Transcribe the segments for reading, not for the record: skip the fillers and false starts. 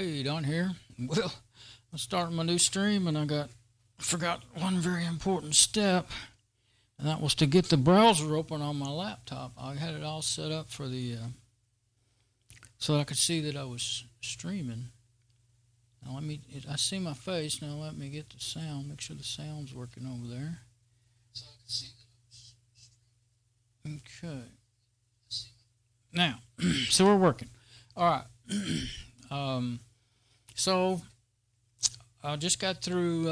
Hey, Don here. Well, I'm starting my new stream and I forgot one very important step, and that was to get the browser open on my laptop. I had it all set up for the so that I could see that I was streaming. Now I see my face. Now let me get the sound. Make sure the sound's working over there. So I can see that I was streaming. Okay. Now, so we're working. All right. So I just got through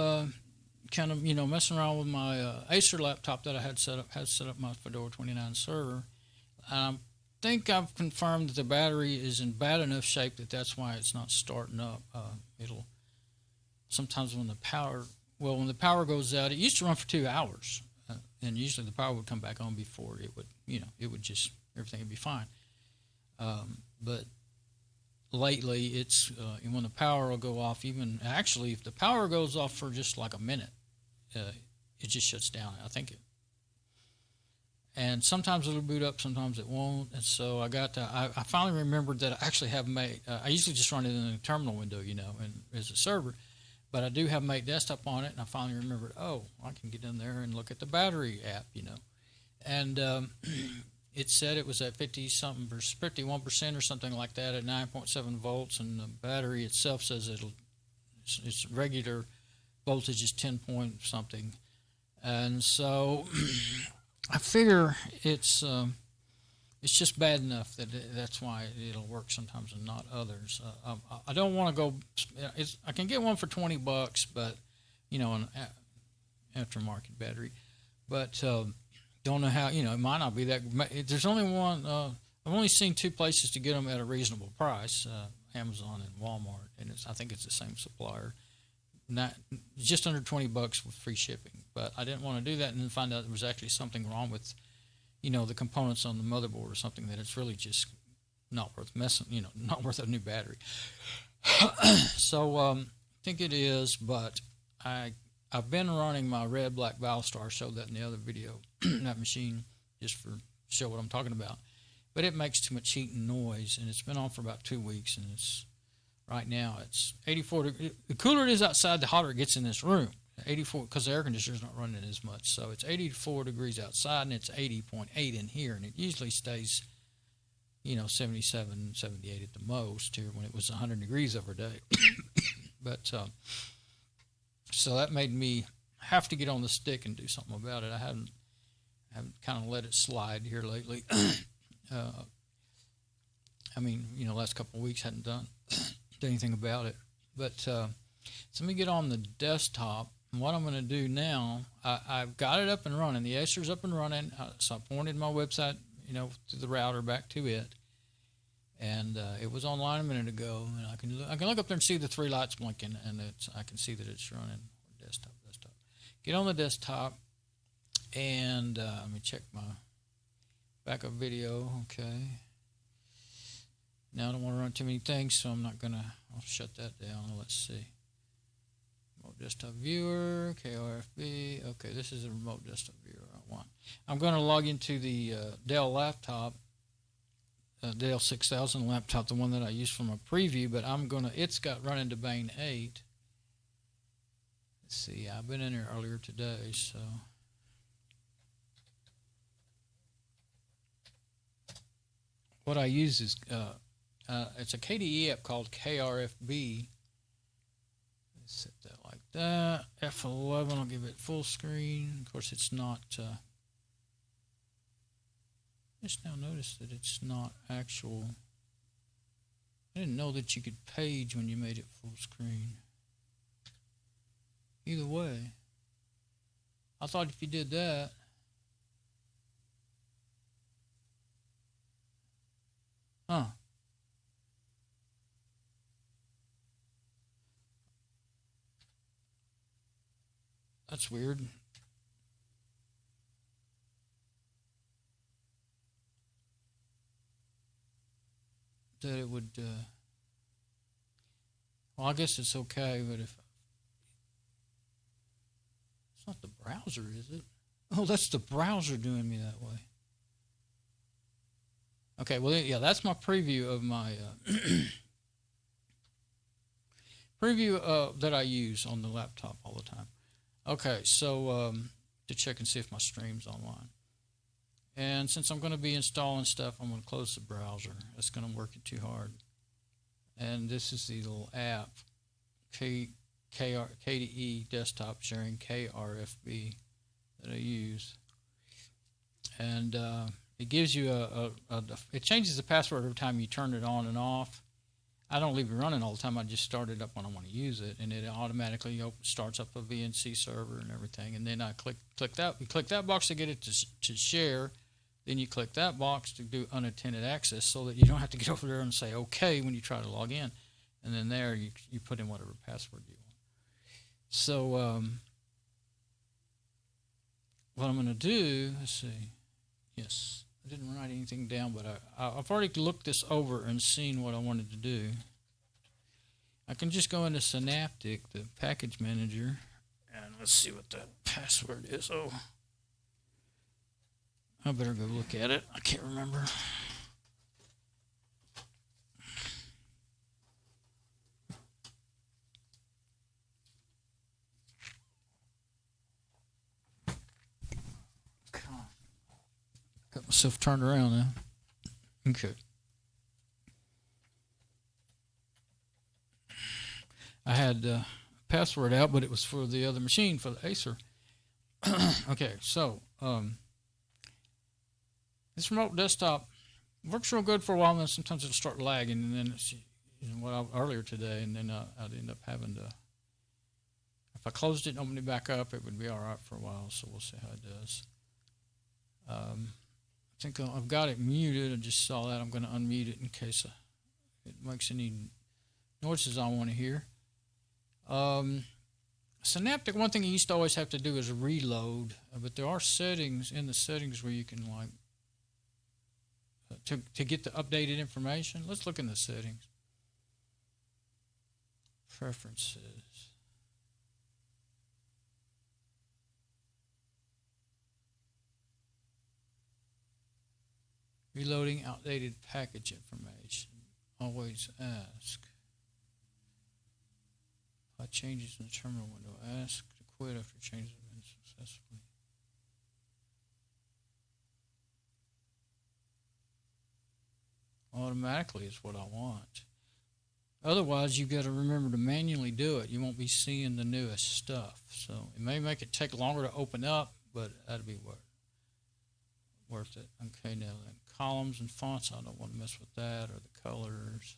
kind of messing around with my Acer laptop that I had set up my Fedora 29 server. I think I've confirmed that the battery is in bad enough shape that's why it's not starting up. It'll sometimes when the power goes out, it used to run for 2 hours, and usually the power would come back on before it would everything would be fine. But lately, it's when the power will go off. Even actually, if the power goes off for just like a minute, it just shuts down. I think and sometimes it'll boot up, sometimes it won't. And so I finally remembered that I actually have made. I usually just run it in the terminal window, and as a server, but I do have Mate Desktop on it, and I finally remembered. Oh, I can get in there and look at the battery app, and it said it was at 51% or something like that at 9.7 volts, and the battery itself says its regular voltage is 10 point something, and so I figure it's just bad enough that's why it'll work sometimes and not others. I don't want to go. I can get one for $20, but an aftermarket battery, but. Don't know how, it might not be that. There's only one. I've only seen 2 places to get them at a reasonable price, Amazon and Walmart, and I think it's the same supplier. Not just under $20 with free shipping. But I didn't want to do that and then find out there was actually something wrong with, the components on the motherboard or something, that it's really just not worth messing, not worth a new battery. So I think it is, but I've been running my red black Valstar. I showed that in the other video. That machine, just for show what I'm talking about. But it makes too much heat and noise, and it's been on for about 2 weeks, and right now it's 84 degrees. The cooler it is outside, the hotter it gets in this room. 84, because the air conditioner's not running as much. So it's 84 degrees outside, and it's 80.8 in here, and it usually stays 77, 78 at the most here when it was 100 degrees every day. But so that made me have to get on the stick and do something about it. I haven't kind of let it slide here lately. Last couple of weeks hadn't done anything about it. But so let me get on the desktop. And what I'm going to do now, I've got it up and running. The Acer's up and running. So I pointed my website, through the router back to it. And it was online a minute ago, and I can look up there and see the 3 lights blinking, and I can see that it's running. Desktop. Get on the desktop, and let me check my backup video. Okay. Now I don't want to run too many things, so I'll shut that down. Let's see. Remote desktop viewer, KRFB. Okay, this is a remote desktop viewer I want. I'm going to log into the Dell laptop. Dell 6000 laptop, the one that I used for my preview, but it's got running Debian 8. Let's see, I've been in there earlier today, so. What I use is, it's a KDE app called KRFB. Let's set that like that. F11, I'll give it full screen. Of course, it's not, just now noticed that it's not actual. I didn't know that you could page when you made it full screen. Either way, I thought if you did that, that's weird. That it would, well, I guess it's okay, but if it's not the browser, is it? Oh, that's the browser doing me that way. Okay, well, yeah, that's my preview of my preview that I use on the laptop all the time. Okay, so to check and see if my stream's online. And since I'm going to be installing stuff, I'm going to close the browser. That's going to work it too hard. And this is the little app, KDE desktop sharing KRFB that I use. And it gives you it changes the password every time you turn it on and off. I don't leave it running all the time. I just start it up when I want to use it, and it automatically starts up a VNC server and everything. And then I click that. You click that box to get it to share. Then you click that box to do unattended access, so that you don't have to get over there and say OK when you try to log in. And then there you put in whatever password you want. So what I'm going to do, let's see. Yes, I didn't write anything down, but I've already looked this over and seen what I wanted to do. I can just go into Synaptic, the package manager, and let's see what that password is. Oh, I better go look at it. I can't remember. Got myself turned around now. Okay. I had a password out, but it was for the other machine, for the Acer. Okay, so this remote desktop works real good for a while, and then sometimes it'll start lagging, and then it's, earlier today, and then I'd end up having to, if I closed it and opened it back up, it would be all right for a while, so we'll see how it does. I think I've got it muted. I just saw that. I'm going to unmute it in case it makes any noises I want to hear. Synaptic, one thing you used to always have to do is reload, but there are settings in the settings where you can, like, to get the updated information. Let's look in the settings. Preferences. Reloading outdated package information. Always ask. Apply changes in the terminal window. Ask to quit after changes have been successfully. Automatically is what I want. Otherwise, you've got to remember to manually do it. You won't be seeing the newest stuff. So it may make it take longer to open up, but that'll be worth it. Okay, now then, columns and fonts, I don't want to mess with that, or the colors.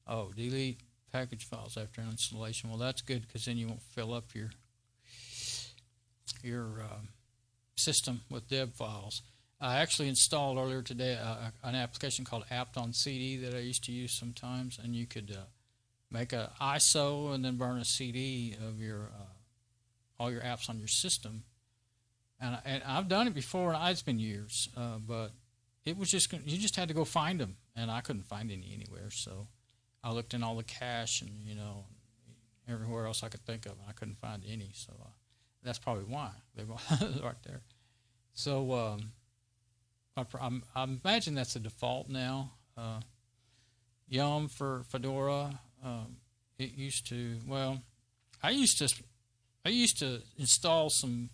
Oh, delete package files after installation. Well, that's good, because then you won't fill up your system with deb files. I actually installed earlier today an application called Apt on CD that I used to use sometimes, and you could make an ISO and then burn a CD of your all your apps on your system. And I've done it before, and it's been years, but it was just, you just had to go find them, and I couldn't find any anywhere. So I looked in all the cache and, everywhere else I could think of, and I couldn't find any. So that's probably why they were right there. So I imagine that's the default now. Yum for Fedora. It used to. Well, I used to install some.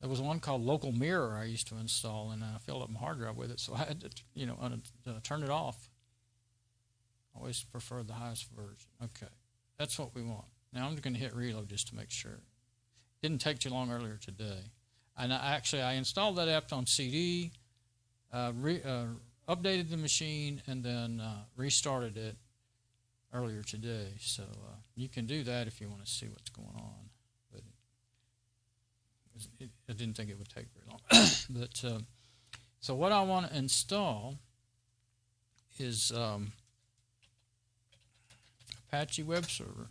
There was one called Local Mirror I used to install, and I filled up my hard drive with it, so I had to, turn it off. Always prefer the highest version. Okay, that's what we want. Now I'm going to hit reload just to make sure. Didn't take too long earlier today. And I installed that app on CD, updated the machine, and then restarted it earlier today. So you can do that if you want to see what's going on. I didn't think it would take very long. But so what I want to install is Apache Web Server.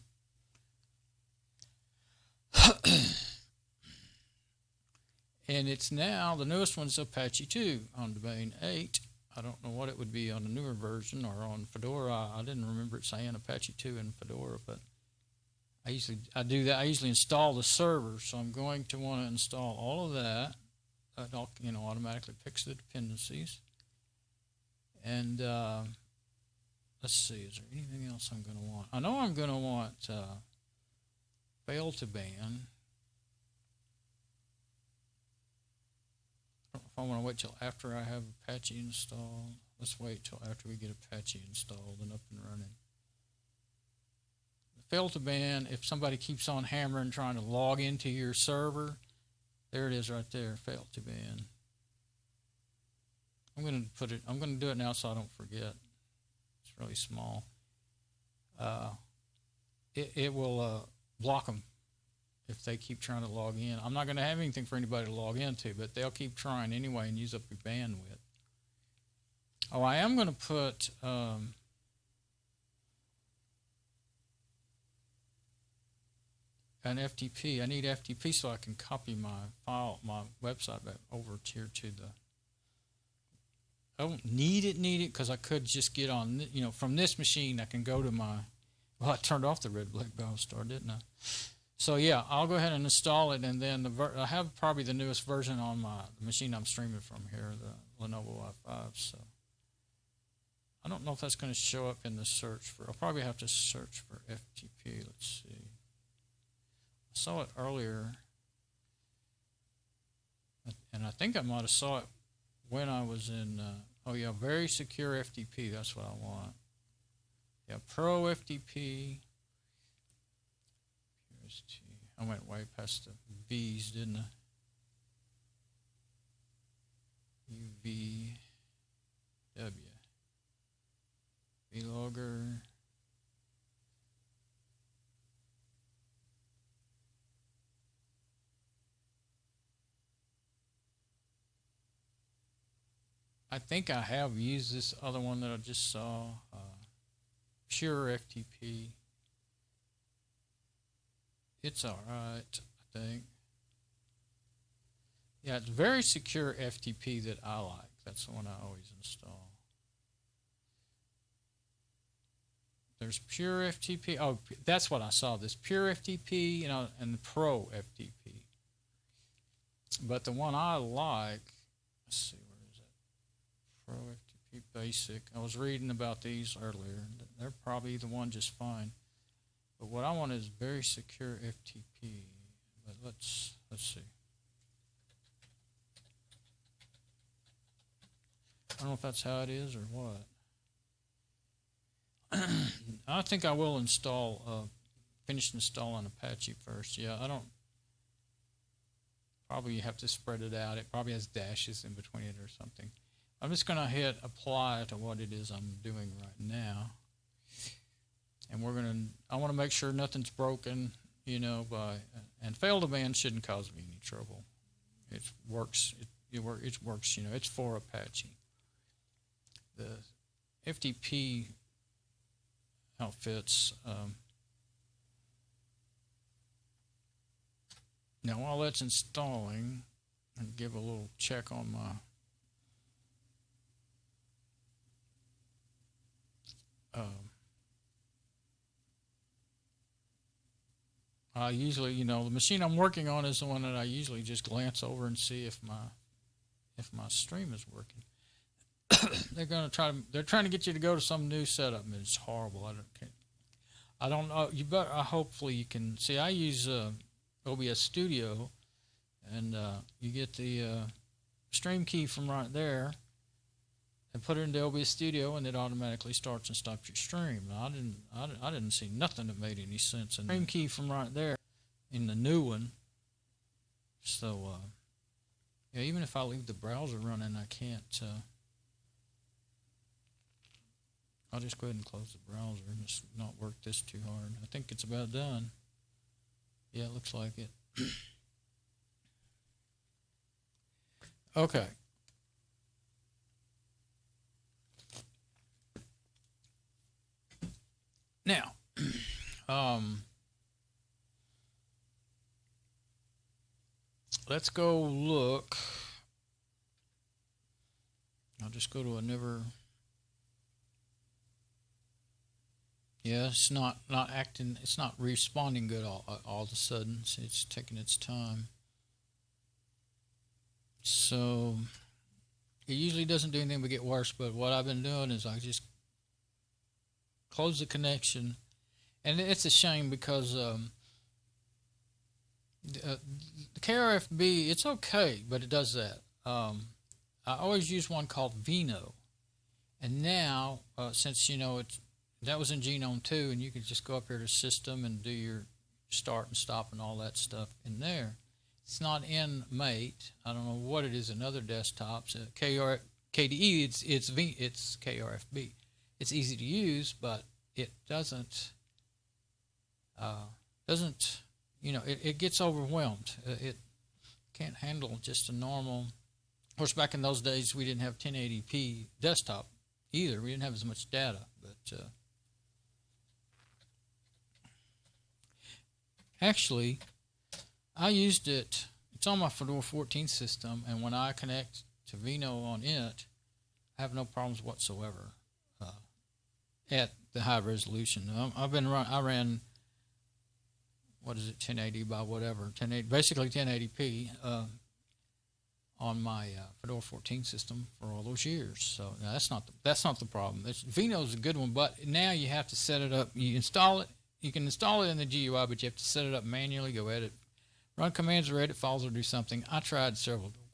And it's now, the newest one's Apache 2 on Domain 8. I don't know what it would be on a newer version or on Fedora. I didn't remember it saying Apache 2 in Fedora, but I do that. I usually install the server, so I'm going to want to install all of that. That automatically picks the dependencies, and let's see, is there anything else I'm going to want? I know I'm going to want fail to ban. I don't know if I want to wait till after I have Apache installed. Let's wait till after we get Apache installed and up and running. Fail to ban, if somebody keeps on hammering trying to log into your server, there it is right there, fail to ban. I'm going to do it now so I don't forget. It's really small. It will block them if they keep trying to log in. I'm not going to have anything for anybody to log into, but they'll keep trying anyway and use up your bandwidth. Oh, I am going to put an FTP. I need FTP so I can copy my file, my website back over here to the. I don't need it because I could just get on, from this machine I can go to my. Well, I turned off the red black Battlestar, didn't I? So yeah, I'll go ahead and install it, and then I have probably the newest version on the machine I'm streaming from here, the Lenovo i5. So I don't know if that's going to show up in the search for. I'll probably have to search for FTP. Let's see. I saw it earlier, and I think I might have saw it when I was in. Oh yeah, very secure FTP. That's what I want. Yeah, Pro FTP. I went way past the V's, didn't I? UVW. Vlogger. I think I have used this other one that I just saw, Pure FTP. It's all right, I think. Yeah, it's very secure FTP that I like. That's the one I always install. There's Pure FTP. Oh, that's what I saw. This Pure FTP, and the Pro FTP. But the one I like, let's see. Pro FTP Basic. I was reading about these earlier. They're probably the one just fine. But what I want is very secure FTP. But let's see. I don't know if that's how it is or what. I think I will finish installing Apache first. Yeah, I don't. Probably you have to spread it out. It probably has dashes in between it or something. I'm just going to hit apply to what it is I'm doing right now. And I want to make sure nothing's broken, and fail to ban shouldn't cause me any trouble. It works, it's for Apache. The FTP outfits, now while that's installing, I'll give a little check on my I usually, the machine I'm working on is the one that I usually just glance over and see if my stream is working. They're trying to get you to go to some new setup, and it's horrible. I don't know. Hopefully you can see. I use OBS Studio, and you get the stream key from right there, and put it into OBS Studio, and it automatically starts and stops your stream. Now, I didn't see nothing that made any sense in the stream key from right there in the new one. So yeah, even if I leave the browser running, I can't. I'll just go ahead and close the browser and just not work this too hard. I think it's about done. Yeah, it looks like it. Okay. Now, let's go look. I'll just go to a never. Yeah, it's not acting. It's not responding good all of a sudden. So it's taking its time. So it usually doesn't do anything but get worse. But what I've been doing is I just close the connection. And it's a shame because the KRFB, it's okay, but it does that. I always use one called Vino. And now, since, that was in Genome 2, and you could just go up here to System and do your start and stop and all that stuff in there. It's not in Mate. I don't know what it is in other desktops. KDE, it's KRFB. It's easy to use, but it doesn't, it gets overwhelmed. It can't handle just a normal. Of course, back in those days, we didn't have 1080p desktop either. We didn't have as much data, but actually, I used it. It's on my Fedora 14 system, and when I connect to Vino on it, I have no problems whatsoever at the high resolution. I ran, what is it, 1080 by whatever, 1080, basically 1080p on my Fedora 14 system for all those years. So that's not the problem. Vino's a good one, but now you have to set it up. You install it. You can install it in the GUI, but you have to set it up manually. Go edit, run commands or edit files or do something. I tried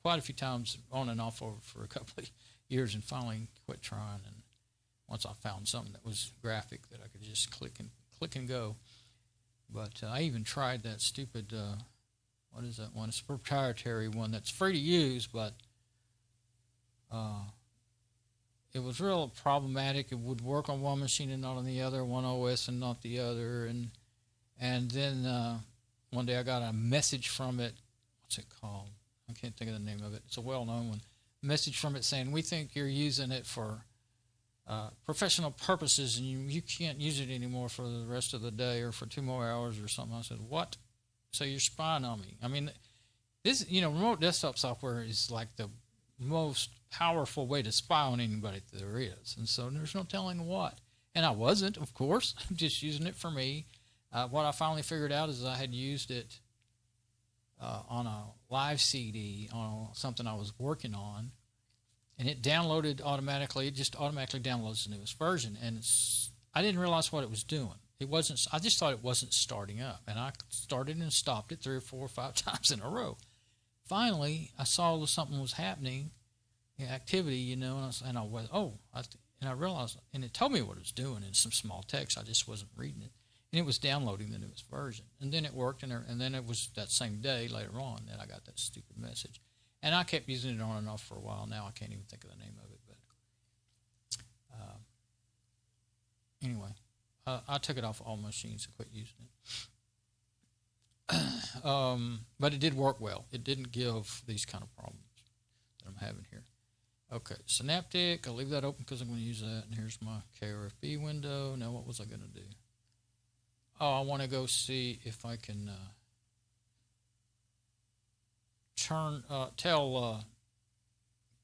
quite a few times on and off for a couple of years, and finally quit trying. And once I found something that was graphic that I could just click and go. But I even tried that stupid, what is that one? It's a proprietary one that's free to use, but it was real problematic. It would work on one machine and not on the other, one OS and not the other. And then one day I got a message from it. What's it called? I can't think of the name of it. It's a well-known one. A message from it saying, we think you're using it for professional purposes, and you can't use it anymore for the rest of the day or for 2 more hours or something. I said, what? So you're spying on me? I mean, this, remote desktop software is like the most powerful way to spy on anybody there is, and so there's no telling what. And I wasn't, of course. I'm just using it for me. What I finally figured out is I had used it on a live CD on something I was working on, and it downloaded automatically. It just automatically downloads the newest version, and I didn't realize what it was doing. It wasn't. I just thought it wasn't starting up, and I started and stopped it 3 or 4 or 5 times in a row. Finally, I saw that something was happening, activity, and I realized, and it told me what it was doing in some small text. I just wasn't reading it, and it was downloading the newest version. And then it worked, and then it was that same day later on that I got that stupid message. And I kept using it on and off for a while. Now I can't even think of the name of it. But anyway, I took it off all machines and quit using it. But it did work well. It didn't give these kind of problems that I'm having here. Okay, Synaptic. I'll leave that open because I'm going to use that. And here's my KRFB window. Now what was I going to do? Oh, I want to go see if I can tell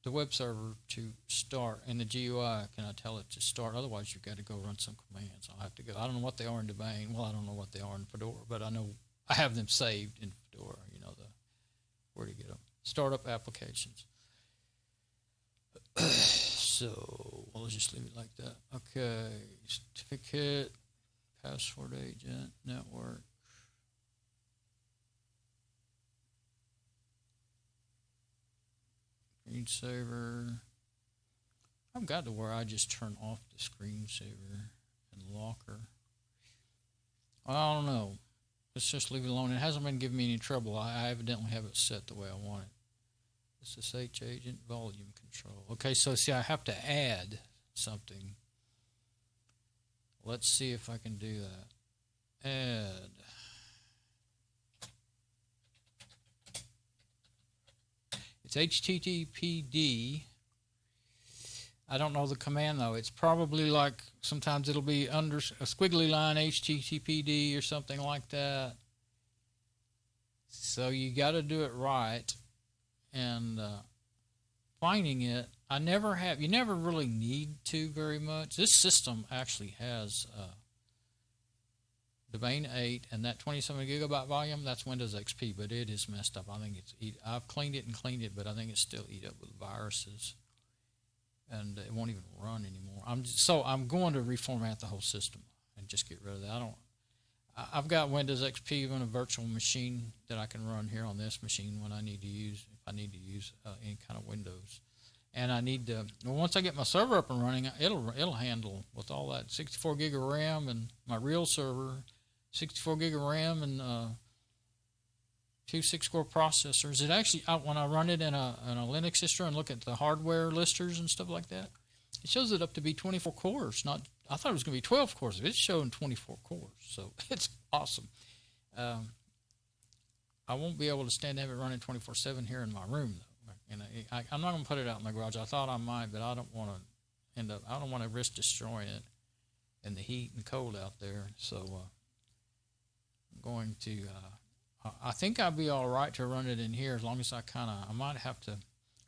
the web server to start, and the GUI, can I tell it to start? Otherwise, you've got to go run some commands. I'll have to go. I don't know what they are in Debian. Well, I don't know what they are in Fedora, but I know I have them saved in Fedora. Where to get them. Startup applications. So, let's just leave it like that. Okay, certificate, password agent, network. Screensaver. I've got to where I just turn off the screensaver and locker. I don't know. Let's just leave it alone. It hasn't been giving me any trouble. I evidently have it set the way I want it. SSH agent, volume control. Okay, so see, I have to add something. Let's see if I can do that. Add. It's HTTPD. I don't know the command though. It's probably like, sometimes it'll be under a squiggly line HTTPD or something like that. So you got to do it right. And finding it, you never really need to very much. This system actually has Domain 8 and that 27 gigabyte volume, that's Windows XP, but it is messed up. I think I've cleaned it, but I think it's still eat up with viruses. and it won't even run anymore. I'm going to reformat the whole system and just get rid of that. I've got Windows XP on a virtual machine that I can run here on this machine when I need to use, if I need to use any kind of Windows. And I need to, once I get my server up and running, it'll handle with all that 64 gig of RAM and my real server, 64 gig of RAM and 2 6-core processors. It actually, when I run it in a Linux lister and look at the hardware listers and stuff like that, it shows it up to be 24 cores. I thought it was going to be 12 cores. It's showing 24 cores, so it's awesome. I won't be able to stand to have it running 24/7 here in my room, though. And I'm not going to put it out in my garage. I thought I might, but I don't want to I don't want to risk destroying it in the heat and cold out there. So I'm going to. I think I'll be all right to run it in here as long as I might have to.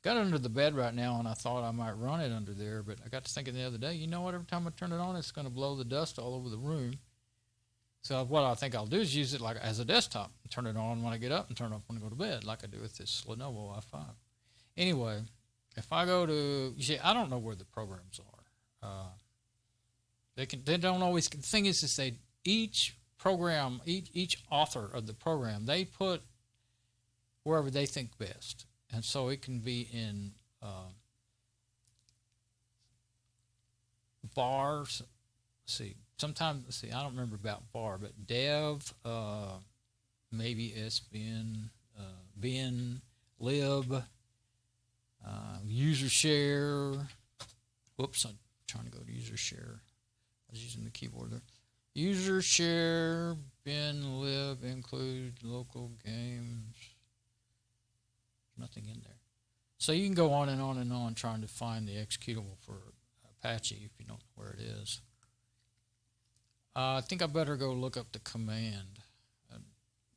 Got it under the bed right now, and I thought I might run it under there, but I got to thinking the other day, you know what, every time I turn it on, it's going to blow the dust all over the room. So what I think I'll do is use it like as a desktop, and turn it on when I get up and turn it off when I go to bed, like I do with this Lenovo i5. Anyway, if I go to, you see, I don't know where the programs are. They don't always, the thing is they, each program, each author of the program, they put wherever they think best. And so it can be in bars. Sometimes, I don't remember about bar, but dev, maybe sbin, bin, lib, user share. Whoops, I'm trying to go to user share. I was using the keyboard there. User share, bin, lib, include local games. Nothing in there. So you can go on and on and on trying to find the executable for Apache if you don't know where it is. I think I better go look up the command.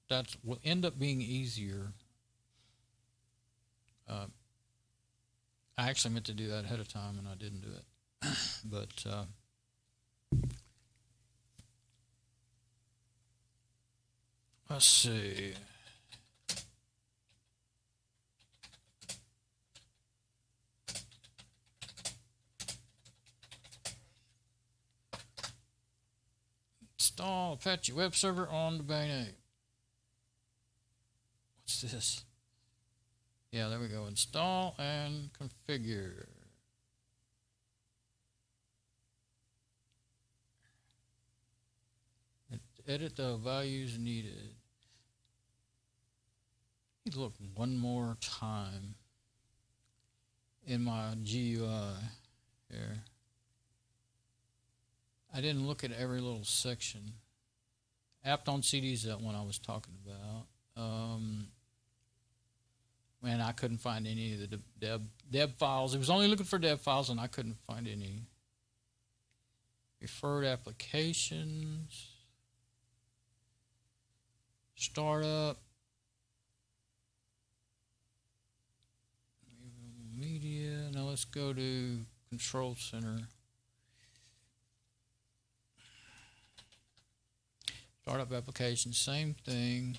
That will end up being easier. I actually meant to do that ahead of time and I didn't do it. But let's see. Install Apache Web Server on Debian 8. What's this? Yeah, there we go. Install and configure. Edit the values needed. Need to look one more time in my GUI here. I didn't look at every little section. Apt on CD is that one I was talking about. Man, I couldn't find any of the deb files. It was only looking for deb files, and I couldn't find any. Referred applications. Startup. Media. Now let's go to Control Center. Startup application, same thing.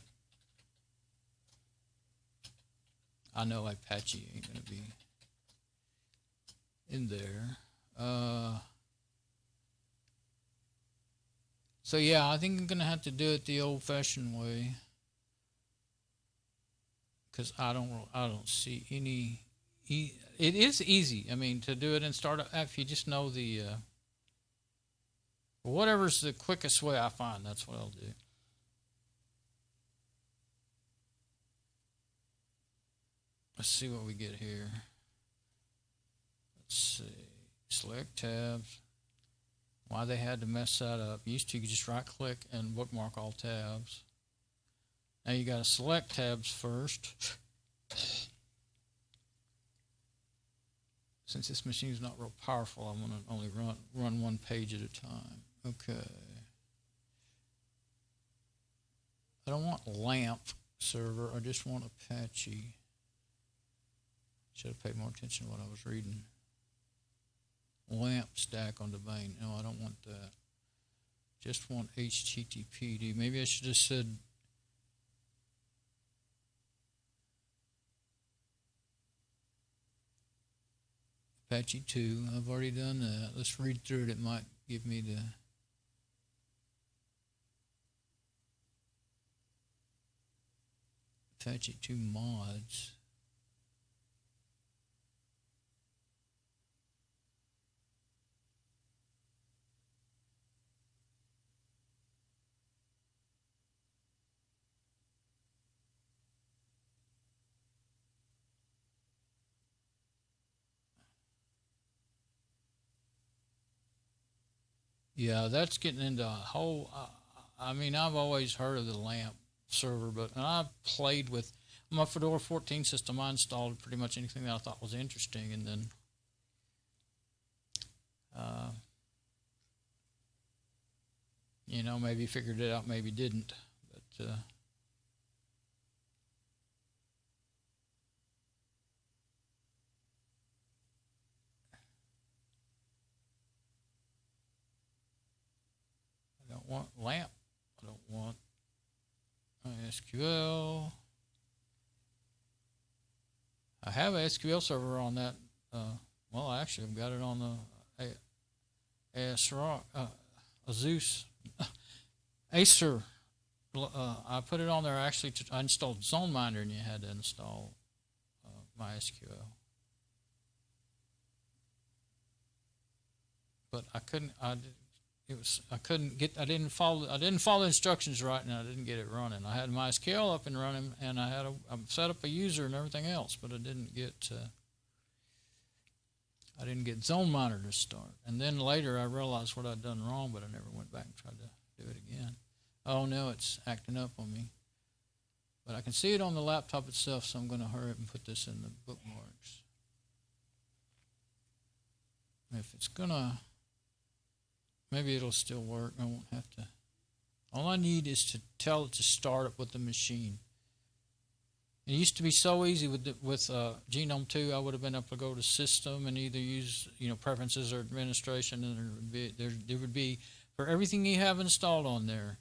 I know Apache ain't going to be in there. So yeah, I think I'm going to have to do it the old-fashioned way because I don't see any. It is easy. I mean, to do it in startup if you just know the. Whatever's the quickest way I find, that's what I'll do. Let's see what we get here. Let's see. Select tabs. Why they had to mess that up. Used to you could just right click and bookmark all tabs. Now you got to select tabs first. Since this machine is not real powerful, I'm going to only run one page at a time. Okay. I don't want LAMP server. I just want Apache. Should have paid more attention to what I was reading. LAMP stack on domain. No, I don't want that. Just want HTTPD. Maybe I should have said Apache 2. I've already done that. Let's read through it. It might give me the Apache 2 mods. Yeah, that's getting into a whole. I mean, I've always heard of the LAMP server, but I've played with my Fedora 14 system. I installed pretty much anything that I thought was interesting, and then you know, maybe figured it out, maybe didn't. But I don't want LAMP. I don't want SQL. I have a SQL server on that. Well, actually, I've got it on the Azus Acer. I put it on there actually. I installed ZoneMinder, and you had to install MySQL. But I couldn't. I didn't follow the instructions right, and I didn't get it running. I had MySQL up and running, and I set up a user and everything else, but I didn't get ZoneMinder to start. And then later I realized what I'd done wrong, but I never went back and tried to do it again. Oh no, it's acting up on me. But I can see it on the laptop itself, so I'm going to hurry up and put this in the bookmarks. If it's gonna, maybe it'll still work. I won't have to. All I need is to tell it to start up with the machine. It used to be so easy with Genome 2. I would have been able to go to System and either use preferences or administration, and there would be for everything you have installed on there,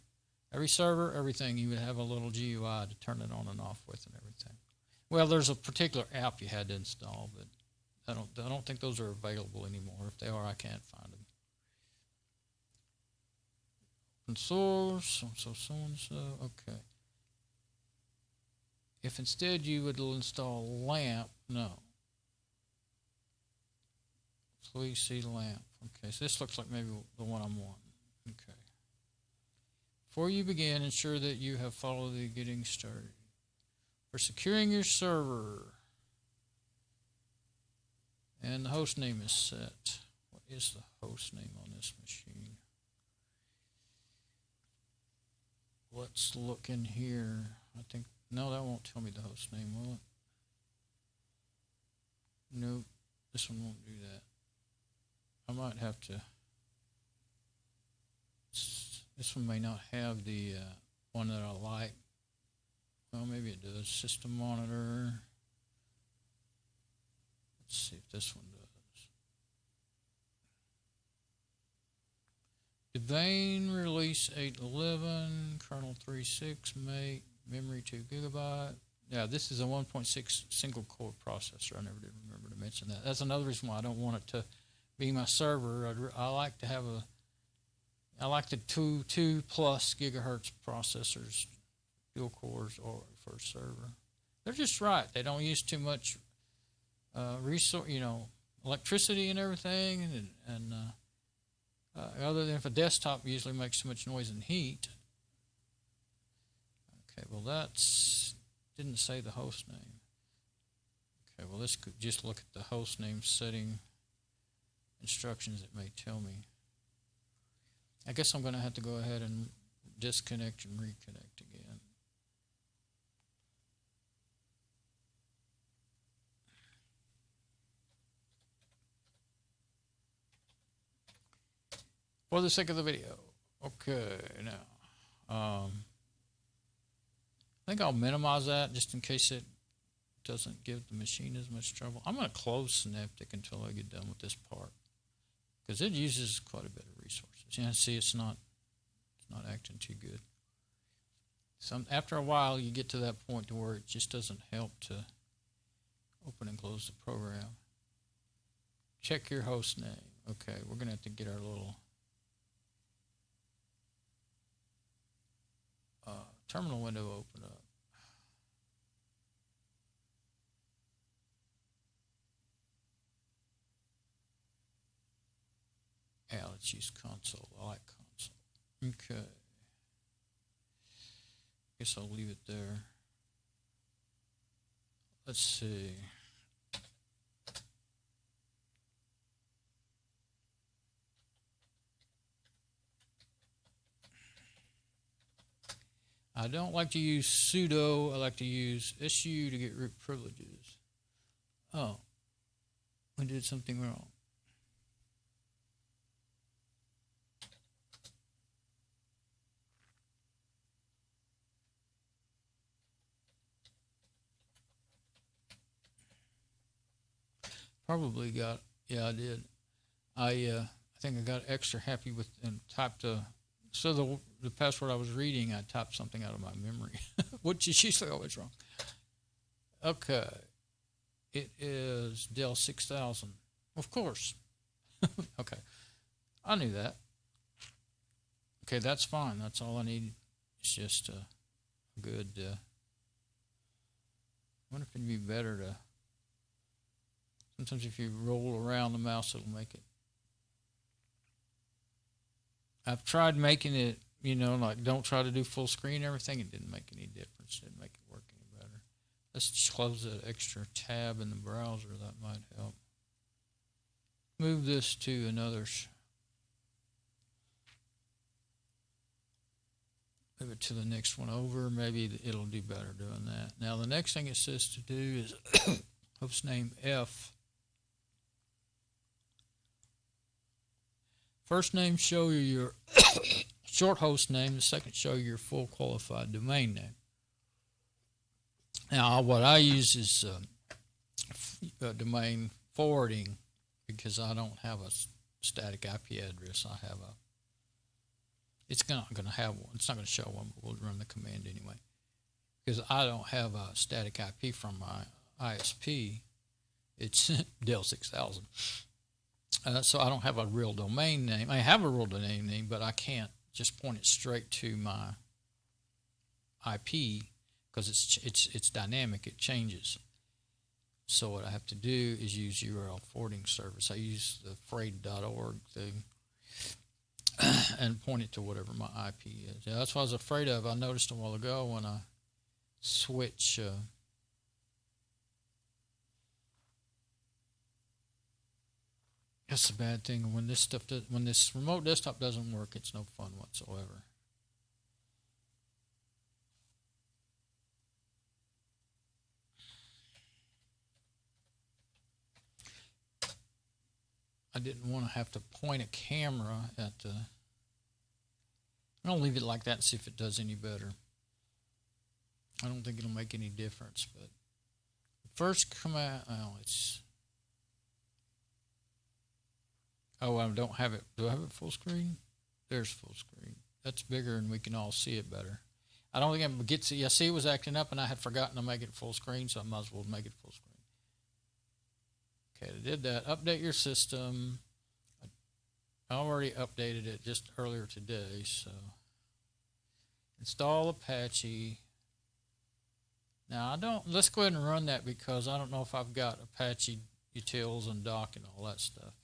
every server, everything, you would have a little GUI to turn it on and off with and everything. Well, there's a particular app you had to install, but I don't think those are available anymore. If they are, I can't find them. Open source, so and so. Okay. If instead you would install LAMP, no. Please see LAMP. Okay, so this looks like maybe the one I'm wanting. Okay. Before you begin, ensure that you have followed the getting started. For securing your server, and the host name is set. What is the host name on this machine? Let's look in here. I think, no, that won't tell me the host name, will it? Nope, this one won't do that. I might have to, this one may not have the one that I like. Well, maybe it does. System monitor. Let's see if this one does. Debian release 8.11, kernel 3.6, make memory 2 GB. Yeah, this is a 1.6 single core processor. I never did remember to mention that. That's another reason why I don't want it to be my server. I like to have I like the 2+ gigahertz processors, dual cores, or for a server. They're just right. They don't use too much resource, electricity and everything, and other than if a desktop usually makes too much noise and heat. Okay, well that's didn't say the host name. Okay, well let's just look at the host name setting instructions. It may tell me. I guess I'm going to have to go ahead and disconnect and reconnect again. For the sake of the video. Okay, now. I think I'll minimize that just in case it doesn't give the machine as much trouble. I'm going to close Synaptic until I get done with this part, because it uses quite a bit of resources. You can see it's not acting too good. After a while, you get to that point to where it just doesn't help to open and close the program. check your host name. Okay, we're gonna have to get our little terminal window open up. Yeah, let's use console. I like console. Okay. Guess I'll leave it there. Let's see. I don't like to use sudo. I like to use su to get root privileges. Oh, we did something wrong. Probably got, yeah, I did. I think I got extra happy with and typed so the password I was reading, I typed something out of my memory, which is usually always wrong. Okay, it is Dell 6000, of course. Okay, I knew that. Okay, that's fine. That's all I need. It's just a good. I wonder if it'd be better to. Sometimes if you roll around the mouse, it'll make it. I've tried making it, you know, like don't try to do full screen everything. It didn't make any difference. It didn't make it work any better. Let's just close that extra tab in the browser. That might help. Move this to another. Move it to the next one over. Maybe it'll do better doing that. Now the next thing it says to do is hostname F. First name show you your short host name. The second show you your full qualified domain name. Now what I use is domain forwarding because I don't have a static IP address. I have a. It's not going to have one. It's not going to show one, but we'll run the command anyway. Because I don't have a static IP from my ISP. It's Dell 6000. So I don't have a real domain name. I have a real domain name, but I can't just point it straight to my IP because it's dynamic. It changes. So what I have to do is use URL forwarding service. I use the frayed.org thing and point it to whatever my IP is. Yeah, that's what I was afraid of. I noticed a while ago when I switch. That's the bad thing. When this stuff when this remote desktop doesn't work, it's no fun whatsoever. I didn't want to have to point a camera at the. I'll leave it like that and see if it does any better. I don't think it'll make any difference, but first command. Oh, it's. Oh, I don't have it. Do I have it full screen? There's full screen. That's bigger and we can all see it better. I don't think I get to. Yeah, see, it was acting up and I had forgotten to make it full screen, so I might as well make it full screen. Okay, I did that. Update your system. I already updated it just earlier today, so install Apache. Now I don't. Let's go ahead and run that because I don't know if I've got Apache utils and doc and all that stuff.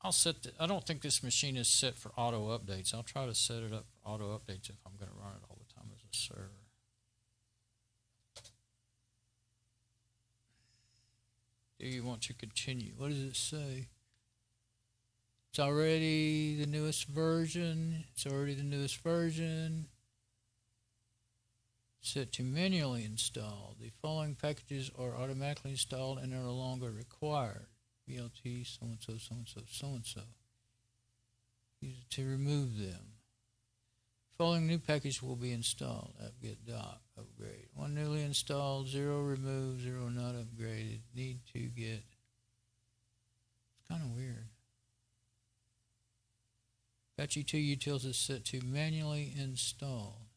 I'll set. I don't think this machine is set for auto updates. I'll try to set it up for auto updates if I'm going to run it all the time as a server. Do you want to continue? What does it say? It's already the newest version. It's already the newest version. Set to manually install. The following packages are automatically installed and are no longer required. BLT, so-and-so, so-and-so, so-and-so. Use it to remove them. Following new package will be installed. Apt-get doc. Upgrade. 1 newly installed, 0 removed, 0 not upgraded. Need to get. It's kind of weird. Apache 2 utils is set to manually install.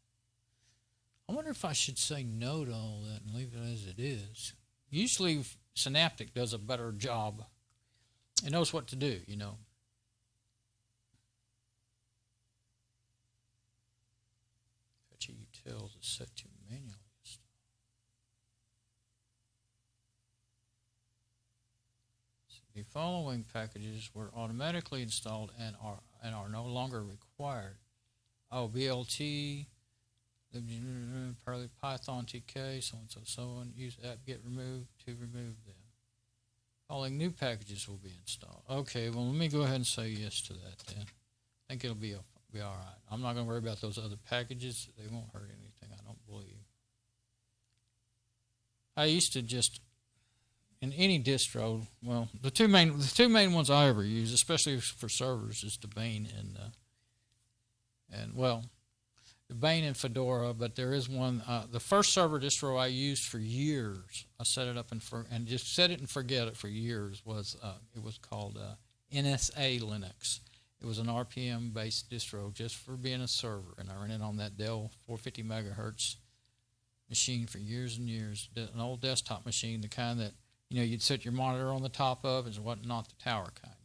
I wonder if I should say no to all that and leave it as it is. Usually Synaptic does a better job. It knows what to do, you know. Apache utils is set to manually install. So the following packages were automatically installed and are no longer required. Oh, BLT, Python TK, so and so on. Use apt-get remove to remove them. Following new packages will be installed. Okay, well, let me go ahead and say yes to that then. I think it'll be all right. I'm not going to worry about those other packages. They won't hurt anything, I don't believe. I used to just, in any distro, well, the two main ones I ever use, especially for servers, is Debian and well, Debian and Fedora. But there is one. The first server distro I used for years, I set it up and just set it and forget it for years. It was called NSA Linux. It was an RPM based distro just for being a server, and I ran it on that Dell 450 megahertz machine for years and years. An old desktop machine, the kind that you'd set your monitor on the top of, and not the tower kind.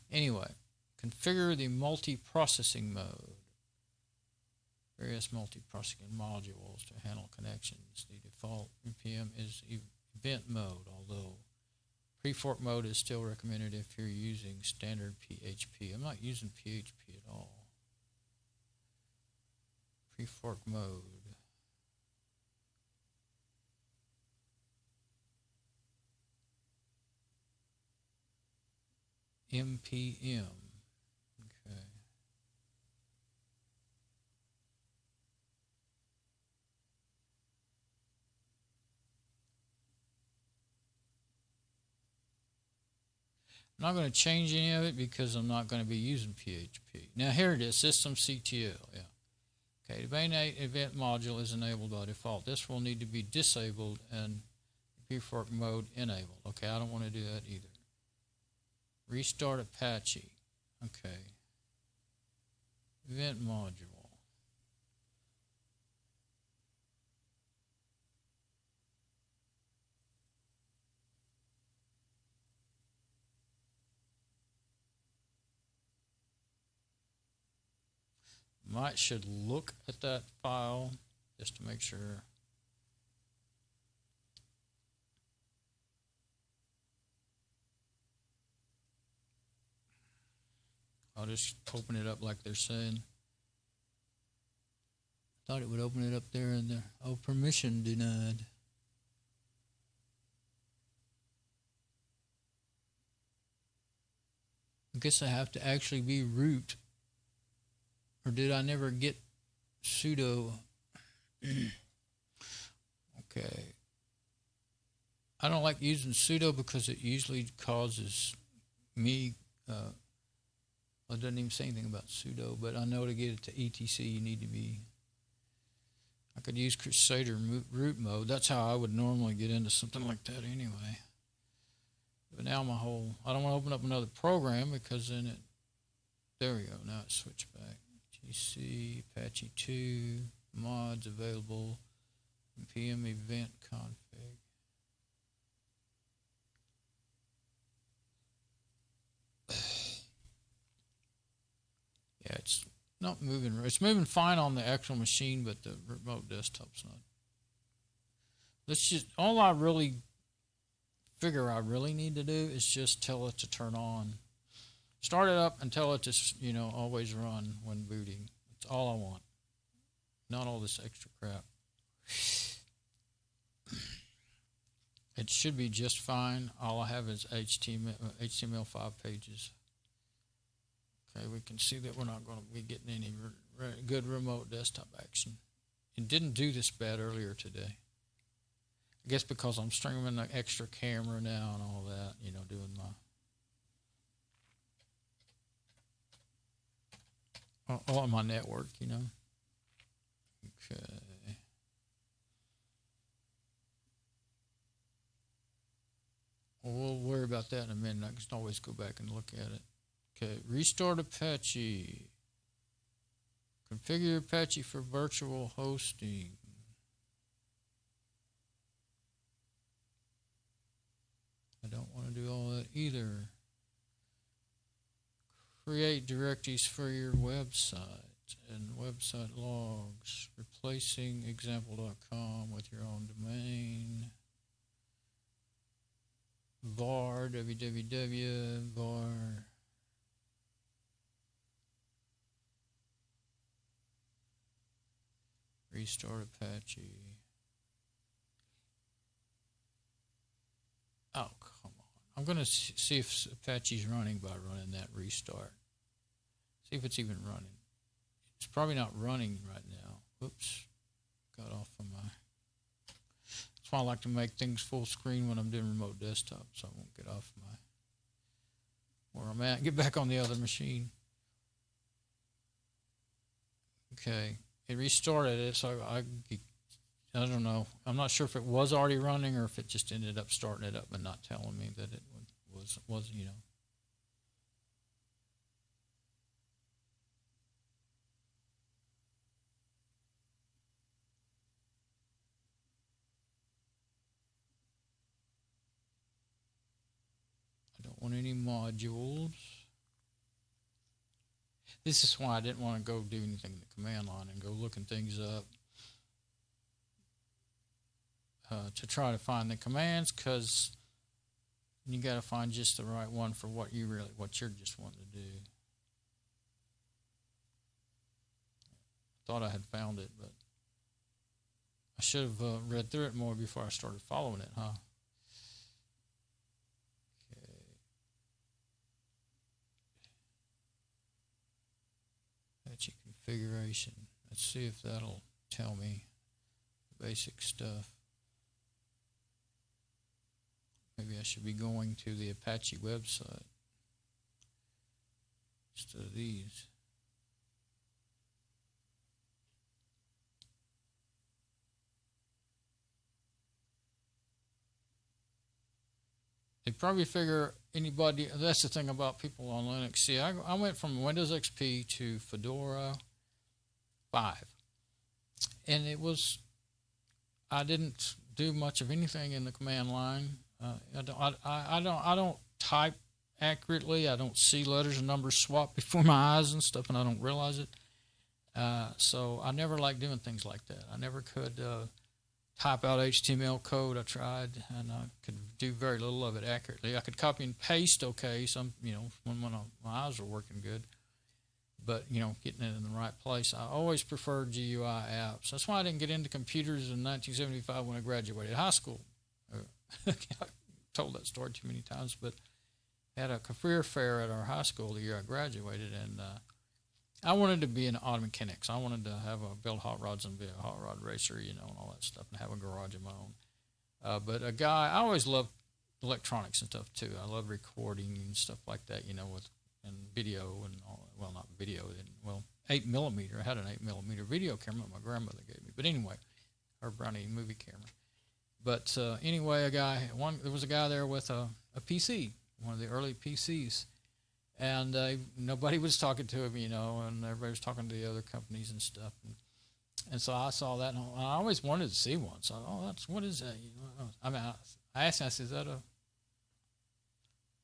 Anyway, configure the multi-processing mode. Various multi-processing modules to handle connections. The default RPM is event mode, although pre-fork mode is still recommended if you're using standard PHP. I'm not using PHP at all. Pre-fork mode. MPM. Okay. I'm not going to change any of it because I'm not going to be using PHP. Now here it is, systemctl. Yeah. Okay, the Debian 8 event module is enabled by default. This will need to be disabled and pre-fork mode enabled. Okay, I don't want to do that either. Restart Apache. Okay. Event module. Should look at that file just to make sure. I'll just open it up like they're saying. Thought it would open it up there and there. Oh, permission denied. I guess I have to actually be root. Or did I never get sudo? Okay. I don't like using sudo because it usually causes me, well, it doesn't even say anything about sudo, but I know to get it to etc you need to be, I could use Crusader root mode. That's how I would normally get into something like that anyway. But now I don't want to open up another program because then there we go, now it's switched back. GC, Apache 2, mods available, PM event config. Yeah, it's not moving. It's moving fine on the actual machine, but the remote desktop's not. All I really figure I really need to do is just tell it to turn on. Start it up and tell it to, always run when booting. That's all I want. Not all this extra crap. It should be just fine. All I have is HTML5 pages. Okay, we can see that we're not going to be getting any good remote desktop action. It didn't do this bad earlier today. I guess because I'm streaming an extra camera now and all that, doing on my network, Okay. Well, we'll worry about that in a minute. I can always go back and look at it. Okay, restart Apache. Configure Apache for virtual hosting. I don't want to do all that either. Create directories for your website and website logs, replacing example.com with your own domain. var www var restart Apache. Oh, come on. I'm going to see if Apache's running by running that restart. See if it's even running. It's probably not running right now. Oops. Got off of my... That's why I like to make things full screen when I'm doing remote desktop, so I won't get off my where I'm at. Get back on the other machine. Okay. It restarted it, so I don't know. I'm not sure if it was already running or if it just ended up starting it up and not telling me that it was you know. I don't want any modules. This is why I didn't want to go do anything in the command line and go looking things up to try to find the commands, because you got to find just the right one for what you're just wanting to do. Thought I had found it, but I should have read through it more before I started following it, huh? Apache configuration. Let's see if that'll tell me the basic stuff. Maybe I should be going to the Apache website instead of these. They probably figure anybody, that's the thing about people on Linux. See, I went from Windows XP to Fedora 5. And it was, I didn't do much of anything in the command line. I don't type accurately. I don't see letters and numbers swap before my eyes and stuff, and I don't realize it. So I never liked doing things like that. I never could type out HTML code. I tried, and I could do very little of it accurately. I could copy and paste okay, some when my eyes were working good, but getting it in the right place. I always preferred GUI apps. That's why I didn't get into computers in 1975 when I graduated high school. I told that story too many times, but I had a career fair at our high school the year I graduated, and I wanted to be an auto mechanics. I wanted to build hot rods and be a hot rod racer, and all that stuff, and have a garage of my own. But a guy, I always loved electronics and stuff too. I love recording and stuff like that, and video and all that. Well, not video, 8mm. I had an 8mm video camera my grandmother gave me. But anyway, her brownie movie camera. But anyway, there was a guy there with a PC, one of the early PCs, and nobody was talking to him, and everybody was talking to the other companies and stuff. And so I saw that, and I always wanted to see one. So, what is that? I asked him, I said, is that a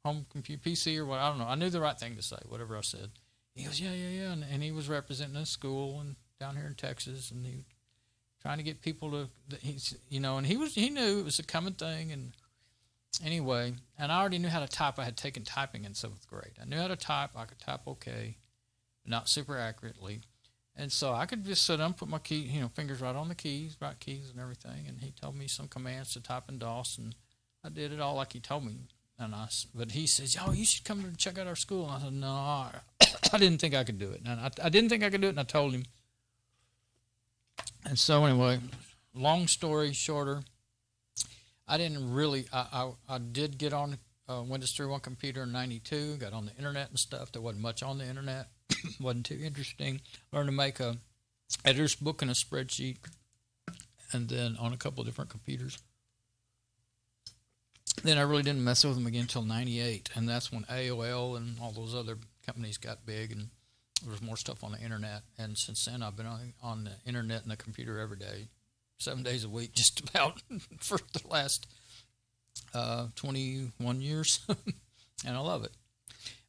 home computer PC or what? I don't know. I knew the right thing to say, whatever I said. He goes, yeah. And he was representing a school and down here in Texas, and he trying to get people to, and he knew it was a common thing. And anyway, and I already knew how to type. I had taken typing in 7th grade. I knew how to type. I could type okay, not super accurately. And so I could just sit down, put my fingers right on the keys, right keys and everything. And he told me some commands to type in DOS, and I did it all like he told me. But he says, you should come and check out our school. And I said, no, I didn't think I could do it. And I didn't think I could do it, and I told him. And so anyway, long story shorter, I didn't really, I did get on Windows 3.1 computer in 92, got on the internet and stuff. There wasn't much on the internet. Wasn't too interesting. Learned to make a editor's book and a spreadsheet, and then on a couple of different computers. Then I really didn't mess with them again until 98, and that's when AOL and all those other companies got big, and there was more stuff on the internet. And since then, I've been on the internet and the computer every day, 7 days a week, just about for the last 21 years, and I love it.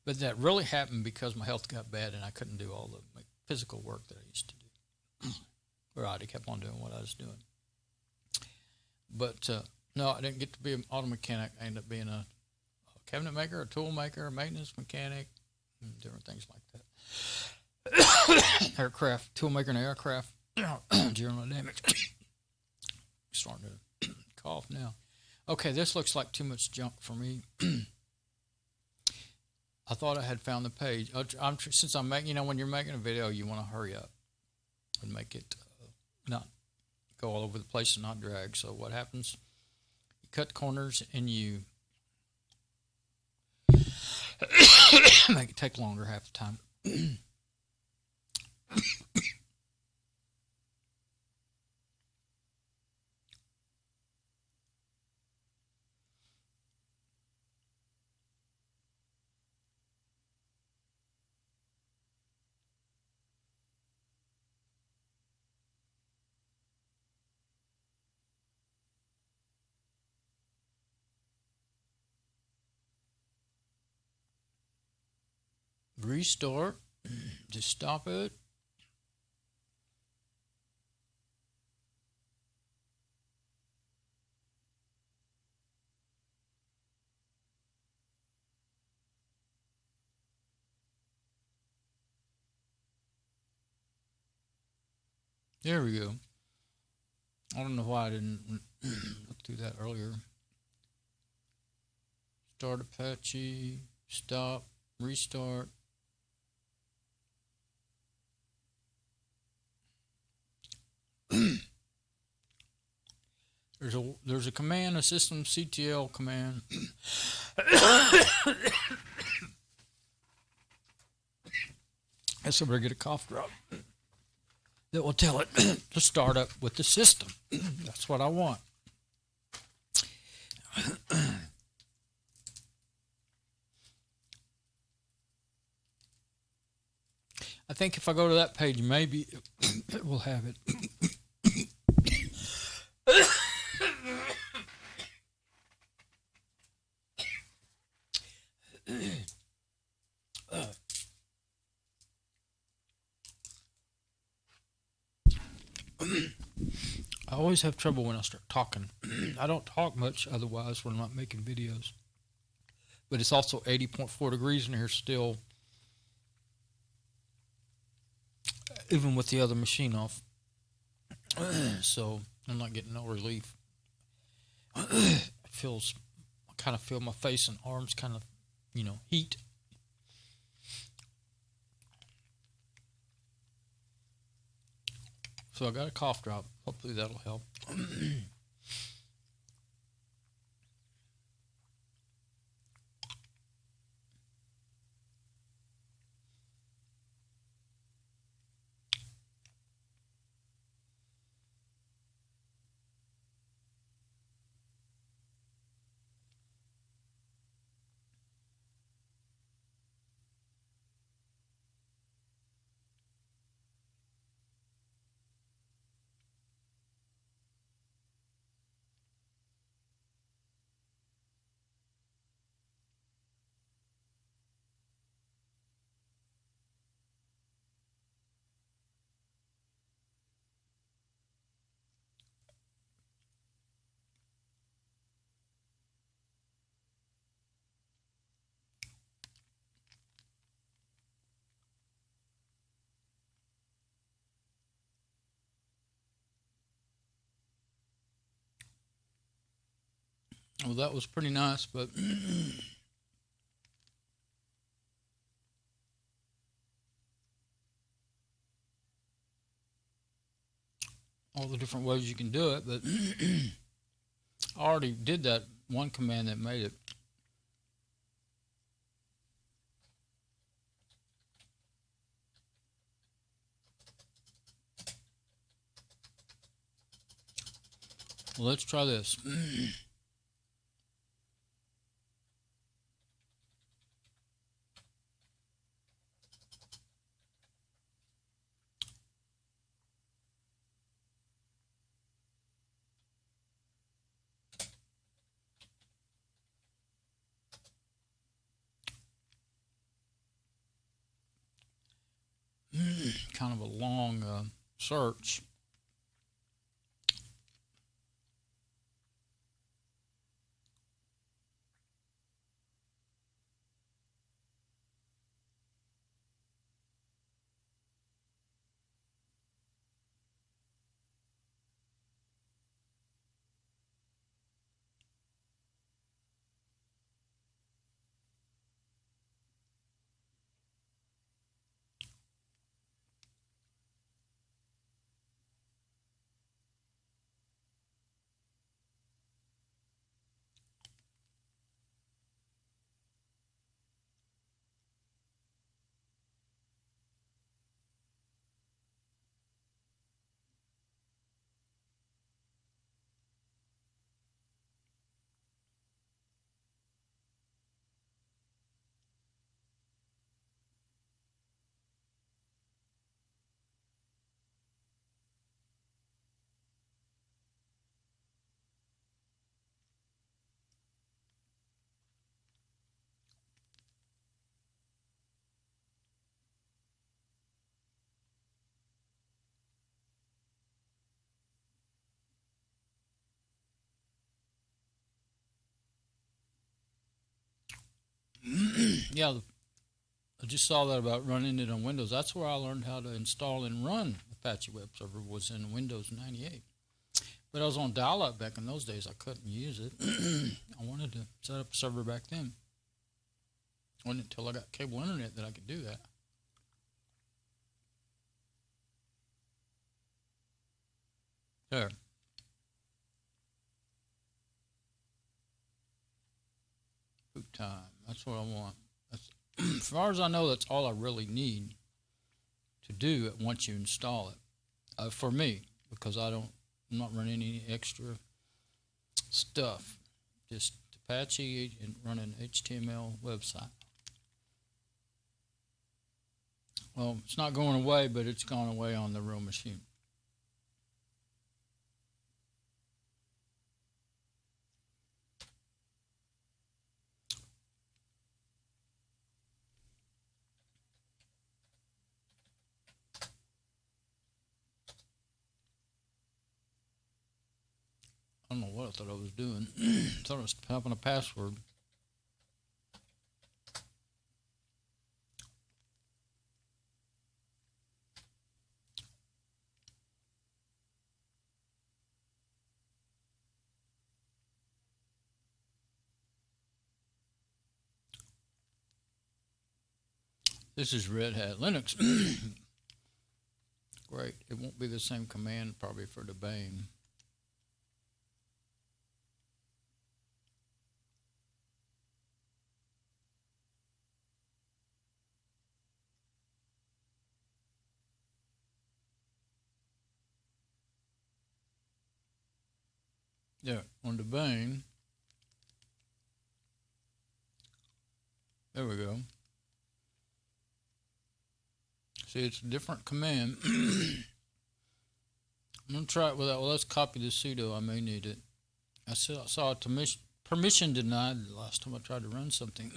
But that really happened because my health got bad and I couldn't do all the physical work that I used to do. Or I kept on doing what I was doing. But no, I didn't get to be an auto mechanic. I ended up being a cabinet maker, a tool maker, a maintenance mechanic, and different things like that. Aircraft, tool maker and aircraft, aerodynamics. Starting to cough now. Okay, this looks like too much junk for me. I thought I had found the page. Since I'm making, when you're making a video, you want to hurry up and make it not go all over the place and not drag. So what happens? You cut corners and you make it take longer half the time. Restart. Just stop it. There we go. I don't know why I didn't look through that earlier. Start Apache, stop, restart. There's a command, a systemctl command. That's where I get a cough drop. That will tell it to start up with the system. That's what I want. I think if I go to that page, maybe it will have it. I always have trouble when I start talking. I don't talk much otherwise when I'm not making videos. But it's also 80.4 degrees in here still, even with the other machine off. So I'm not getting no relief. I kind of feel my face and arms kind of, heat. So I got a cough drop. Hopefully that'll help. Well, that was pretty nice, but all the different ways you can do it, but I already did that one command that made it. Well, let's try this. kind of a long search. Yeah, I just saw that about running it on Windows. That's where I learned how to install and run Apache Web Server, was in Windows 98. But I was on dial-up back in those days. I couldn't use it. I wanted to set up a server back then. It wasn't until I got cable internet that I could do that. There. Boot time. That's what I want. That's, as far as I know, that's all I really need to do once you install it. For me, because I'm not running any extra stuff. Just Apache and running an HTML website. Well, it's not going away, but it's gone away on the real machine. I don't know what I thought I was doing. I thought I was typing a password. This is Red Hat Linux. Great. It won't be the same command probably for Debian. Yeah, on Debian. There we go. See, it's a different command. I'm going to try it without. Well, let's copy the sudo. I may need it. I saw a permission denied the last time I tried to run something.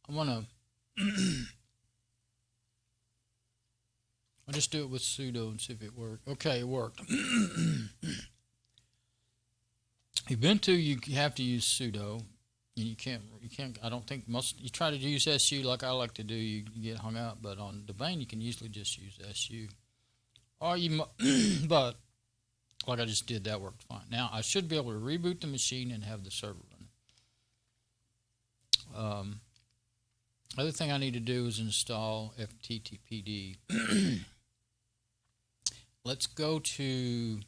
I want to. I'll just do it with sudo and see if it works. Okay, it worked. Ubuntu, you have to use sudo. You can't. I don't think most. You try to use su like I like to do, you get hung up. But on Debian, you can usually just use su. Or you, but like I just did, that worked fine. Now I should be able to reboot the machine and have the server run. Other thing I need to do is install FTTPD. Let's go to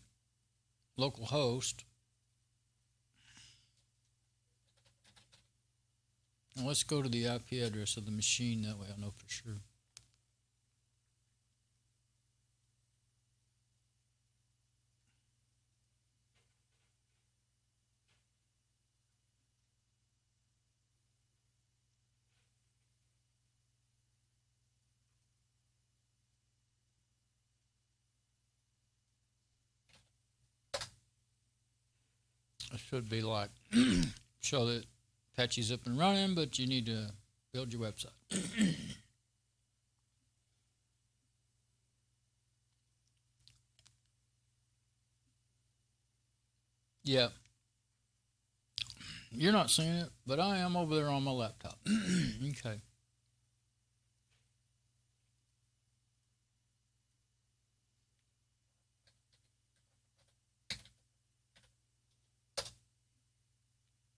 localhost. Now let's go to the IP address of the machine. That way I know for sure. It should be like show that Apache's up and running, but you need to build your website. Yeah, you're not seeing it, but I am over there on my laptop. Okay.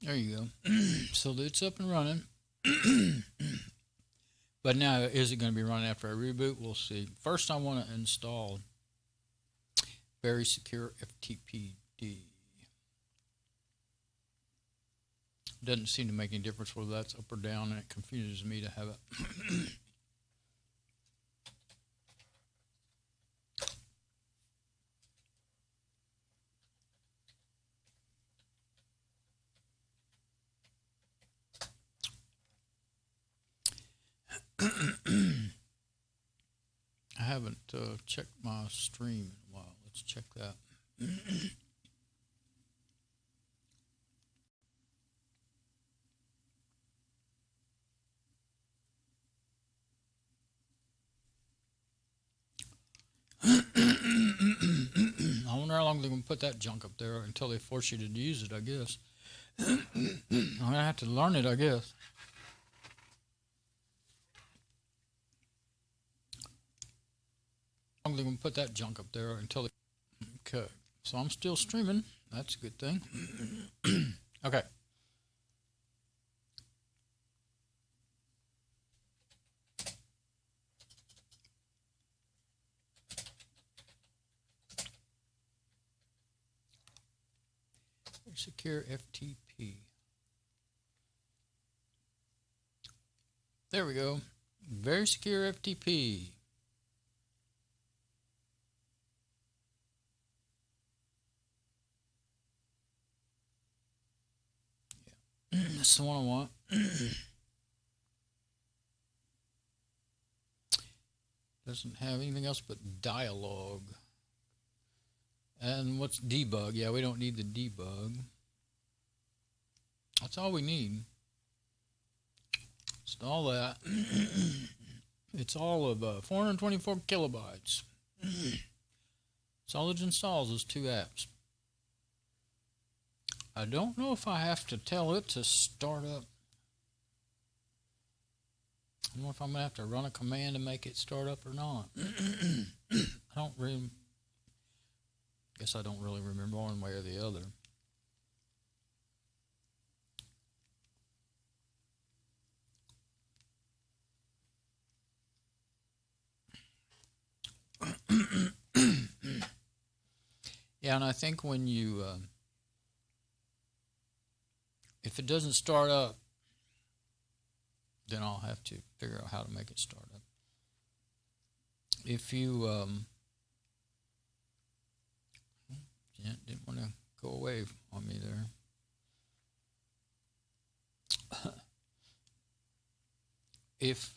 There you go. So it's up and running. But now, is it going to be running after I reboot? We'll see. First, I want to install Very Secure FTPD. Doesn't seem to make any difference whether that's up or down, and it confuses me to have it. I haven't checked my stream in a while. Let's check that. I wonder how long they're going to put that junk up there until they force you to use it, I guess. I'm going to have to learn it, I guess. How long they're going to put that junk up there until they... Okay, so I'm still streaming. That's a good thing. Okay. Secure FTP. There we go. Very Secure FTP. Yeah. That's the one I want. Doesn't have anything else but dialogue. And what's debug? Yeah, we don't need the debug. That's all we need. Install that. It's all of 424 kilobytes. That's all it installs is 2 apps. I don't know if I have to tell it to start up. I don't know if I'm going to have to run a command to make it start up or not. Guess I don't really remember one way or the other. Yeah, and I think when you, if it doesn't start up, then I'll have to figure out how to make it start up. If you, yeah, didn't want to go away on me there. If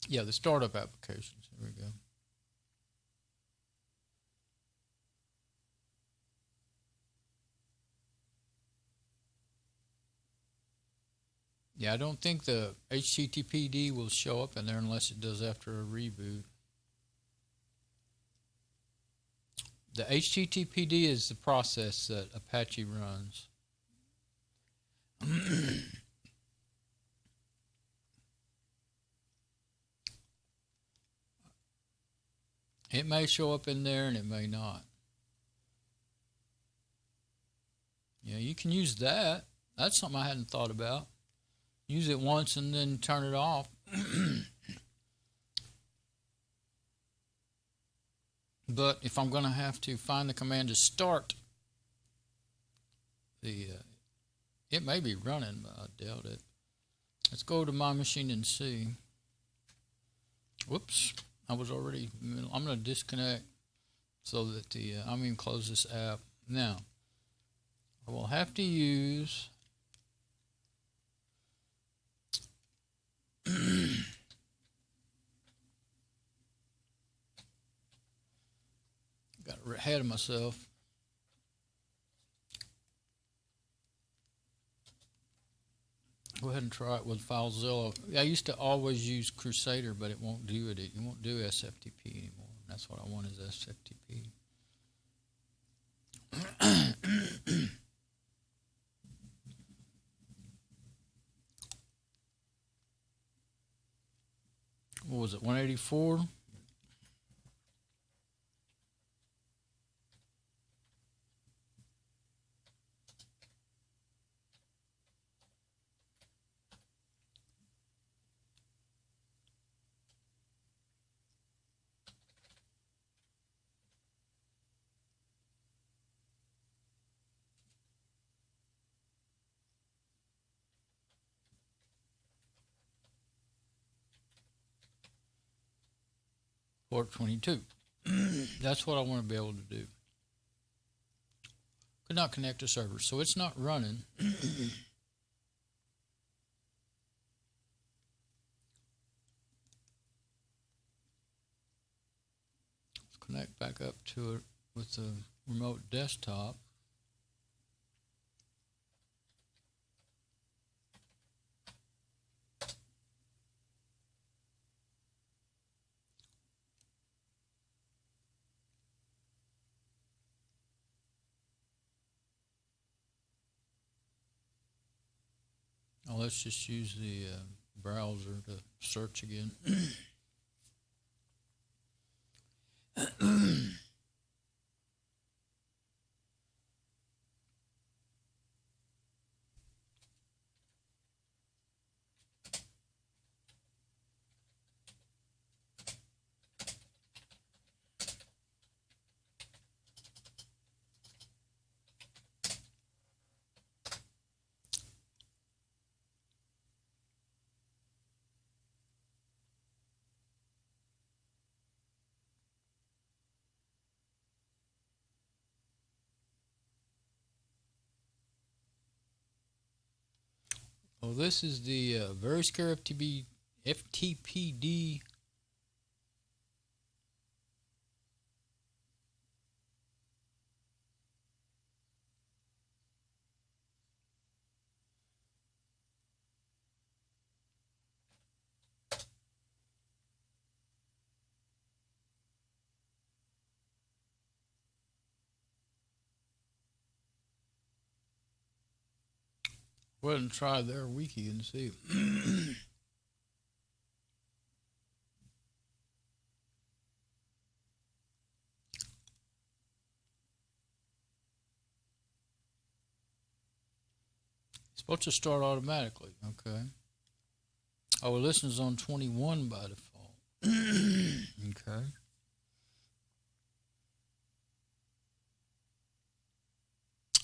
yeah, the startup applications. Here we go. Yeah, I don't think the HTTPD will show up in there unless it does after a reboot. The HTTPD is the process that Apache runs. It may show up in there and it may not. Yeah, you can use that. That's something I hadn't thought about. Use it once and then turn it off. But if I'm going to have to find the command to start the, it may be running, but I doubt it. Let's go to my machine and see. Whoops, I was already, I'm going to disconnect so that the, I'm going to close this app. Now, I will have to use got ahead of myself. Go ahead and try it with FileZilla. I used to always use Crusader, but it won't do it. It won't do SFTP anymore. That's what I want is SFTP. What was it, 184? Port 22. That's what I want to be able to do. Could not connect to server, so it's not running. Let's connect back up to it with the remote desktop. Oh, let's just use the browser to search again. Well, this is the very scary FTPD. Go ahead and try their wiki and see. It's supposed to start automatically. Okay. Oh, well, this is on 21 by default. Okay.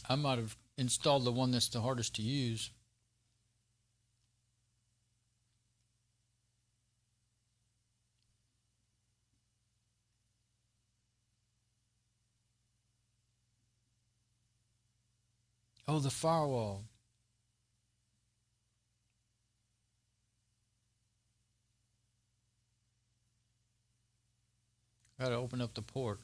I might have installed the one that's the hardest to use. Oh, the firewall. Got to open up the port.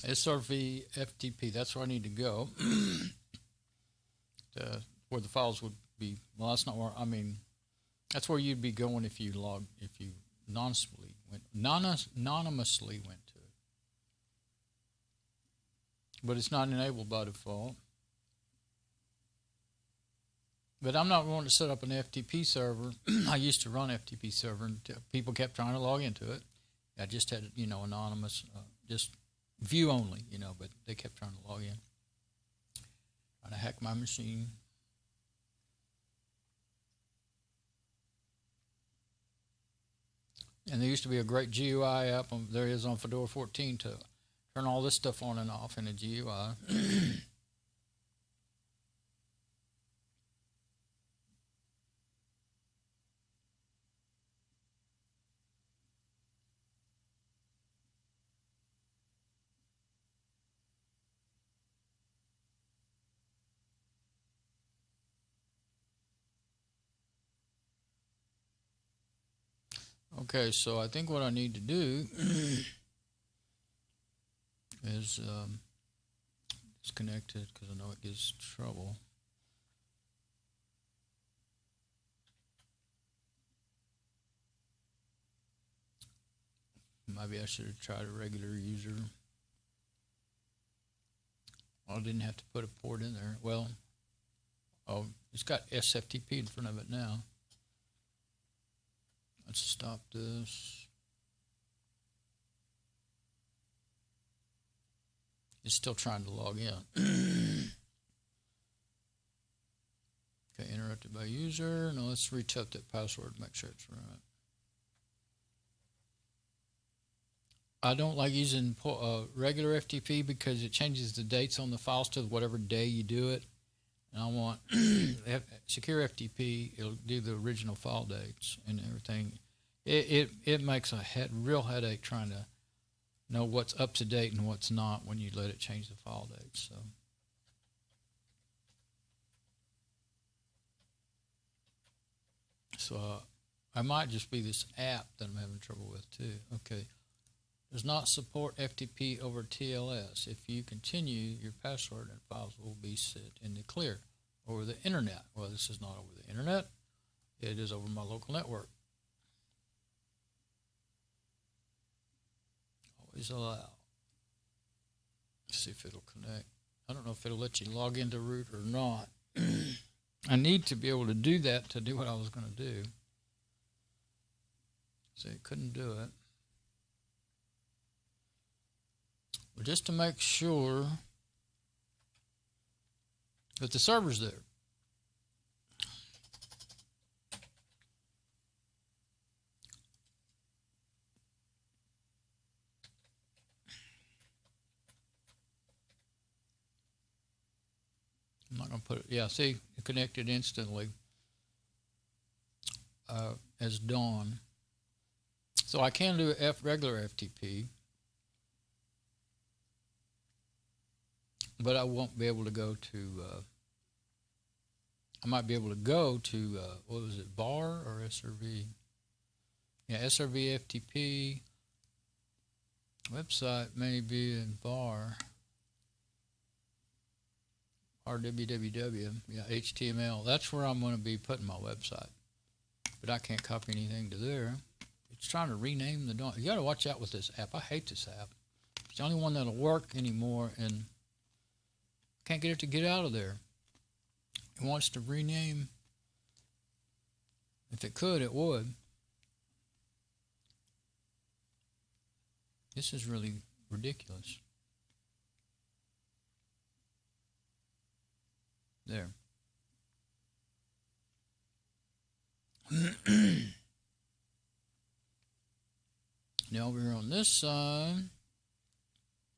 SRV FTP, that's where I need to go. Where the files would be. Well, that's not where, I mean, that's where you'd be going if you anonymously went to it. But it's not enabled by default. But I'm not going to set up an FTP server. I used to run FTP server, and people kept trying to log into it. I just had, anonymous, just view only, but they kept trying to log in. Trying to hack my machine. And there used to be a great GUI app, there is on Fedora 14 to turn all this stuff on and off in a GUI. Okay, so I think what I need to do is disconnect it because I know it gives trouble. Maybe I should have tried a regular user. I didn't have to put a port in there. Well, oh, it's got SFTP in front of it now. Let's stop this. It's still trying to log in. Okay, interrupted by user. Now let's retype that password, make sure it's right. I don't like using regular FTP because it changes the dates on the files to whatever day you do it. And I want secure FTP. It'll do the original file dates and everything. It makes a real headache trying to know what's up to date and what's not when you let it change the file dates. So I might just be this app that I'm having trouble with too. Okay. Does not support FTP over TLS. If you continue, your password and files will be set in the clear over the internet. Well, this is not over the internet. It is over my local network. Always allow. Let's see if it'll connect. I don't know if it'll let you log into root or not. I need to be able to do that to do what I was going to do. So it couldn't do it. Well, just to make sure that the server's there. I'm not going to put it, yeah, see, it connected instantly as dawn. So I can do regular FTP. But I won't be able to go to, I might be able to go to, what was it, bar or SRV? Yeah, SRV FTP. Website may be in bar. Or www, yeah, HTML. That's where I'm going to be putting my website. But I can't copy anything to there. It's trying to rename the DOM. You got to watch out with this app. I hate this app. It's the only one that'll work anymore, and can't get it to get out of there. It wants to rename. If it could, it would. This is really ridiculous. There. Now over here on this side,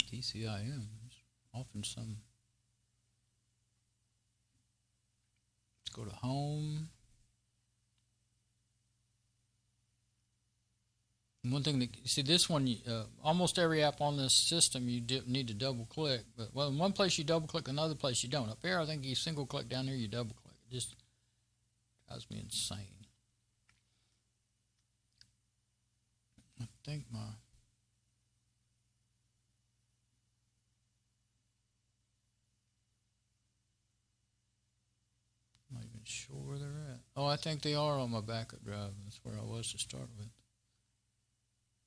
TCIM is often some. Go to home. And one thing that, see this one, almost every app on this system you need to double click. But well, in one place you double click, another place you don't. Up here, I think you single click, down here you double click. It just drives me insane. I think my I'm not even sure where they're at. Oh, I think they are on my backup drive. That's where I was to start with.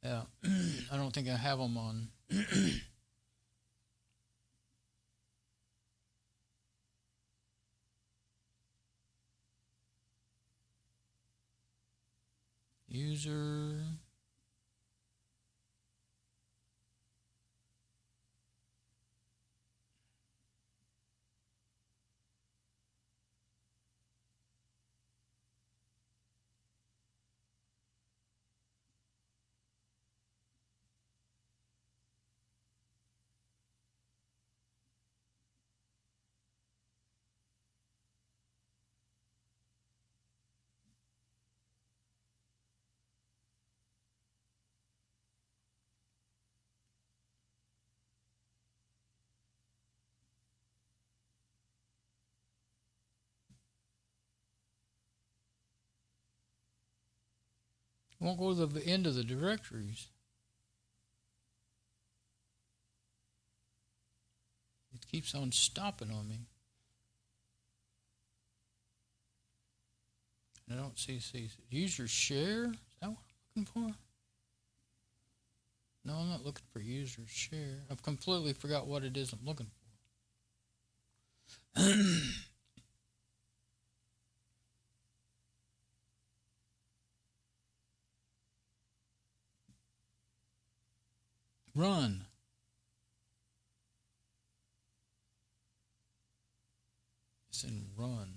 Yeah, I don't think I have them on. User. It won't go to the end of the directories. It keeps on stopping on me. I don't see user share. Is that what I'm looking for? No, I'm not looking for user share. I've completely forgot what it is I'm looking for. Run. It's in run.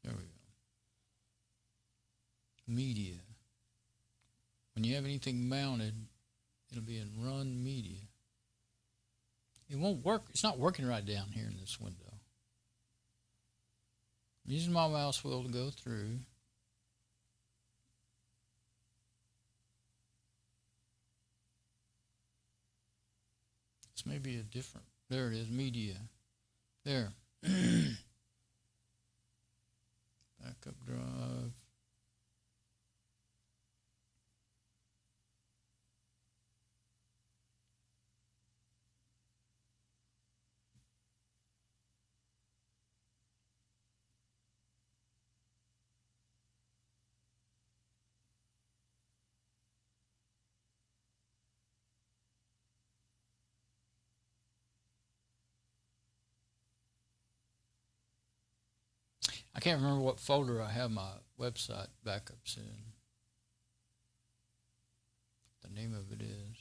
There we go. Media. When you have anything mounted, it'll be in run media. It won't work. It's not working right down here in this window. I'm using my mouse wheel to go through. This may be a different. There it is, media. There. Backup drive. I can't remember what folder I have my website backups in. The name of it is.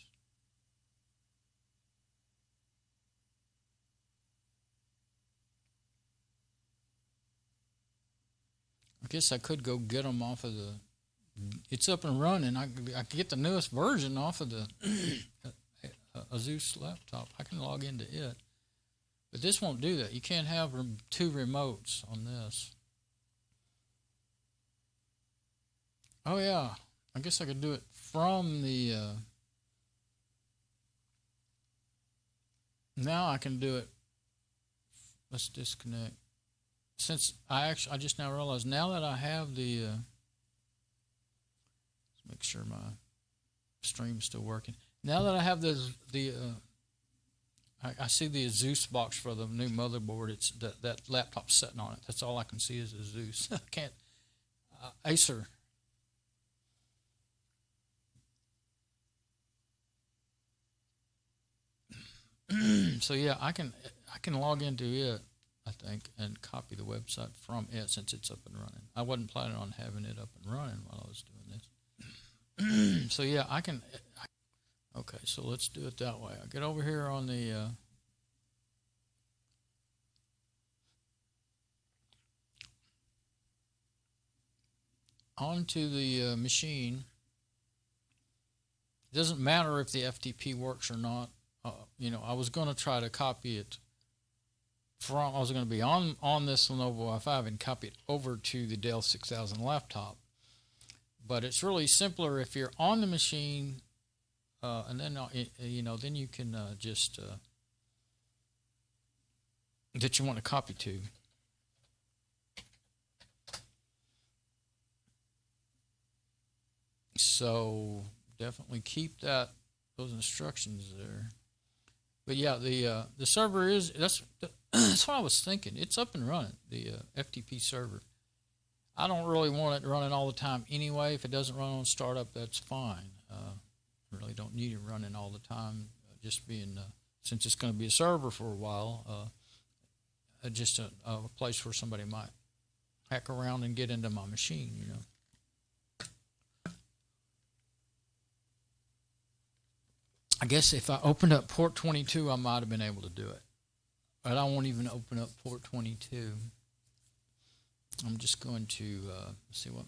I guess I could go get them off of the. It's up and running. I could get the newest version off of the Asus laptop. I can log into it. But this won't do that. You can't have two remotes on this. Oh, yeah. I guess I could do it from the... now I can do it. Let's disconnect. Since I just now realized, now that I have the... let's make sure my stream's still working. Now that I have I see the Asus box for the new motherboard. It's that laptop sitting on it. That's all I can see is Asus. I can't... Acer. So yeah, I can log into it, I think, and copy the website from it since it's up and running. I wasn't planning on having it up and running while I was doing this. So yeah, I can. Okay, so let's do it that way. I get over here on the. Onto the machine. It doesn't matter if the FTP works or not. You know, I was going to try to copy it from, I was going to be on this Lenovo i5 and copy it over to the Dell 6000 laptop. But it's really simpler if you're on the machine, and then, you know, then you can just, that you want to copy to. So definitely keep those instructions there. But yeah, the server is, that's what I was thinking. It's up and running, the FTP server. I don't really want it running all the time anyway. If it doesn't run on startup, that's fine. Really don't need it running all the time. Just being, since it's going to be a server for a while, just a place where somebody might hack around and get into my machine, you know. I guess if I opened up port 22, I might have been able to do it. But I won't even open up port 22. I'm just going to see what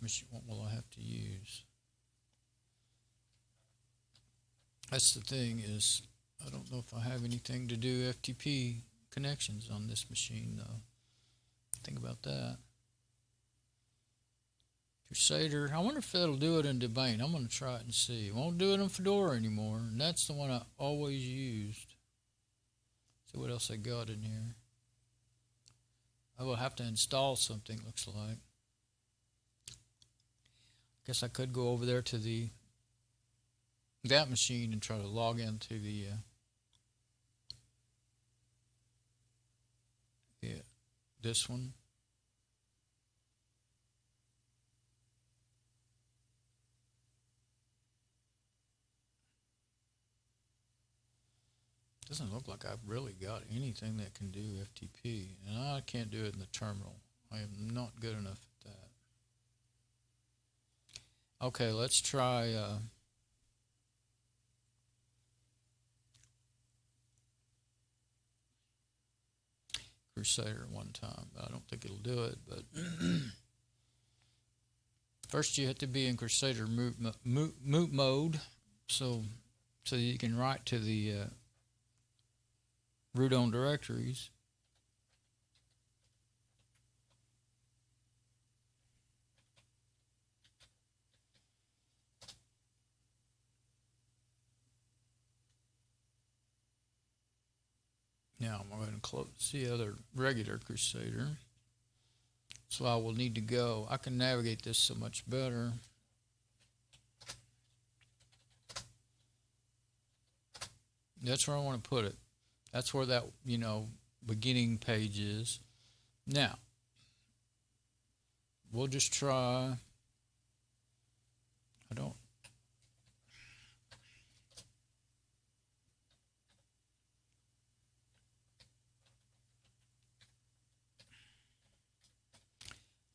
will I have to use. That's the thing is, I don't know if I have anything to do FTP connections on this machine, though. Think about that. Crusader. I wonder if it'll do it in Debian. I'm going to try it and see. It won't do it in Fedora anymore, and that's the one I always used. See what else I got in here. I will have to install something, looks like. guess I could go over there to that machine and try to log into the this one. Doesn't look like I've really got anything that can do FTP, and I can't do it in the terminal. I am not good enough at that. Okay, let's try Crusader one time, but I don't think it'll do it. But first, you have to be in Crusader moot mode, so you can write to the root on directories. Now I'm going to close the other regular Crusader. So I will need to go. I can navigate this so much better. That's where I want to put it. That's where that, beginning page is. Now, we'll just try. I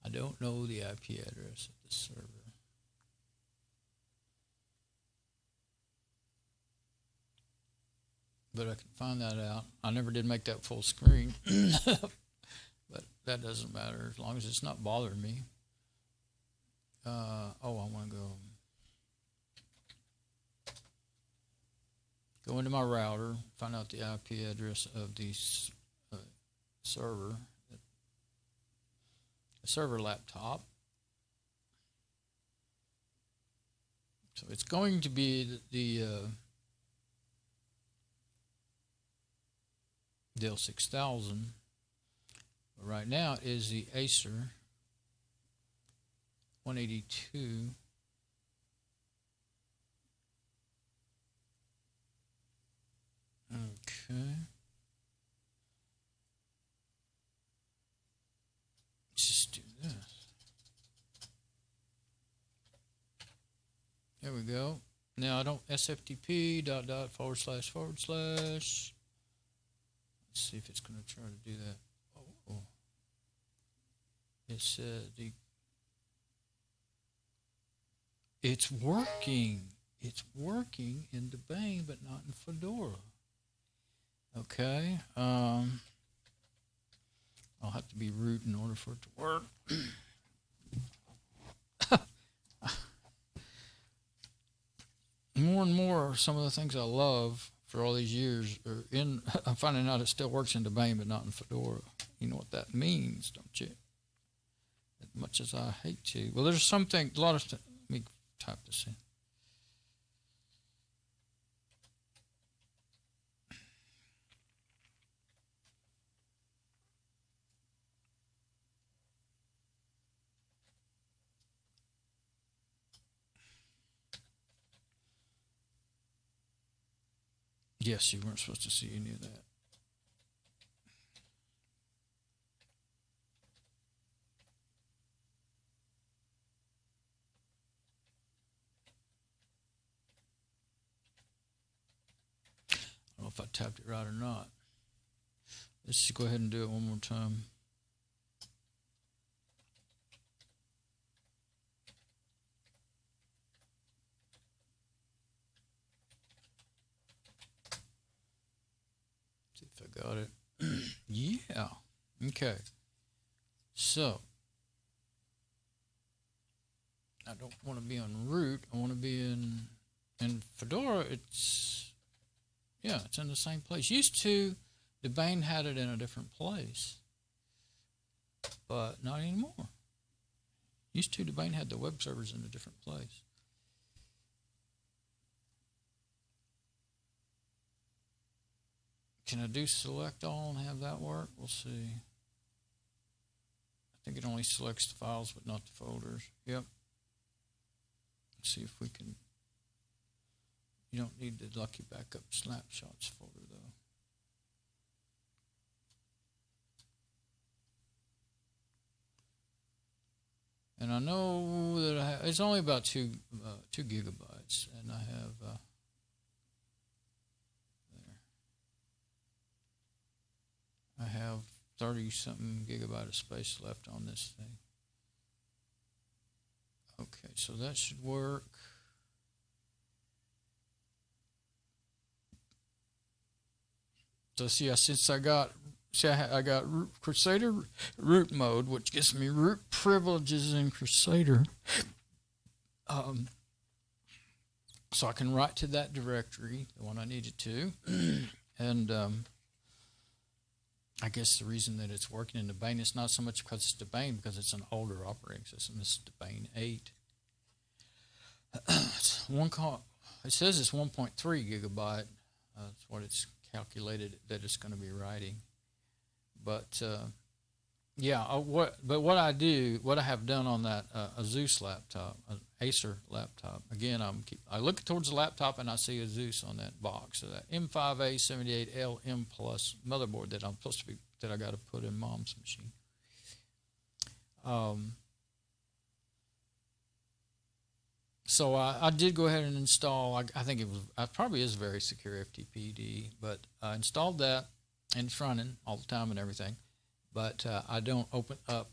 don't know the IP address of the server. But I can find that out. I never did make that full screen. But that doesn't matter as long as it's not bothering me. I want to go into my router, find out the IP address of the server. A server laptop. So it's going to be the Dell 6000. But right now it is the Acer 182. Okay. Just do this. There we go. Now I don't SFTP .. // Let's see if it's going to try to do that. Oh. It's it's working. It's working in Debian, but not in Fedora. Okay. I'll have to be root in order for it to work. More and more, some of the things I love for all these years are I'm finding out it still works in Debian, but not in Fedora. You know what that means, don't you? As much as I hate to. Well, there's something, a lot of stuff. Let me type this in. Yes, you weren't supposed to see any of that. I don't know if I tapped it right or not. Let's just go ahead and do it one more time. See if I got it. Yeah. Okay. So I don't want to be on root. I want to be in Fedora. It's in the same place. Used to, Debian had it in a different place, but not anymore. Used to, Debian had the web servers in a different place. Can I do select all and have that work? We'll see. I think it only selects the files but not the folders. Yep. see if we can. You don't need the lucky backup snapshots folder though. And I know that it's only about 2 gigabytes, and I have there. I have 30-something gigabyte of space left on this thing. Okay, so that should work. So see, since I got Crusader root mode, which gives me root privileges in Crusader. So I can write to that directory, the one I needed to, and I guess the reason that it's working in Debian is not so much because it's Debian, because it's an older operating system. It's Debian 8. It says it's 1.3 gigabyte. That's what it's calculated that it's going to be writing. But yeah, what I have done on that Asus laptop, an Acer laptop. Again, I look towards the laptop and I see Asus on that box. So that M5A78LM Plus motherboard that I got to put in Mom's machine. So I did go ahead and install. I think it probably is very secure FTPD, but I installed that and it's running all the time and everything. But I don't open up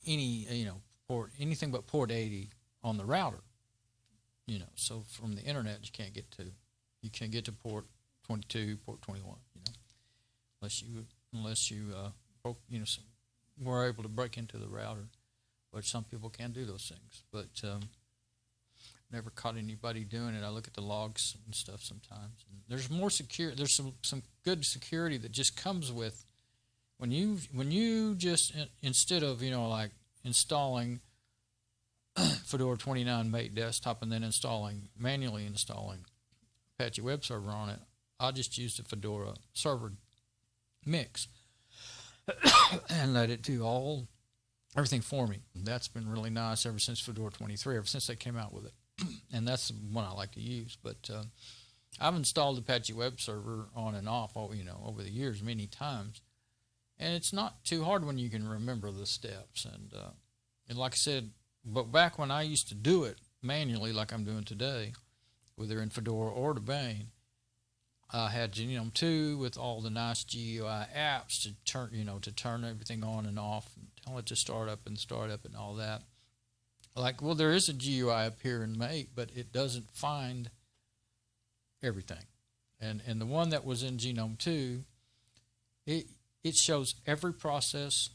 anything but port 80 on the router. So from the internet you can't get to port 22, port 21. Unless you were able to break into the router, which some people can do those things, but never caught anybody doing it. I look at the logs and stuff sometimes, and there's more secure. There's some good security that just comes with when you just, instead of like installing Fedora 29 Mate desktop and then manually installing Apache Web Server on it, I just used the Fedora server mix and let it do everything for me. That's been really nice ever since Fedora 23, ever since they came out with it. And that's the one I like to use. But I've installed Apache Web Server on and off, over the years many times, and it's not too hard when you can remember the steps. And like I said, but back when I used to do it manually, like I'm doing today, whether in Fedora or Debian, I had Genome 2 with all the nice GUI apps to turn everything on and off, and tell it to start up and all that. There is a GUI up here in Mate, but it doesn't find everything. And the one that was in Genome 2, it shows every process,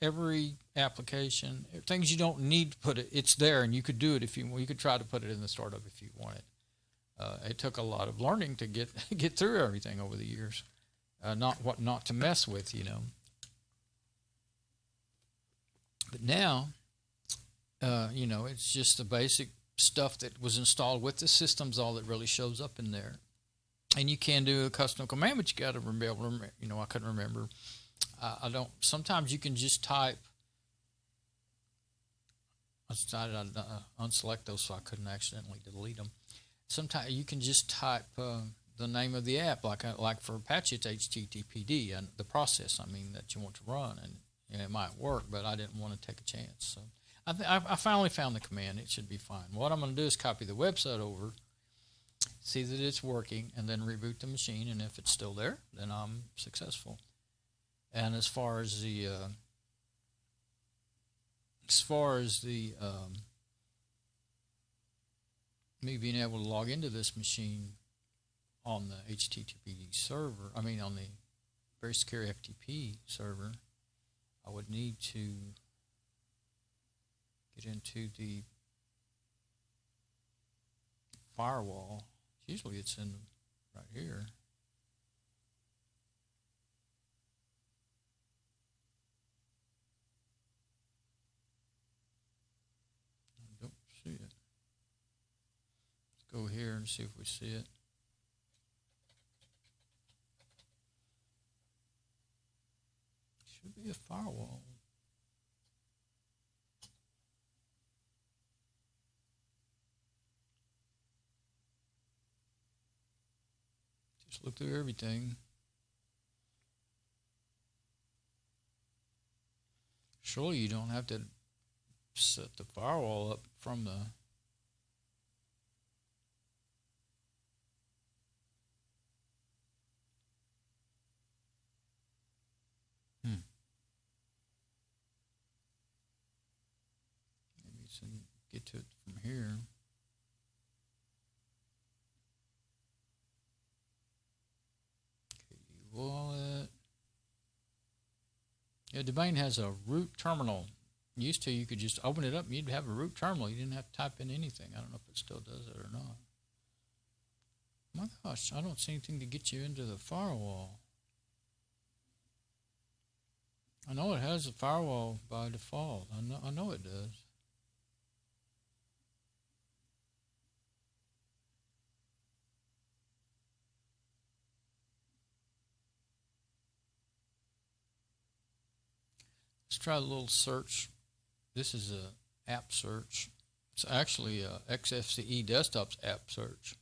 every application, things you don't need to put it. It's there, and you could do it if you could try to put it in the startup if you wanted. It took a lot of learning to get through everything over the years, not to mess with, But now, it's just the basic stuff that was installed with the systems, all that really shows up in there. And you can do a custom command, but you got to be able to remember. I couldn't remember. I don't. Sometimes you can just type. I decided I'd unselect those so I couldn't accidentally delete them. Sometimes you can just type the name of the app, like for Apache, it's HTTPD, and the process that you want to run, and it might work, but I didn't want to take a chance. So I finally found the command. It should be fine. What I'm going to do is copy the website over, see that it's working, and then reboot the machine. And if it's still there, then I'm successful. And as far as the me being able to log into this machine on the HTTPD server, on the very secure FTP server, I would need to get into the firewall. Usually it's in right here. I don't see it. Let's go here and see if we see it. Should be a firewall. Let's look through everything. Surely you don't have to set the firewall up from the... Maybe it's get to it from here. Wallet. Yeah, Debian has a root terminal. Used to, you could just open it up and you'd have a root terminal. You didn't have to type in anything. I don't know if it still does it or not. My gosh, I don't see anything to get you into the firewall. I know it has a firewall by default. I know it does. Let's try a little search. This is a app search. It's actually a XFCE Desktop's app search.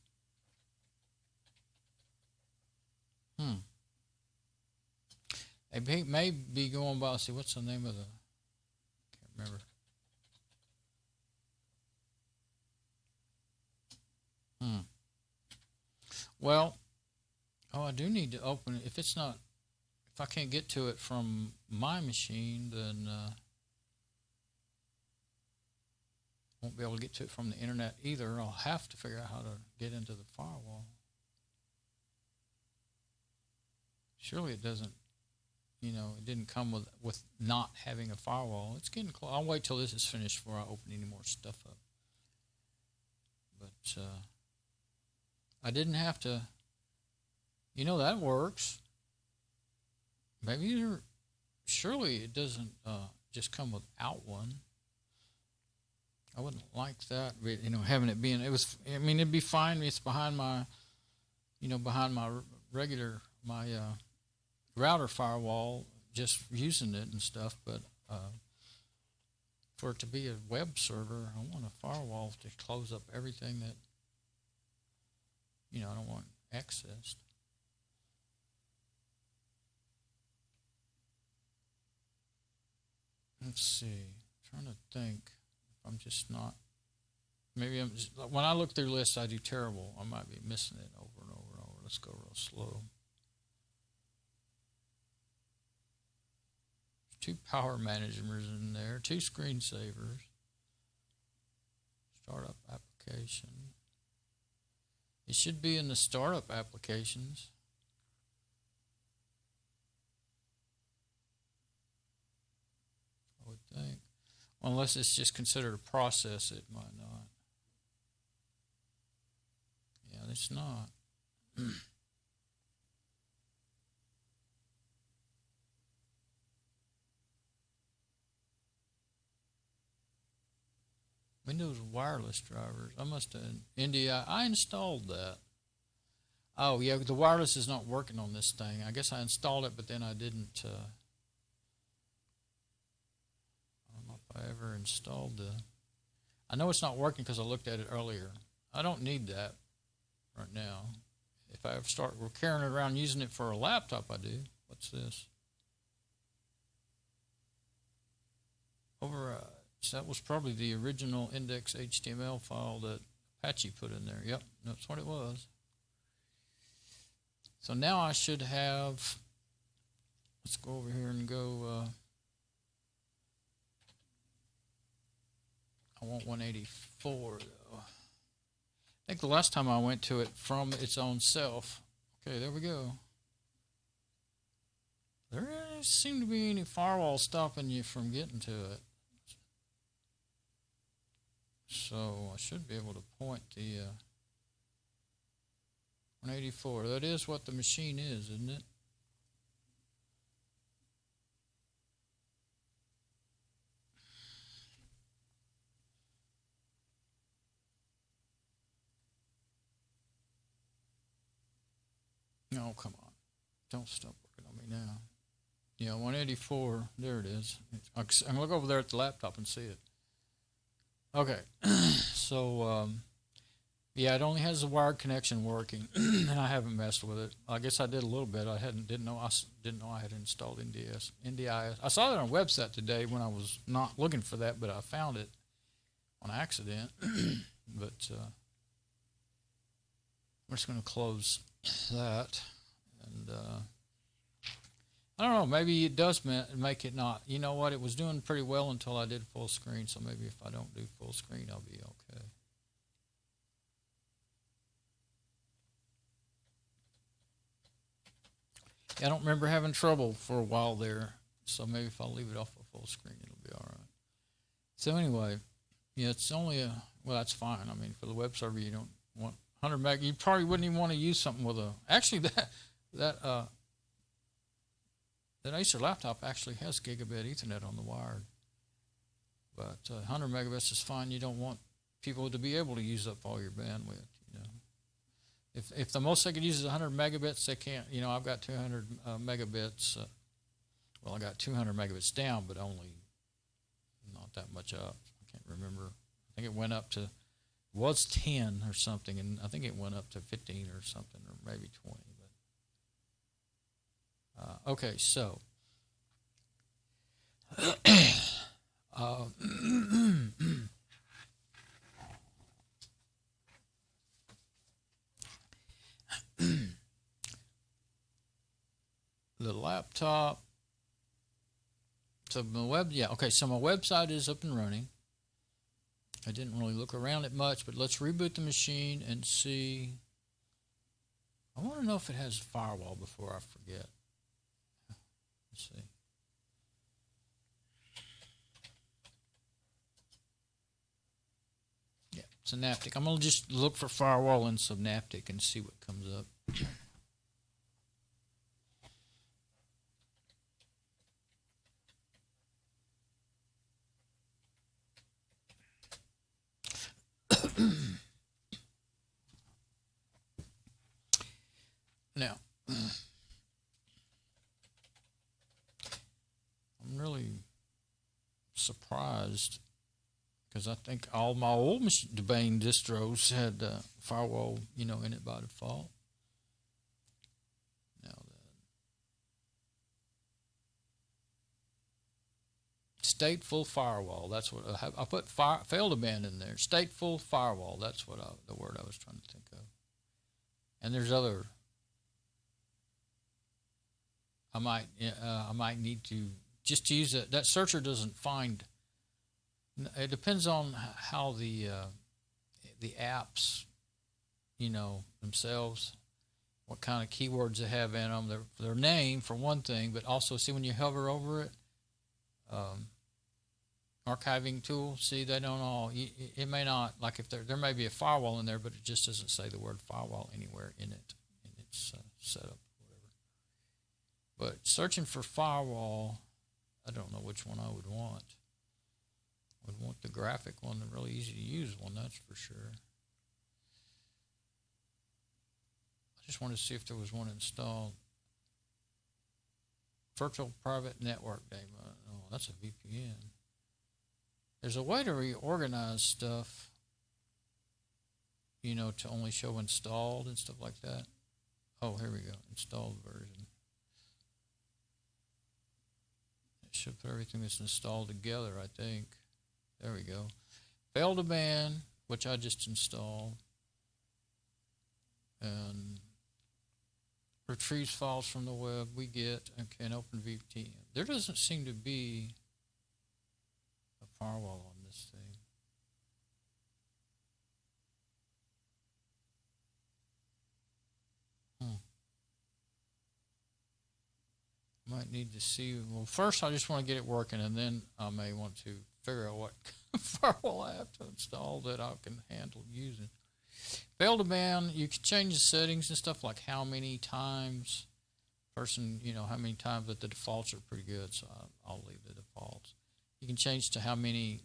It may be going by, see, what's the name of the, can't remember. Well, I do need to open it. If it's not, if I can't get to it from my machine, then won't be able to get to it from the internet either. I'll have to figure out how to get into the firewall. Surely it doesn't, you know, it didn't come with not having a firewall. It's getting close. I'll wait till this is finished before I open any more stuff up. But I didn't have to, you know, that works. Maybe surely it doesn't just come without one. I wouldn't like that, you know, having it being, I mean, it'd be fine. It's behind my, you know, behind my regular, my router firewall, just using it and stuff. But for it to be a web server, I want a firewall to close up everything that, you know, I don't want accessed. Let's see. I'm trying to think. I'm just not. Maybe I'm just, when I look through lists, I do terrible. I might be missing it over and over and over. Let's go real slow. 2 power managers in there, 2 screensavers. Startup application. It should be in the startup applications. I would think. Unless it's just considered a process, it might not. Yeah, it's not. Windows wireless drivers. I must have NDI. I installed that. Oh yeah, the wireless is not working on this thing. I guess I installed it, but then I didn't. I don't know if I ever installed the. I know it's not working because I looked at it earlier. I don't need that right now. If I ever start carrying it around using it for a laptop, I do. What's this? Override. So that was probably the original index HTML file that Apache put in there. Yep, that's what it was. So now I should have, let's go over here and go, I want 184 though. I think the last time I went to it from its own self. Okay, there we go. There doesn't seem to be any firewall stopping you from getting to it. So I should be able to point the 184. That is what the machine is, isn't it? No, come on. Don't stop working on me now. Yeah, 184. There it is. I'm going to look over there at the laptop and see it. Okay, so Yeah, it only has the wired connection working, and I haven't messed with it. I guess I did a little bit. I didn't know I had installed NDIS. I saw that on a website today when I was not looking for that, but I found it on accident. But we're just going to close that, and I don't know. Maybe it does make it not. You know what? It was doing pretty well until I did full screen. So maybe if I don't do full screen, I'll be okay. I don't remember having trouble for a while there, so maybe if I leave it off of full screen, it'll be all right. So anyway, yeah, it's only well, that's fine. I mean, for the web server, you don't want 100 meg. You probably wouldn't even want to use something with actually that Acer laptop actually has gigabit Ethernet on the wired, but 100 megabits is fine. You don't want people to be able to use up all your bandwidth. If the most they could use is 100 megabits, they can't. I've got 200 megabits. Well, I got 200 megabits down, but only not that much up. I can't remember. I think it went up to, was 10 or something, and I think it went up to 15 or something, or maybe 20. But okay, so the laptop. So so my website is up and running. I didn't really look around it much, but let's reboot the machine and see. I want to know if it has a firewall before I forget. Let's see. Yeah, Synaptic. I'm going to just look for firewall in Synaptic and see what comes up. Now, I'm really surprised because I think all my old Debian distros had firewall, in it by default. Now, stateful firewall. That's what I put. Failed abandon in there. Stateful firewall. That's what the word I was trying to think of. And there's other. I might need to just use it. That searcher doesn't find. It depends on how the apps, themselves, what kind of keywords they have in them. Their name for one thing, but also see when you hover over it. Archiving tool. See, they don't all. It may not, like if there may be a firewall in there, but it just doesn't say the word firewall anywhere in it in its setup. But searching for firewall, I don't know which one I would want. I would want the graphic one, the really easy to use one, that's for sure. I just wanted to see if there was one installed. Virtual Private Network Name. Oh, that's a VPN. There's a way to reorganize stuff, to only show installed and stuff like that. Oh, here we go. Installed version. Should put everything that's installed together, I think. There we go. Failed to ban, which I just installed. And retrieves files from the web. We get, okay, and open VPN. There doesn't seem to be a firewall on this thing. Might need to see. Well, first I just want to get it working, and then I may want to figure out what firewall I have to install that I can handle using. Fail to ban. You can change the settings and stuff like how many times person, how many times, but the defaults are pretty good, so I'll leave the defaults. You can change to how many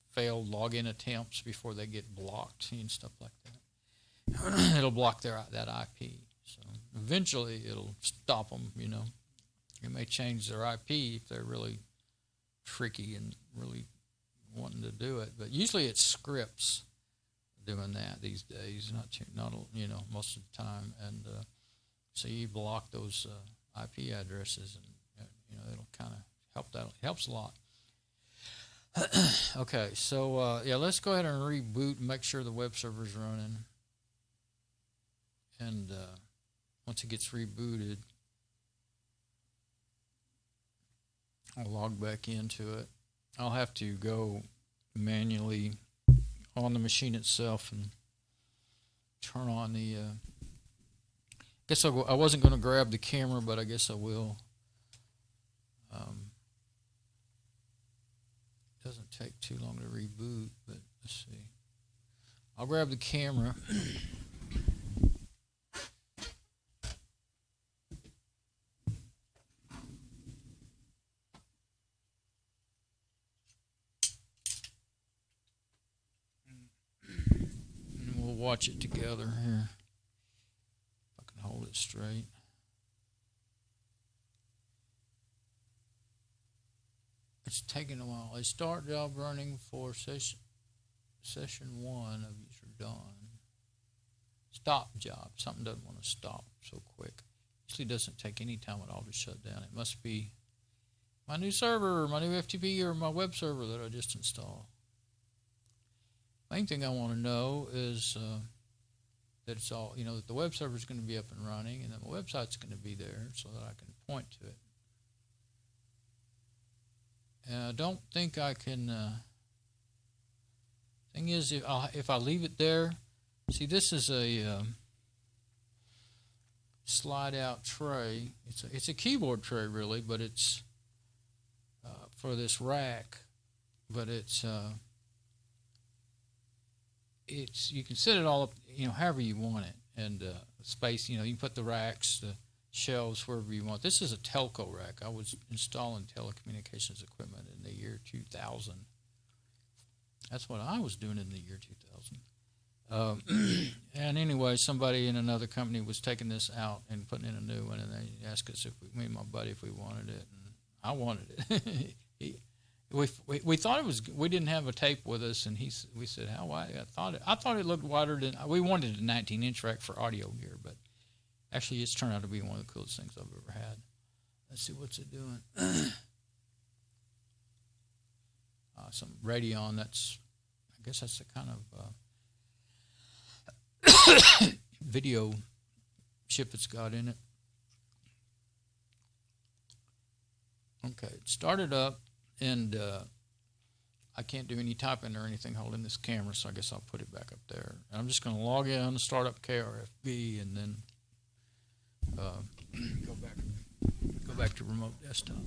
failed login attempts before they get blocked and stuff like that. It'll block that IP. So eventually it'll stop them, It may change their IP if they're really tricky and really wanting to do it. But usually it's scripts doing that these days. Not you know, most of the time, and so you block those IP addresses, and you know, it'll kind of help. That helps a lot. Okay, so yeah, let's go ahead and reboot and make sure the web server's running. And once it gets rebooted, I'll log back into it. I'll have to go manually on the machine itself and turn on the I guess I wasn't going to grab the camera, but I guess I will. Doesn't take too long to reboot, but let's see. I'll grab the camera. And we'll watch it together here. If I can hold it straight. It's taking a while. A start job running for session 1 of user done. Stop job. Something doesn't want to stop so quick. Usually doesn't take any time at all to shut down. It must be my new server, my new FTP, or my web server that I just installed. Main thing I want to know is that it's all, you know, that the web server is going to be up and running, and that my website's going to be there so that I can point to it. I don't think I can. Thing is, if I leave it there, see, this is a slide out tray. It's a keyboard tray really, but it's for this rack. But it's you can set it all up, you know, however you want it, and space. You know, you can put the racks, the shelves wherever you want. This is a telco rack. I was installing telecommunications equipment in the year 2000. That's what I was doing in the year 2000. And anyway, somebody in another company was taking this out and putting in a new one, and they asked us, if me and my buddy, if we wanted it, and I wanted it. We thought it was. We didn't have a tape with us, and we said, how wide? I thought it looked wider than we wanted. A 19-inch rack for audio gear, but actually, it's turned out to be one of the coolest things I've ever had. Let's see, what's it doing? Some Radeon. I guess that's the kind of video chip it's got in it. Okay, it started up, and I can't do any typing or anything holding this camera, so I guess I'll put it back up there. And I'm just going to log in, start up KRFB, and then go back to remote desktop.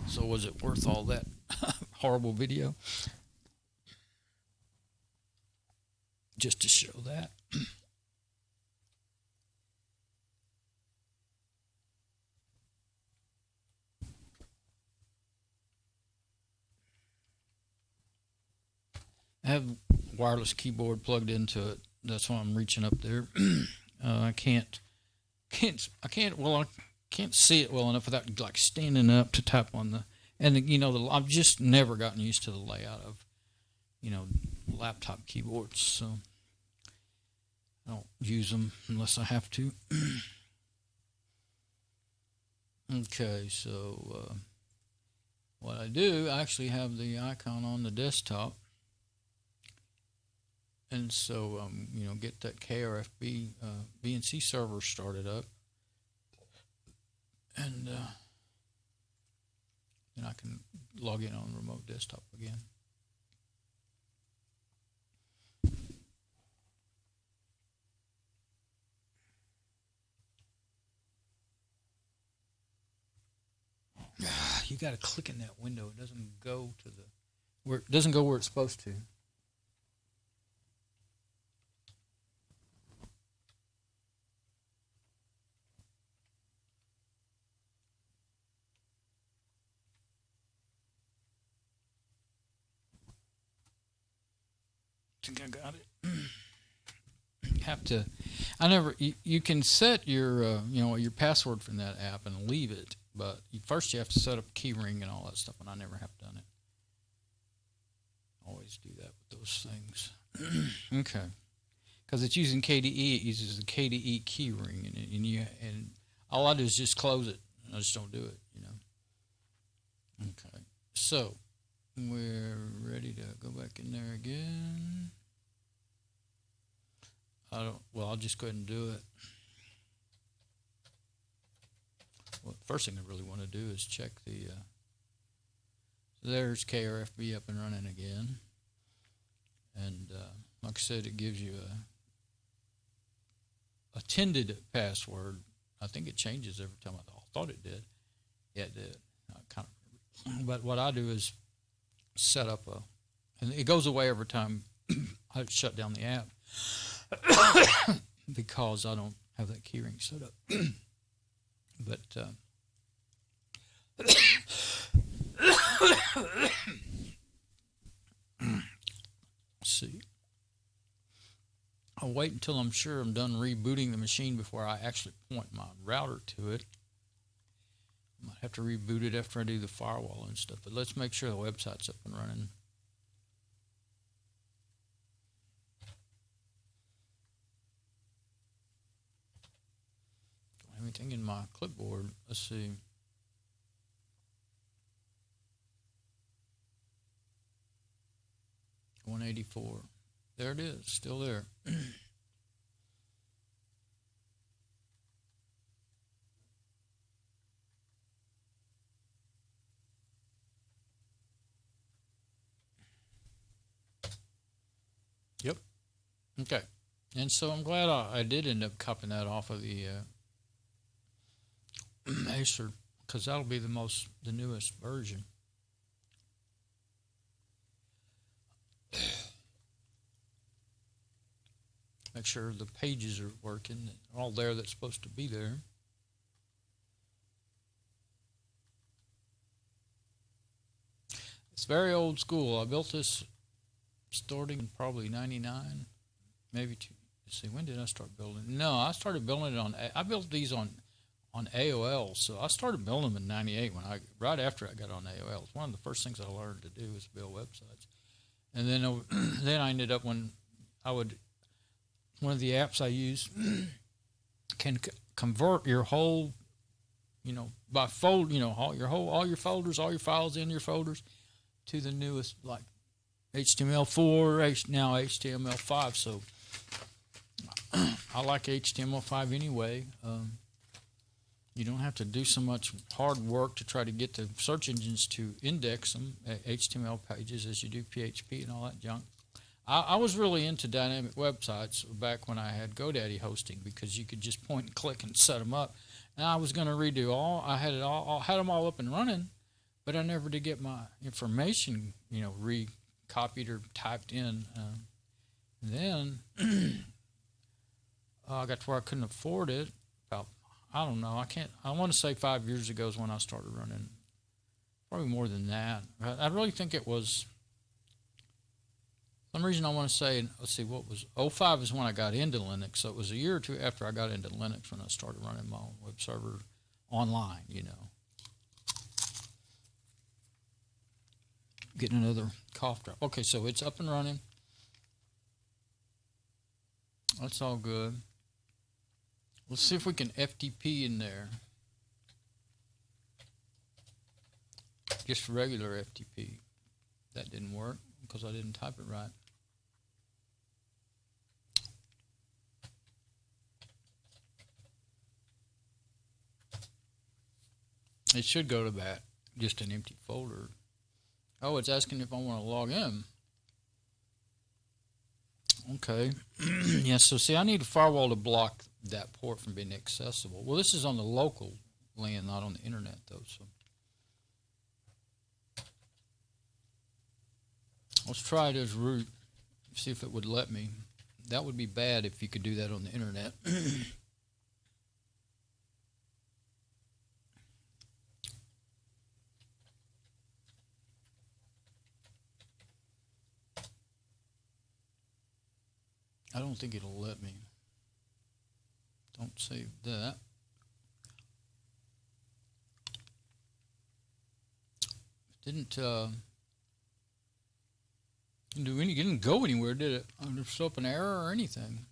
So was it worth all that horrible video? Just to show that. I have wireless keyboard plugged into it. That's why I'm reaching up there. I can't see it well enough without like standing up to tap on the, and you know, I've just never gotten used to the layout of, you know, laptop keyboards, so I don't use them unless I have to. Okay, so what I do, I actually have the icon on the desktop, and so you know, get that KRFB VNC server started up. And then I can log in on remote desktop again. you got to click in that window. It doesn't go to the where it doesn't go where it's supposed to. I think I got it. You have to. You can set your your password from that app and leave it, but first you have to set up a key ring and all that stuff, and I never have done it. Always do that with those things. Okay, because it's using KDE, it uses the KDE key ring, and all I do is just close it. I just don't do it, Okay, so we're ready to go back in there again. I'll just go ahead and do it. Well, the first thing I really want to do is check the, there's KRFB up and running again. And like I said, it gives you a tended password. I think it changes every time. I thought it did. Yeah, it did. But what I do is set up and it goes away every time I shut down the app. Because I don't have that keyring set up. But see, I'll wait until I'm sure I'm done rebooting the machine before I actually point my router to it. I might have to reboot it after I do the firewall and stuff, but let's make sure the website's up and running. Everything in my clipboard. Let's see. $184. There it is, still there. Yep. Okay. And so I'm glad I did end up copying that off of the Acer, because that'll be the newest version. Make sure the pages are working, all there that's supposed to be there. It's very old school. I built this starting in probably 99, maybe two. Let's see, when did I start building? No, I started building it I built these on AOL, so I started building them in '98 right after I got on AOL. It's one of the first things I learned to do was build websites, and then then I ended up one of the apps I use can convert your whole, by fold, all your folders, all your files in your folders to the newest, like HTML4, now HTML5. So I like HTML5 anyway. You don't have to do so much hard work to try to get the search engines to index them, HTML pages, as you do PHP and all that junk. I was really into dynamic websites back when I had GoDaddy hosting, because you could just point and click and set them up. And I was going to redo I had them all up and running, but I never did get my information, recopied or typed in. Then I got to where I couldn't afford it. I don't know. I want to say 5 years ago is when I started running. Probably more than that. I really think it was, some reason I want to say, let's see, what was, 05 is when I got into Linux. So it was a year or two after I got into Linux when I started running my own web server online, Getting another cough drop. Okay, so it's up and running. That's all good. Let's see if we can FTP in there. Just regular FTP. That didn't work because I didn't type it right. It should go to that, just an empty folder. Oh, it's asking if I want to log in. Okay. Yeah, so see, I need a firewall to block that port from being accessible. Well, this is on the local LAN, not on the internet, though. So Let's try it as root. See if it would let me. That would be bad if you could do that on the internet. I don't think it'll let me. Don't save that. Didn't didn't go anywhere, did it? Didn't show up an error or anything.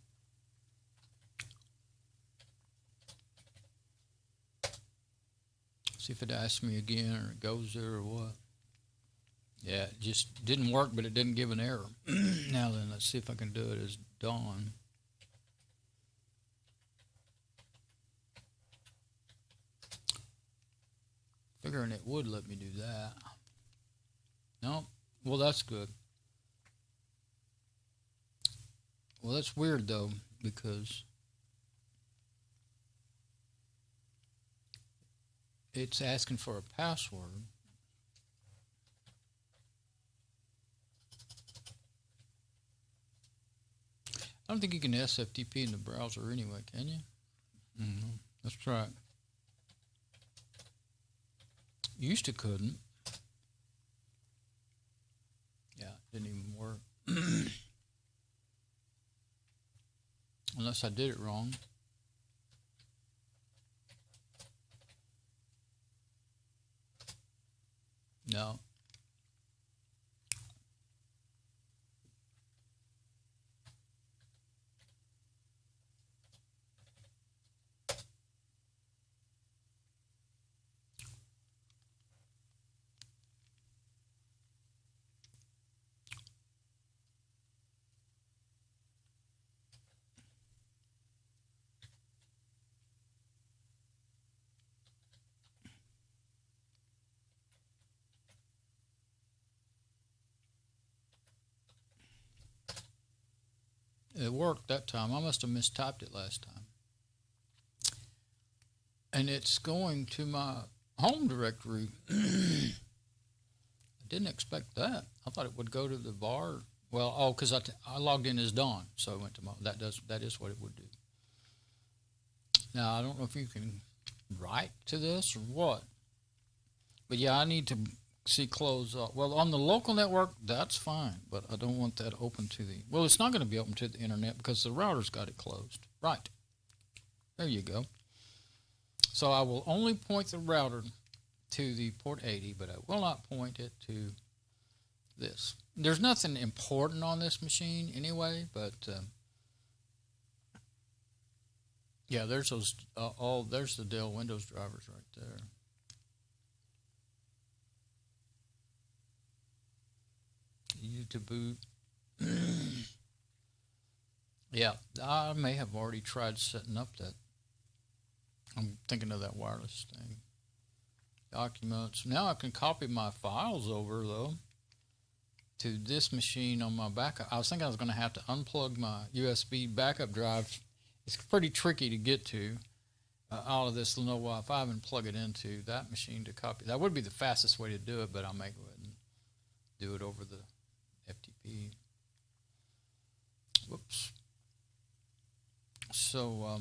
See if it asks me again or it goes there or what. Yeah, it just didn't work, but it didn't give an error. Now then, let's see if I can do it as Dawn. Figuring it would let me do that. No, well, that's good. Well, that's weird though, because it's asking for a password. I don't think you can SFTP in the browser anyway, can you? Let's try it. Used to couldn't. Yeah, it didn't even work. Unless I did it wrong. No. It worked that time. I must have mistyped it last time. And it's going to my home directory. I didn't expect that. I thought it would go to the var. Well, because I logged in as Dawn, so I went to my. That is what it would do. Now I don't know if you can write to this or what, but yeah, I need to see close up. Well, on the local network, that's fine, but I don't want that open to the. Well, it's not going to be open to the internet because the router's got it closed. Right. There you go. So I will only point the router to the port 80, but I will not point it to this. There's nothing important on this machine anyway, but yeah, there's those there's the Dell Windows drivers right there. Easy to boot. Yeah, I may have already tried setting up that. I'm thinking of that wireless thing. Documents. Now I can copy my files over, though, to this machine on my backup. I was thinking I was going to have to unplug my USB backup drive. It's pretty tricky to get to out of this low Wi-Fi and plug it into that machine to copy. That would be the fastest way to do it, but I may go ahead and do it over the FTP. Whoops. So,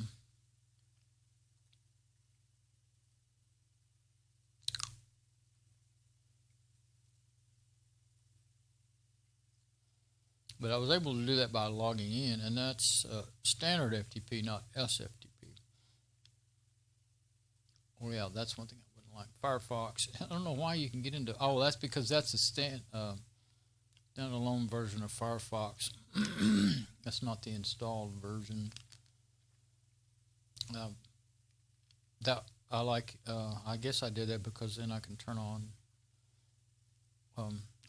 but I was able to do that by logging in, and that's standard FTP, not SFTP. Oh yeah, that's one thing I wouldn't like. Firefox. I don't know why you can get into. Oh, that's because that's a standalone version of Firefox. That's not the installed version. That I like. I guess I did that because then I can turn on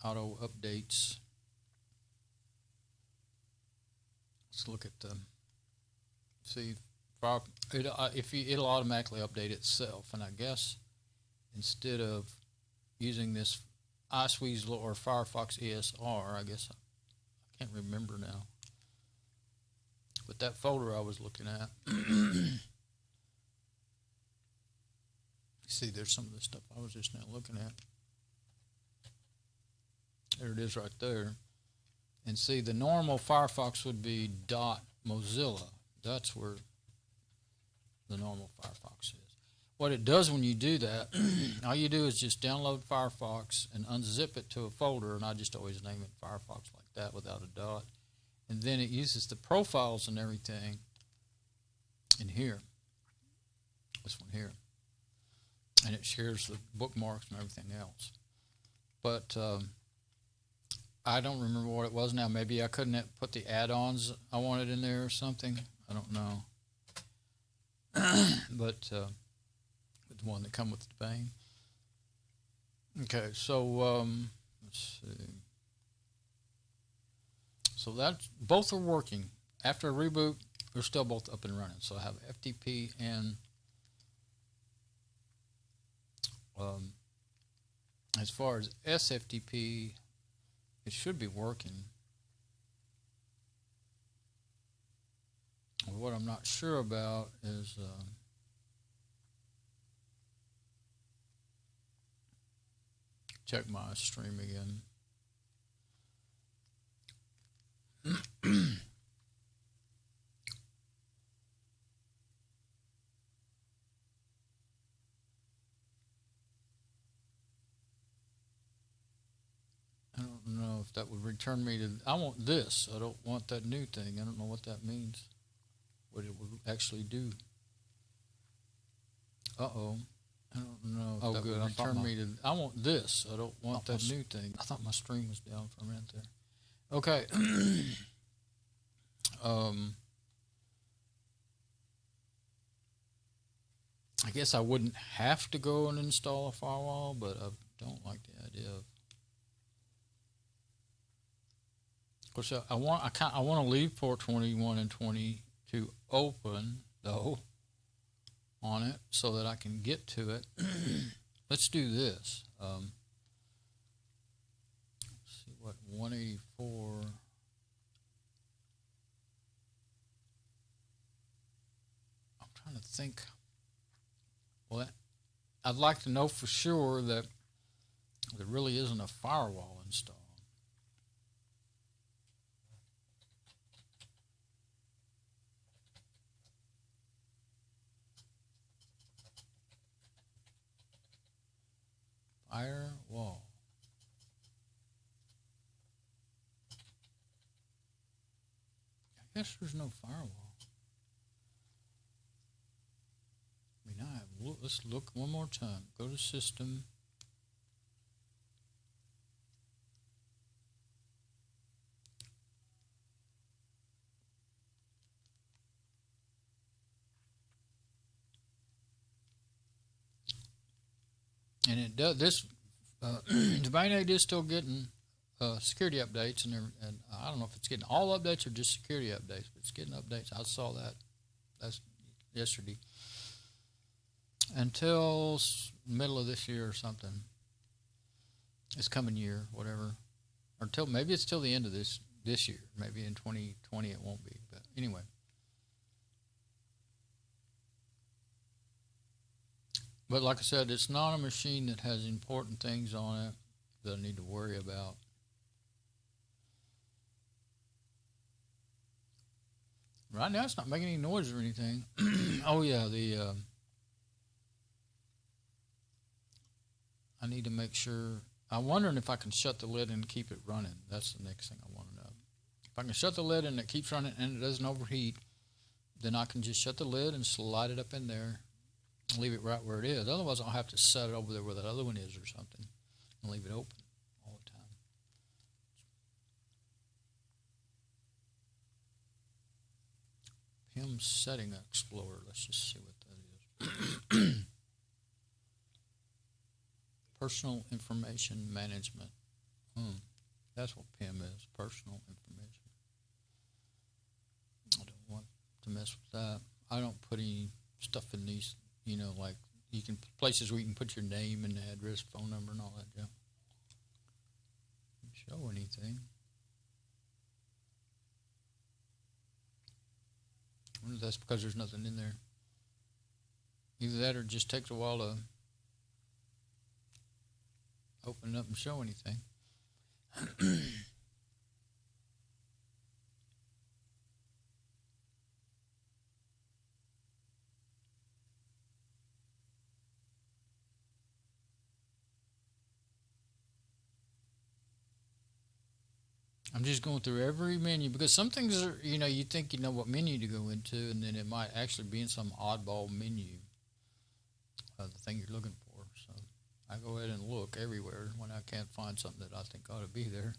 auto updates. Let's look at the. See, it'll automatically update itself, and I guess instead of using this iSqueeze or Firefox ESR, I guess I can't remember now. But that folder I was looking at. See, there's some of the stuff I was just now looking at. There it is right there. And see, the normal Firefox would be .mozilla. That's where the normal Firefox is. What it does when you do that, all you do is just download Firefox and unzip it to a folder, and I just always name it Firefox like that without a dot. And then it uses the profiles and everything in here, this one here, and it shares the bookmarks and everything else. But I don't remember what it was now. Maybe I couldn't put the add-ons I wanted in there or something. I don't know. But the one that come with the bang. Okay, so let's see. So that's both are working. After a reboot, they're still both up and running. So I have FTP and as far as SFTP, it should be working. What I'm not sure about is check my stream again. I don't know if that would return me to, I want this. I don't want that new thing. I don't know what that means, what it would actually do. Uh-oh. I don't know if that would return me to, I want this. I don't want that new thing. I thought my stream was down for a minute there. Okay. I guess I wouldn't have to go and install a firewall, but I don't like the idea of. Of course, I want to leave port 21 and 22 open though on it so that I can get to it. Let's do this. Let's see what 184. I'm trying to think. Well, I'd like to know for sure that there really isn't a firewall installed. Firewall. I guess there's no firewall. I mean, let's look one more time. Go to System. And it does this. Domain 8 is still getting security updates, and I don't know if it's getting all updates or just security updates, but it's getting updates. I saw that. That's yesterday. Until middle of this year or something. This coming year, whatever. Or till maybe it's till the end of this year. Maybe in 2020 it won't be. But anyway. But like I said, it's not a machine that has important things on it that I need to worry about. Right now it's not making any noise or anything. Oh yeah, I need to make sure. I'm wondering if I can shut the lid and keep it running. That's the next thing I want to know. If I can shut the lid and it keeps running and it doesn't overheat, then I can just shut the lid and slide it up in there. Leave it right where it is. Otherwise, I'll have to set it over there where that other one is or something and leave it open all the time. PIM Setting Explorer. Let's just see what that is. Personal Information Management. That's what PIM is, personal information. I don't want to mess with that. I don't put any stuff in these. You know, like you can places where you can put your name and address, phone number, and all that junk. Show anything? I wonder if that's because there's nothing in there. Either that or it just takes a while to open it up and show anything. I'm just going through every menu because some things are, you think you know what menu to go into, and then it might actually be in some oddball menu of the thing you're looking for. So I go ahead and look everywhere when I can't find something that I think ought to be there.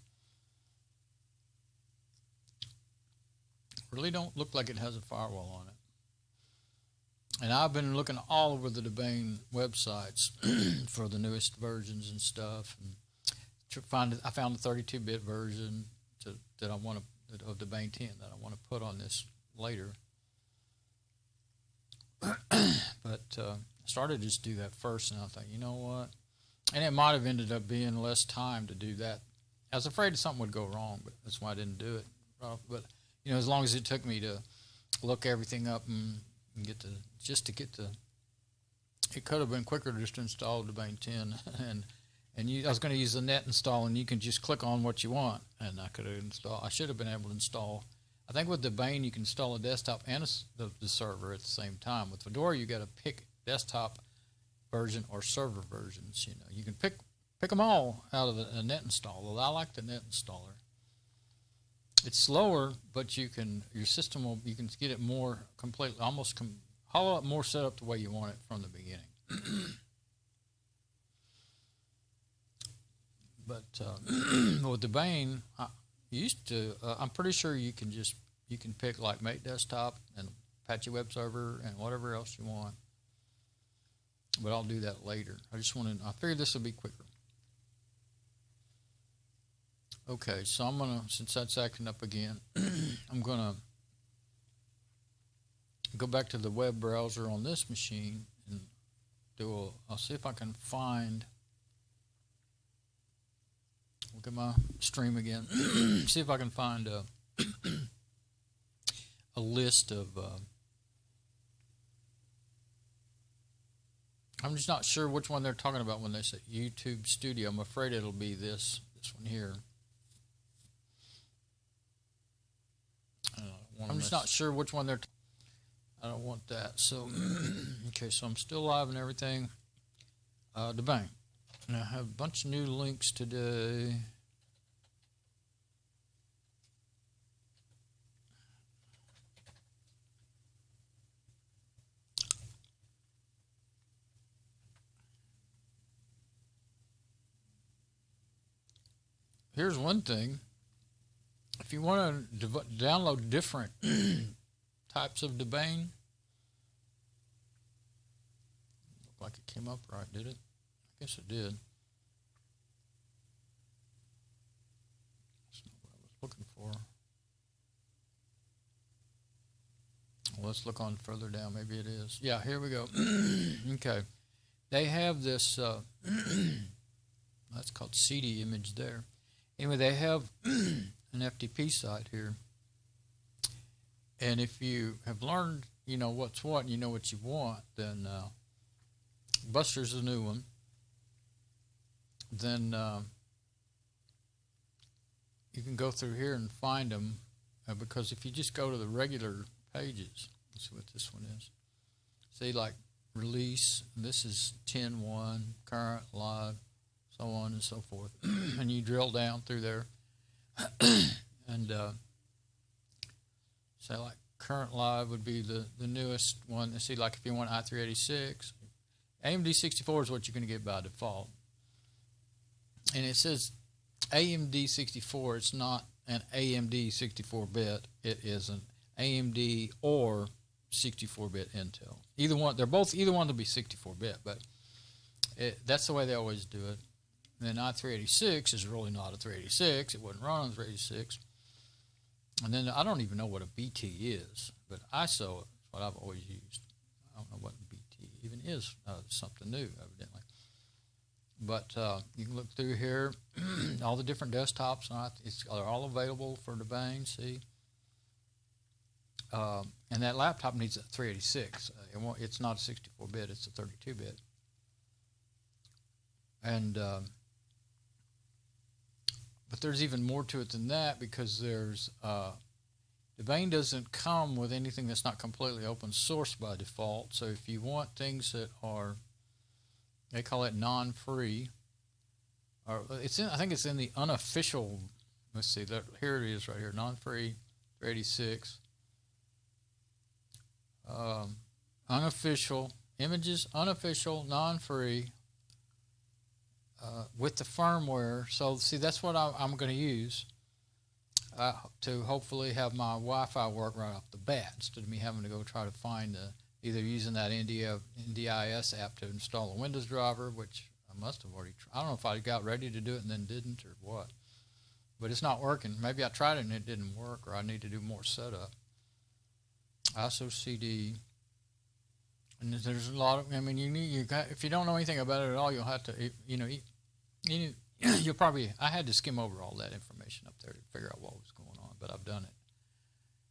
Really don't look like it has a firewall on it. And I've been looking all over the Debian websites for the newest versions and stuff, and I found a 32-bit version that I want to of Debian 10 that I want to put on this later. But I started to just do that first, and I thought, you know what? And it might have ended up being less time to do that. I was afraid something would go wrong, but that's why I didn't do it. But as long as it took me to look everything up and get the it could have been quicker just to install Debian 10 and I was going to use the net install, and you can just click on what you want, and I could have installed. I should have been able to install. I think with Debian you can install a desktop and the server at the same time. With Fedora you got to pick desktop version or server versions. You can pick them all out of the net install. Well, I like the net installer. It's slower, but your system you can get it more completely, almost more set up the way you want it from the beginning. But with Debian, I'm pretty sure you can pick like Make Desktop and Apache Web Server and whatever else you want. But I'll do that later. I figured this would be quicker. Okay, so since that's acting up again, I'm gonna go back to the web browser on this machine and I'll see if I can find. Look at my stream again. See if I can find a list of. I'm just not sure which one they're talking about when they say YouTube Studio. I'm afraid it'll be this one here. I'm just not sure which one they're. I don't want that. So, okay. So I'm still live and everything. Debian. And I have a bunch of new links today. Here's one thing. If you want to download different types of Debian, looked like it came up right, did it? I guess it did. That's not what I was looking for. Well, let's look on further down. Maybe it is. Yeah, here we go. Okay. They have this, that's called CD image there. Anyway, they have an FTP site here. And if you have learned, what's what, and you know what you want, then Buster's a new one. Then you can go through here and find them because if you just go to the regular pages, let's see what this one is. See, like release, this is 10.1, current, live, so on and so forth. And you drill down through there and say like current live would be the newest one. See, like if you want i386, AMD 64 is what you're going to get by default. And it says AMD 64. It's not an AMD 64-bit. It is an AMD or 64-bit Intel. Either one. Either one will be 64-bit, but that's the way they always do it. And then i386 is really not a 386. It wouldn't run on 386. And then I don't even know what a BT is, but ISO is what I've always used. I don't know what BT even is. Something new, evidently. But you can look through here, all the different desktops. They're all available for Debian, see? And that laptop needs a 386. It's not a 64-bit, it's a 32-bit. And but there's even more to it than that because there's Debian doesn't come with anything that's not completely open source by default. So if you want things that are, they call it non-free, or I think it's in the unofficial let's see, here it is right here, non-free, 386. Unofficial, images, unofficial, non-free, with the firmware. So see, that's what I'm going to use to hopefully have my Wi-Fi work right off the bat, instead of me having to go try to find either using that NDIS app to install a Windows driver, which I must have already I don't know if I got ready to do it and then didn't or what, but it's not working. Maybe I tried it and it didn't work, or I need to do more setup. ISO CD. And there's a lot of, I mean, if you don't know anything about it at all, you'll have to, you'll probably, I had to skim over all that information up there to figure out what was going on, but I've done it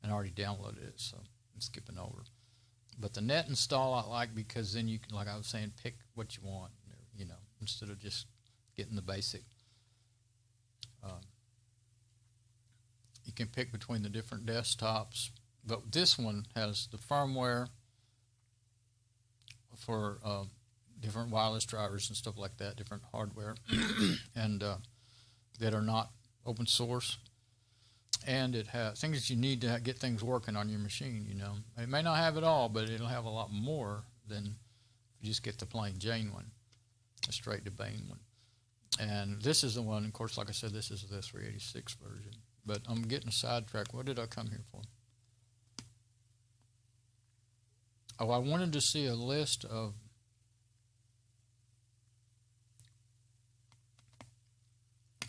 and already downloaded it, so I'm skipping over. But the net install I like, because then you can, like I was saying, pick what you want, instead of just getting the basic. You can pick between the different desktops, but this one has the firmware for different wireless drivers and stuff like that, different hardware, and that are not open source. And it has things that you need to get things working on your machine. It may not have it all, but it'll have a lot more than if you just get the plain Jane one, a straight Debian one. And this is the one, of course, like I said, this is the 386 version. But I'm getting sidetracked. What did I come here for? Oh, I wanted to see a list of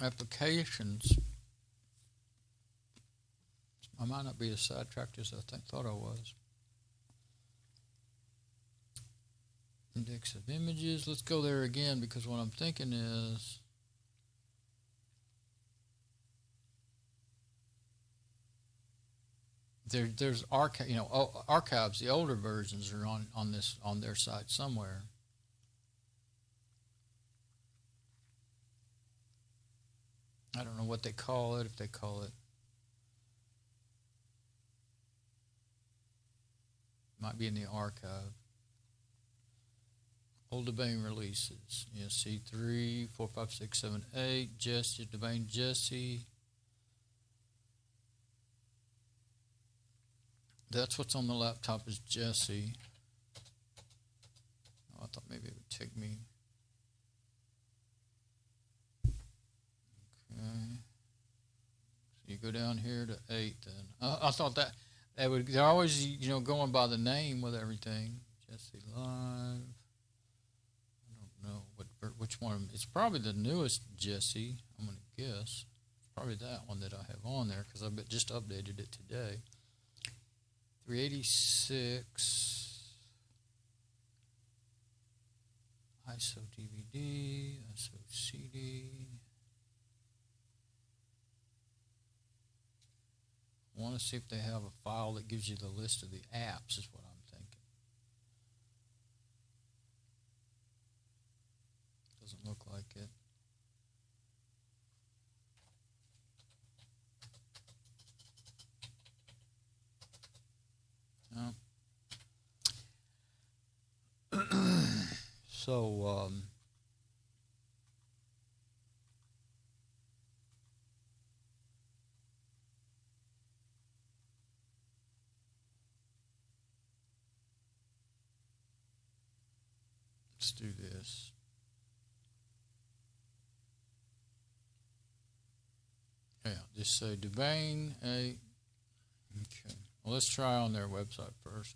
applications. I might not be as sidetracked as I thought I was. Index of images. Let's go there again, because what I'm thinking is there's archives. The older versions are on their site somewhere. I don't know what they call it. If they call it, might be in the archive. Old Debian releases. C3, 4, 5, 6, 7, 8. Jesse, Debian Jesse. That's what's on the laptop is Jesse. Oh, I thought maybe it would take me. Okay. So you go down here to 8 then. I thought they're always, going by the name with everything. Jesse Live. I don't know which one. It's probably the newest Jesse, I'm going to guess. It's probably that one that I have on there, because I just updated it today. 386, ISO DVD, ISO CD. I want to see if they have a file that gives you the list of the apps, is what I'm thinking. Doesn't look like it. No. So, let's do this. Yeah, just say Debian 8. Okay. Well, let's try on their website first.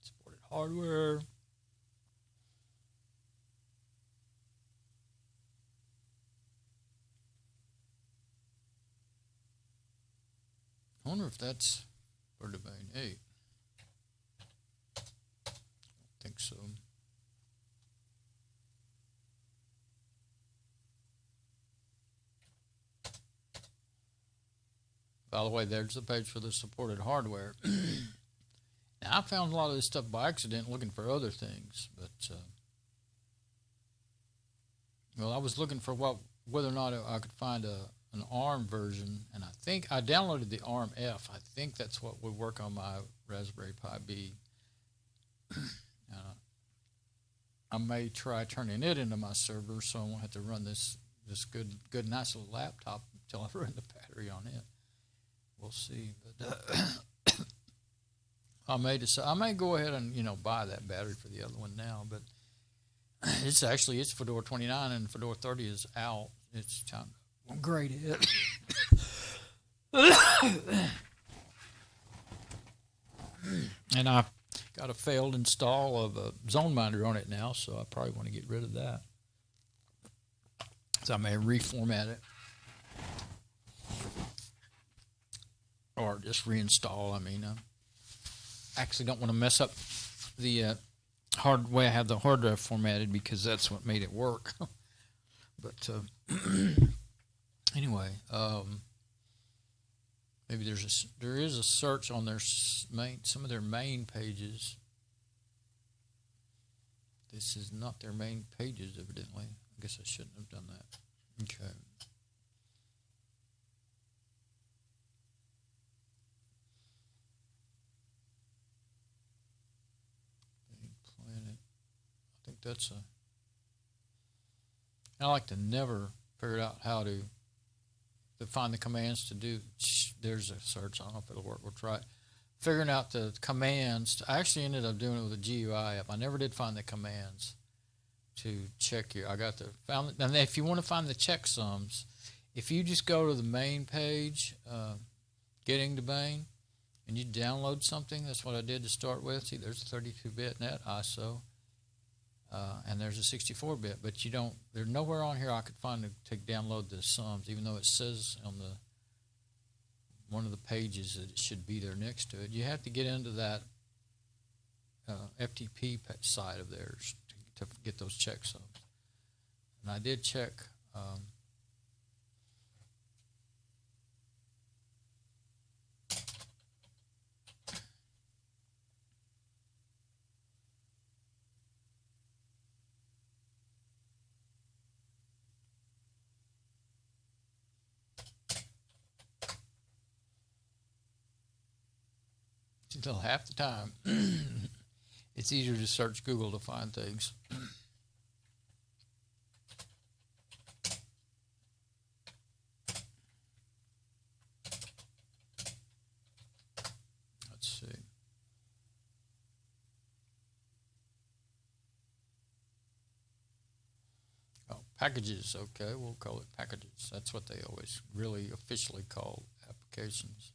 Supported hardware. I wonder if that's for Debian 8. I don't think so. By the way, there's the page for the supported hardware. Now, I found a lot of this stuff by accident looking for other things, but Well, I was looking for whether or not I could find an ARM version, and I think I downloaded the ARM F. I think that's what would work on my Raspberry Pi B. I may try turning it into my server, so I won't have to run this good nice little laptop until I run the battery on it. We'll see, but I may go ahead and buy that battery for the other one now, but it's Fedora 29 and Fedora 30 is out. It's time to upgrade it. And I got a failed install of a ZoneMinder on it now, so I probably want to get rid of that. So I may reformat it or just reinstall. I mean, I actually don't want to mess up the way I have the hard drive formatted, because that's what made it work. But anyway, maybe there is a search on their some of their main pages. This is not their main pages, evidently. I guess I shouldn't have done that. Okay. Planet. I think that's I like to never figure out how to find the commands to do. There's a search. I don't know if it'll work. We'll try it. Figuring out the commands. I actually ended up doing it with a GUI app. I never did find the commands to check your. And if you want to find the checksums, if you just go to the main page, getting domain, and you download something, that's what I did to start with. See, there's a 32-bit net ISO, and there's a 64-bit, but there's nowhere on here I could find to download the sums, even though it says on one of the pages that it should be there next to it. You have to get into that FTP side of theirs to get those checksums. And I did check. Until half the time. It's easier to search Google to find things. Let's see. Oh, packages. Okay, we'll call it packages. That's what they always really officially call applications.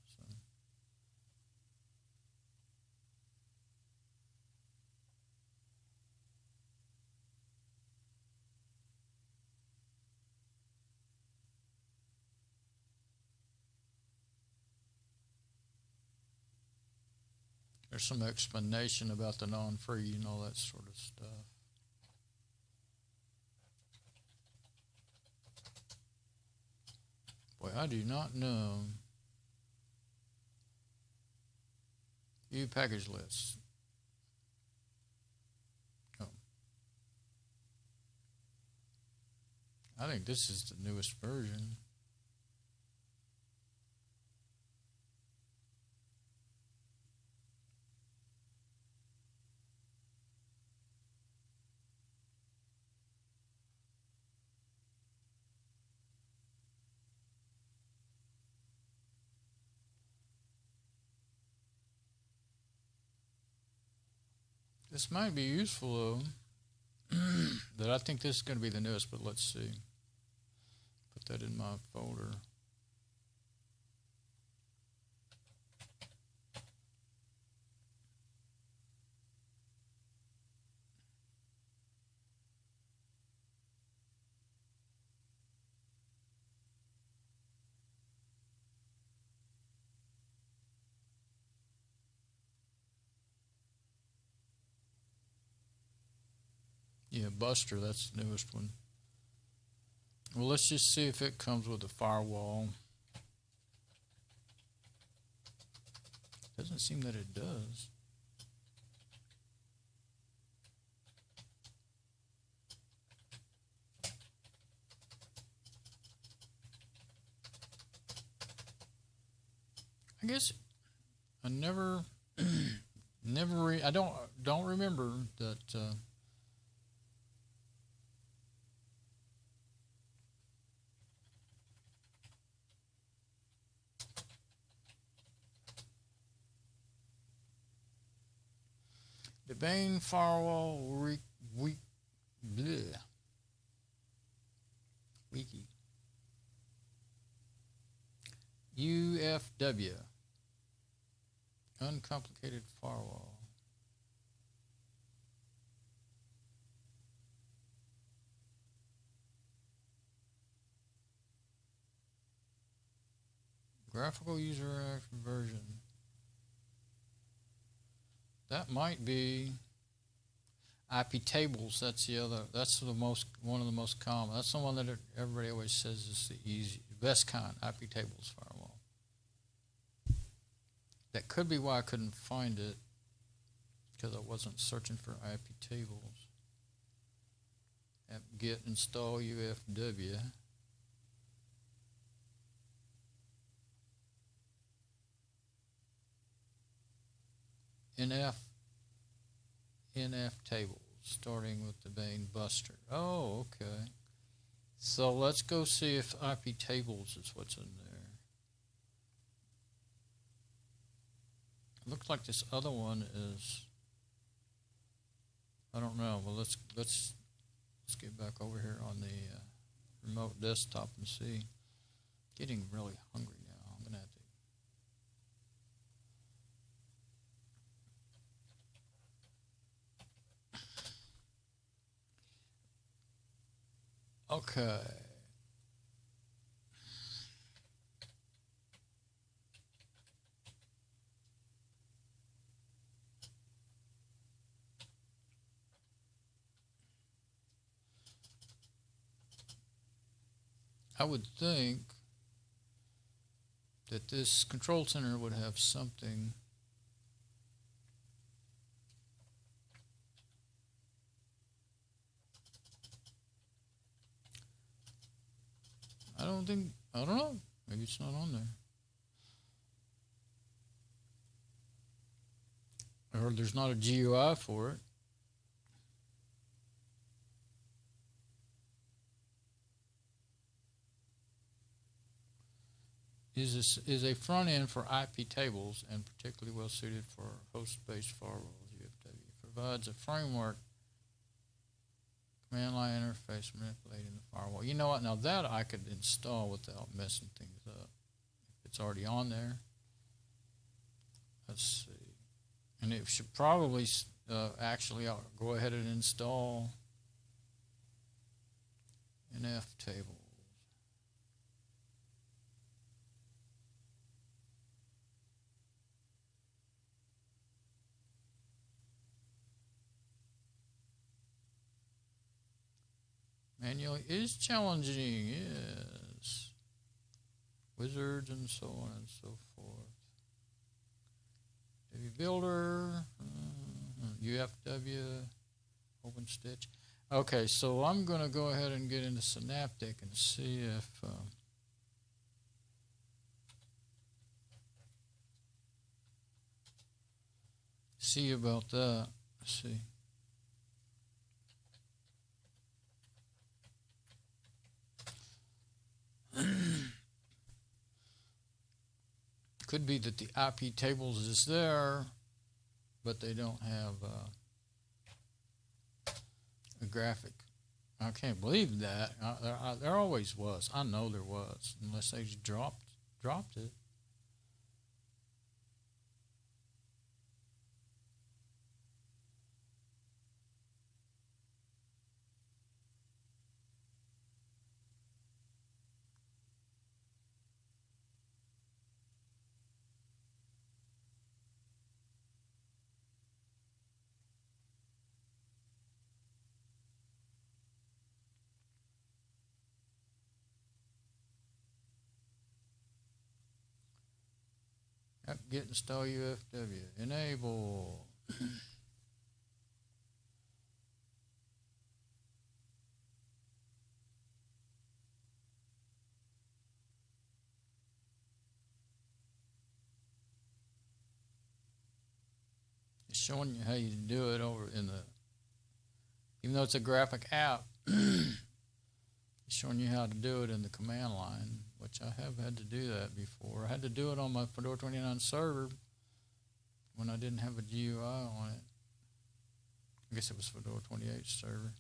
There's some explanation about the non-free and all that sort of stuff. Boy, I do not know. View package lists. Oh. I think this is the newest version. This might be useful, though. But I think this is going to be the newest, but let's see. Put that in my folder. Yeah, Buster, that's the newest one. Well, let's just see if it comes with a firewall. Doesn't seem that it does. I guess I never, I don't remember that. Debian firewall bleh, wiki UFW uncomplicated firewall. Graphical user interaction version. That might be IP tables. That's the other. That's one of the most common. That's the one that everybody always says is the best kind. IP tables firewall. That could be why I couldn't find it, because I wasn't searching for IP tables. Git install UFW. NF tables, starting with the main buster. Oh, okay. So let's go see if IP tables is what's in there. It looks like this other one is, I don't know. Well, let's get back over here on the remote desktop and see. Getting really hungry now. I'm gonna have to. Okay. I would think that this control center would have something. I don't know. Maybe it's not on there. Or there's not a GUI for it. Is a front end for IP tables and particularly well suited for host-based firewalls. UFW provides a framework command line interface manipulating the firewall. You know what? Now that I could install without messing things up. If it's already on there. Let's see. And it should probably actually I'll go ahead and install NF tables. Manually is challenging, yes. Wizards and so on and so forth. Builder, UFW, OpenStitch. Okay, so I'm going to go ahead and get into Synaptic and see if see about that. Let's see. Could be that the IP tables is there, but they don't have a graphic. I can't believe that. There always was. I know there was, unless they just dropped it. Get install UFW. Enable. showing you how you do it over in the, even though it's a graphic app, it's showing you how to do it in the command line, which I have had to do that before. I had to do it on my Fedora 29 server when I didn't have a GUI on it. I guess it was Fedora 28 server.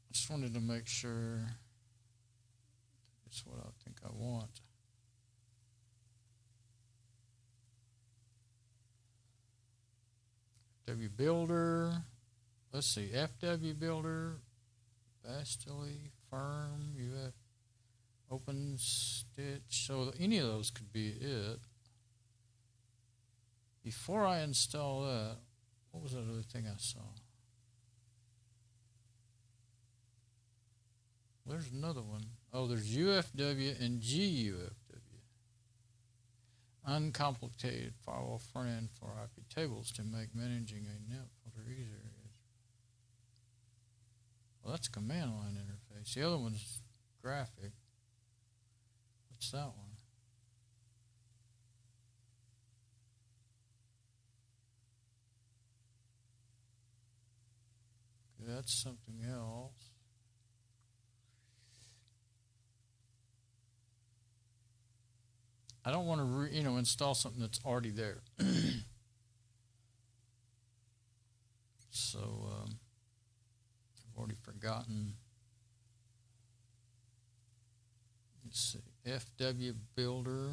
I just wanted to make sure it's what I think I want. FW Builder, let's see, FW Builder, Bastille, Firm, UF, Open Stitch, so any of those could be it. Before I install that, what was that other thing I saw? There's another one. Oh, there's UFW and GUFW. Uncomplicated firewall front end for IP tables to make managing a net folder easier. Well, that's a command line interface. The other one's graphic. What's that one? Okay, that's something else. I don't want to, install something that's already there. So I've already forgotten. Let's see, FW Builder.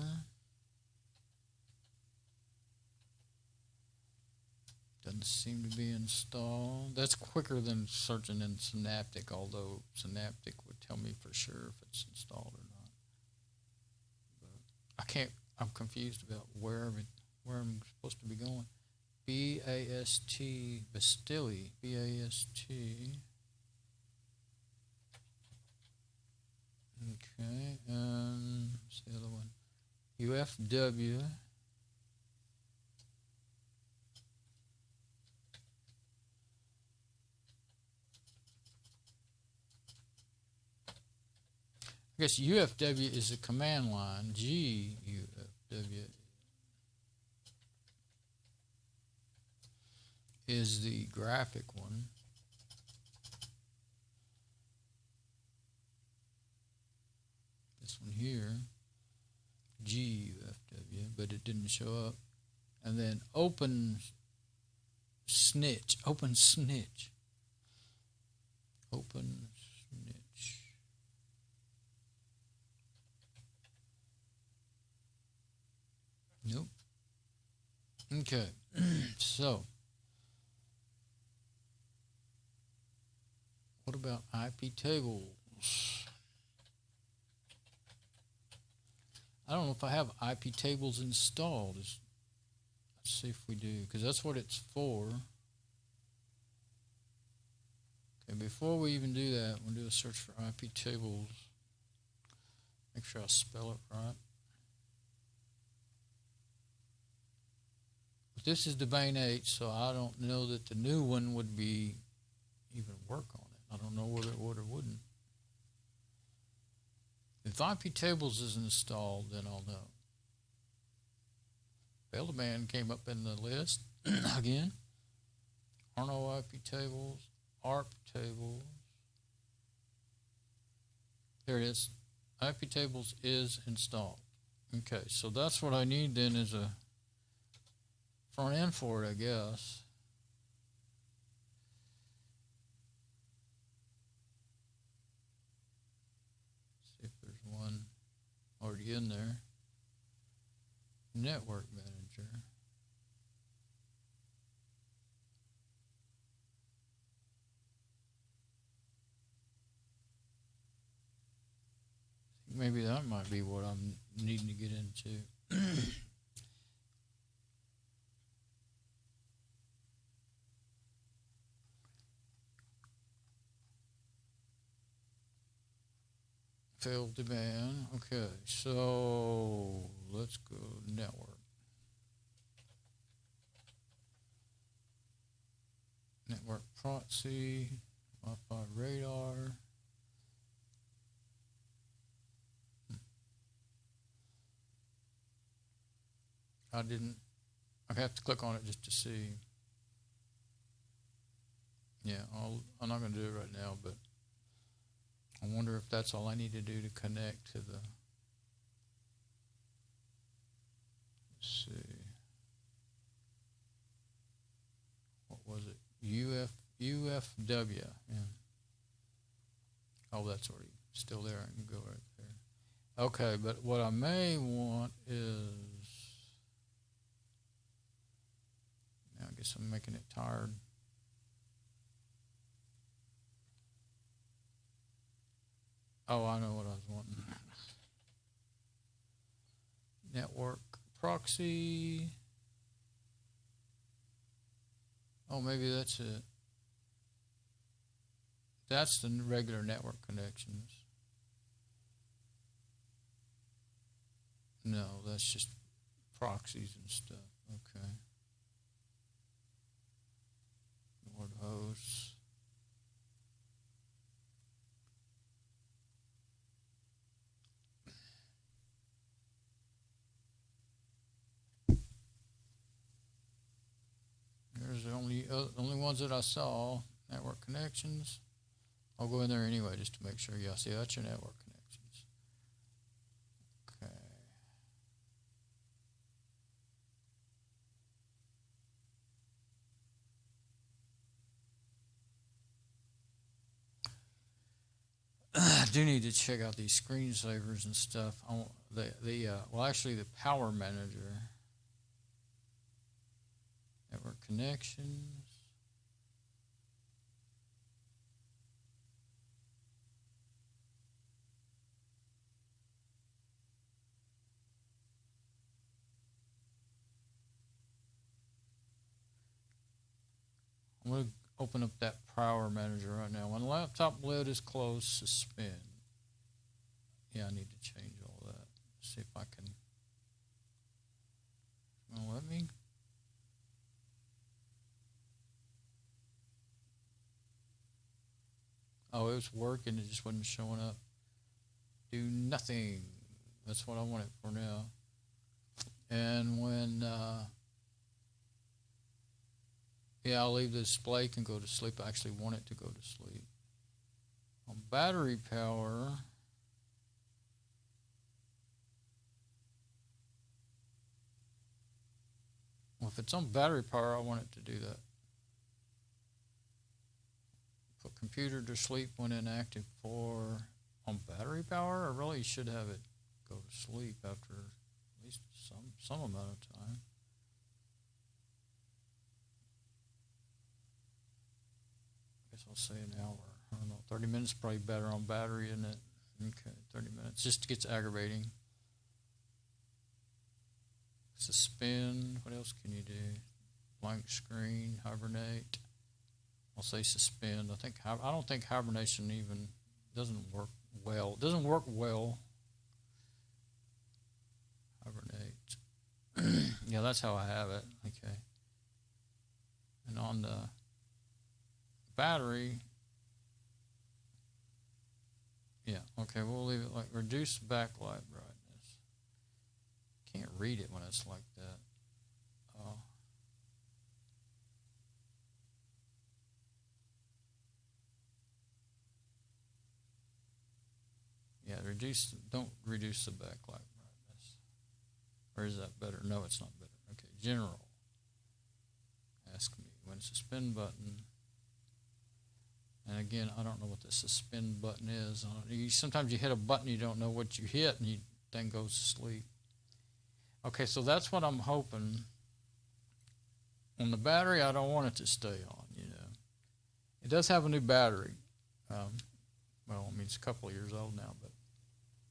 Doesn't seem to be installed. That's quicker than searching in Synaptic, although Synaptic would tell me for sure if it's installed or not. I'm confused about where I'm supposed to be going. B-A-S-T, Bastille, B-A-S-T. Okay, and what's the other one? UFW. I guess UFW is a command line. GUFW is the graphic one. This one here, GUFW, but it didn't show up. And then open snitch. Nope. Okay, so what about IP tables? I don't know if I have IP tables installed. Let's see if we do, because that's what it's for. Okay, before we even do that, we'll do a search for IP tables. Make sure I spell it right. This is domain 8, so I don't know that the new one would be even work on it. I don't know whether it would or wouldn't. If IP tables is installed, then I'll know. Debian came up in the list again. Arno IP tables, ARP tables. There it is. IP tables is installed. Okay, so that's what I need then is a front end for it, I guess. See if there's one already in there. Network manager. Maybe that might be what I'm needing to get into. Failed demand. Okay, so let's go network. Network proxy, Wi-Fi radar. I didn't I have to click on it just to see. Yeah, I'm not going to do it right now, but I wonder if that's all I need to do to connect to the. Let's see. What was it? UFW. Yeah. Oh, that's already still there. I can go right there. Okay, but what I may want is. Now I guess I'm making it tired. Oh, I know what I was wanting. Network proxy. Oh, maybe that's it. That's the regular network connections. No, that's just proxies and stuff. Okay. Nord hosts. There's the only ones that I saw. Network connections. I'll go in there anyway just to make sure. Yeah, see, that's your network connections. Okay. I do need to check out these screensavers and stuff. Well, actually, the power manager. Network connections. I'm going to open up that power manager right now. When the laptop lid is closed, suspend. Yeah, I need to change all that. See if I can. Let me. Oh, it was working. It just wasn't showing up. Do nothing. That's what I want it for now. And when, yeah, I'll leave the display, can go to sleep. I actually want it to go to sleep. On battery power, well, if it's on battery power, I want it to do that. Put computer to sleep when inactive for on battery power. I really should have it go to sleep after at least some amount of time. I guess I'll say an hour. I don't know. 30 minutes is probably better on battery, isn't it? Okay, 30 minutes. Just gets aggravating. Suspend. What else can you do? Blank screen. Hibernate. I'll say suspend. I don't think hibernation even doesn't work well. It doesn't work well. Hibernate. Yeah, that's how I have it. Okay. And on the battery, yeah, okay, we'll leave it like reduce backlight brightness. Can't read it when it's like that. Yeah, don't reduce the backlight brightness. Or is that better? No, it's not better. Okay, general. Ask me when suspend button. And again, I don't know what the suspend button is. Sometimes you hit a button, you don't know what you hit, and you then goes to sleep. Okay, so that's what I'm hoping. On the battery, I don't want it to stay on, you know. It does have a new battery. Well, I mean, it's a couple of years old now, but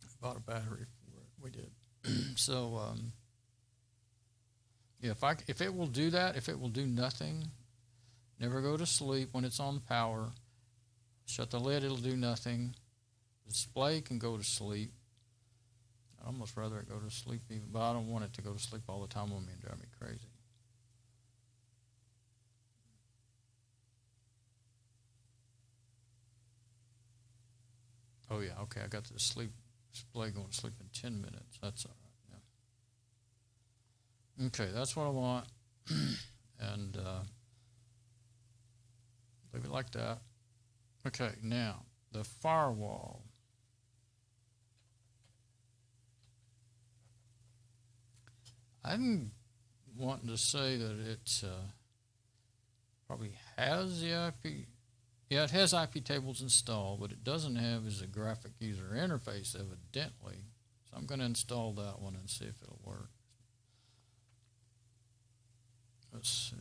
I bought a battery for it. We did. So, yeah, if it will do that, if it will do nothing, never go to sleep when it's on power. Shut the lid, it'll do nothing. The display can go to sleep. I'd almost rather it go to sleep even, but I don't want it to go to sleep all the time on me and drive me crazy. Oh yeah, okay, I got the display going to sleep in 10 minutes. That's all right. Yeah. Okay, that's what I want. and leave it like that. Okay, now the firewall. I'm wanting to say that it probably has the IP. Yeah, it has IP tables installed, but it doesn't have is a graphic user interface, evidently. So I'm going to install that one and see if it'll work. Let's see.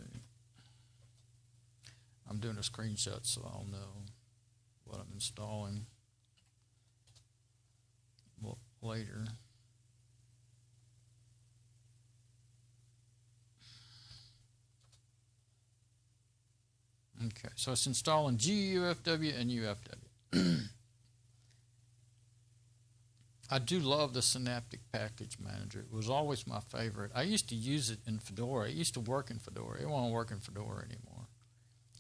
I'm doing a screenshot so I'll know what I'm installing later. Okay, so it's installing gufw and ufw. I do love the Synaptic Package Manager. It was always my favorite. I used to use it in Fedora. It used to work in Fedora. It won't work in Fedora anymore.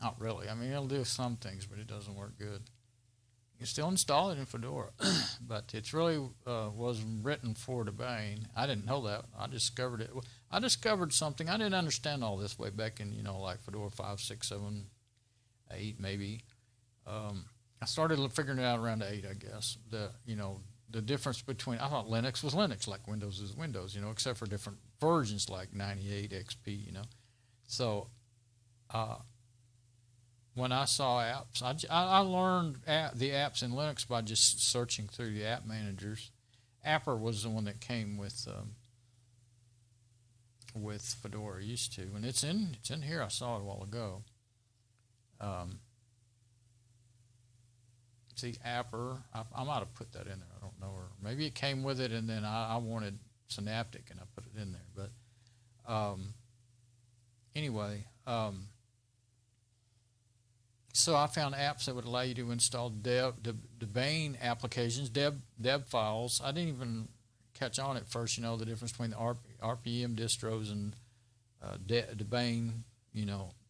Not really. I mean, it'll do some things, but it doesn't work good. You can still install it in Fedora, but it's really was written for Debian. I didn't know that. I discovered it. I discovered something. I didn't understand all this way back in, like Fedora 5, 6, 7, 8 maybe. I started figuring it out around 8, I guess. The difference between, I thought Linux was Linux, like Windows is Windows, except for different versions like 98 XP, So when I saw apps, I learned the apps in Linux by just searching through the app managers. Apper was the one that came with Fedora, used to, and it's in here. I saw it a while ago. See, Apper, I might have put that in there. I don't know, or maybe it came with it, and then I wanted Synaptic, and I put it in there. But anyway, so I found apps that would allow you to install Debian applications, deb files. I didn't even catch on at first, the difference between the RPM distros and Debian,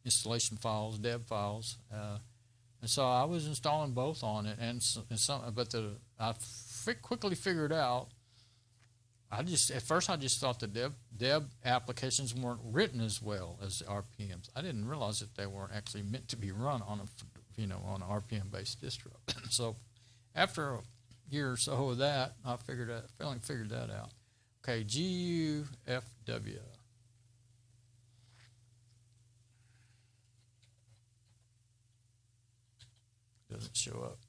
installation files, deb files. And so I was installing both on it, but I quickly figured out. At first I just thought the deb applications weren't written as well as the RPMs. I didn't realize that they weren't actually meant to be run on on an RPM based distro. So after a year or so of that, I figured that out. Okay, gufw. Doesn't show up.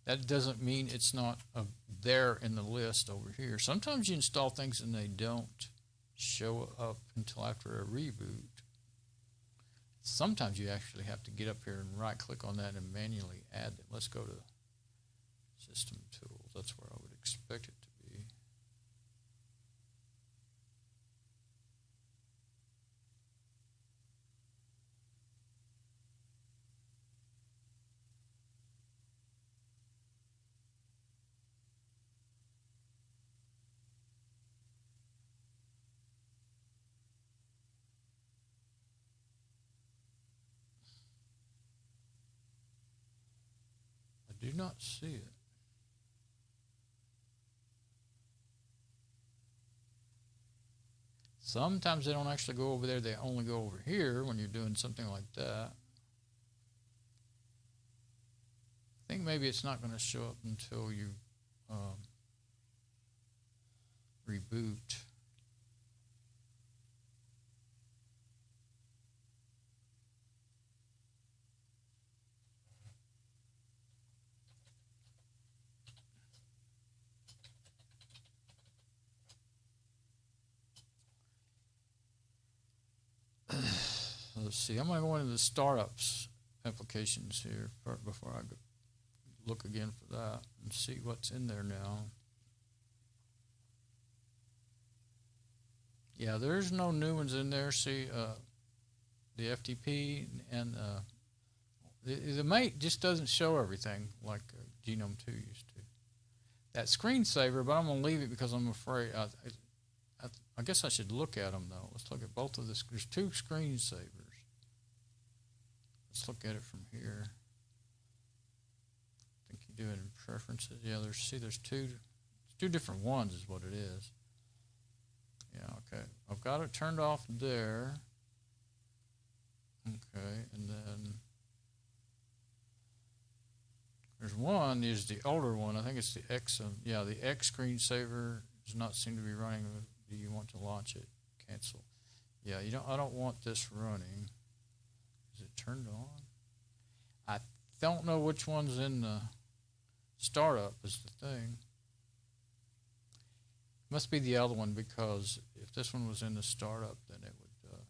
That doesn't mean it's not there in the list over here. Sometimes you install things and they don't show up until after a reboot. Sometimes you actually have to get up here and right click on that and manually add them. Let's go to System Tools. That's where I would expect it to be. I do not see it. Sometimes they don't actually go over there. They only go over here when you're doing something like that. I think maybe it's not going to show up until you reboot. Let's see. I'm going to go into the startups applications here before I look again for that and see what's in there now. Yeah, there's no new ones in there. See, the FTP and the mate just doesn't show everything like Genome 2 used to. That screensaver, but I'm going to leave it because I'm afraid. I guess I should look at them though. Let's look at both of this. There's two screensavers. Let's look at it from here. I think you do it in preferences. Yeah, there's two different ones is what it is. Yeah, okay. I've got it turned off there. Okay, and then there's one, is the older one. I think it's the X. Yeah, the X screensaver does not seem to be running. Do you want to launch it? Cancel. Yeah, you don't. I don't want this running. Is it turned on? I don't know which one's in the startup. Is the thing. Must be the other one, because if this one was in the startup, then it would.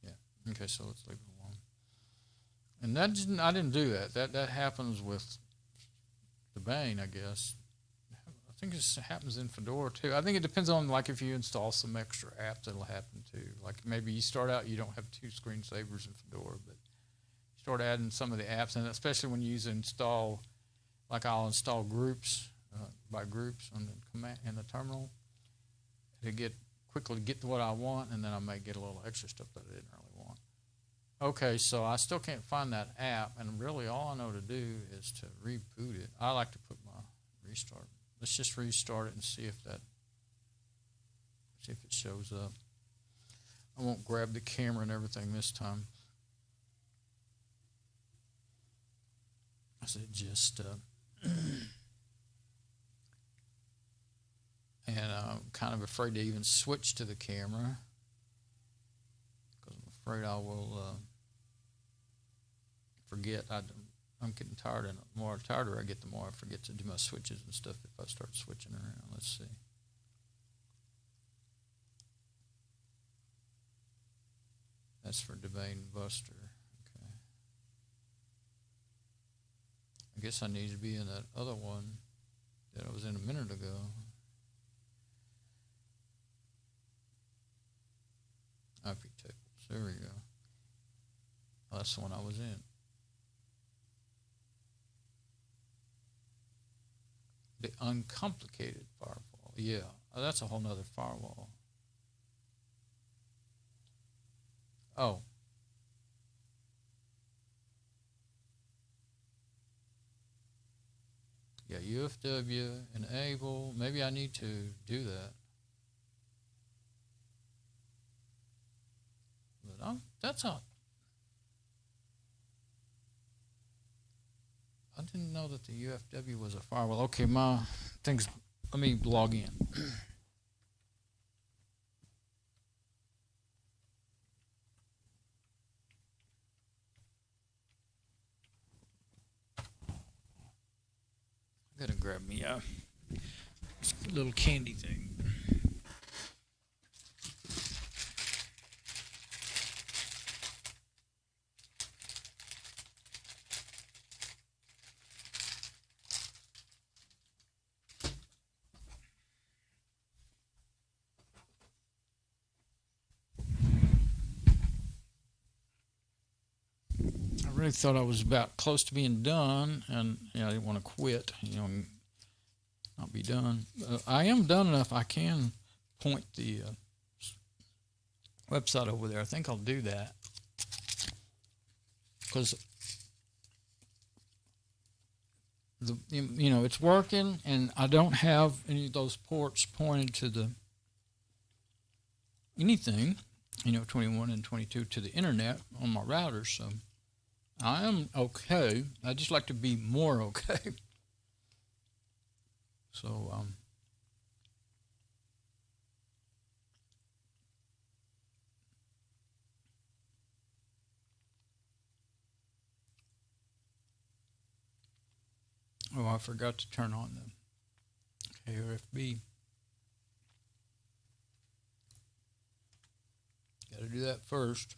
Yeah. Okay, so let's leave it alone. And that didn't. I didn't do that. That happens with the Bane, I guess. I think it happens in Fedora too. I think it depends on, like, if you install some extra apps, it'll happen too. Like maybe you start out, you don't have 2 screensavers in Fedora, but you start adding some of the apps, and especially when you use install, like I'll install groups by groups on the command in the terminal to quickly get to what I want, and then I may get a little extra stuff that I didn't really want. Okay, so I still can't find that app, and really all I know to do is to reboot it. I like to put my restart. Let's just restart it and see if it shows up. I won't grab the camera and everything this time. I said just and I'm kind of afraid to even switch to the camera, because I'm afraid I will forget. I'm getting tired, and the more tired I get, the more I forget to do my switches and stuff if I start switching around. Let's see. That's for Debian Buster. Okay. I guess I need to be in that other one that I was in a minute ago. IP tables. There we go. Oh, that's the one I was in. The uncomplicated firewall. Yeah, that's a whole nother firewall. Oh. Yeah, UFW, enable. Maybe I need to do that. But that's all. I didn't know that the UFW was a firewall. Okay, my things. Let me log in. I gotta grab me a little candy thing. I really thought I was about close to being done, and I didn't want to quit, and not be done. I am done enough. I can point the website over there. I think I'll do that, because it's working, and I don't have any of those ports pointed to the anything, 21 and 22 to the internet on my router, so I am okay. I just like to be more okay. So I forgot to turn on the KRFB. Got to do that first.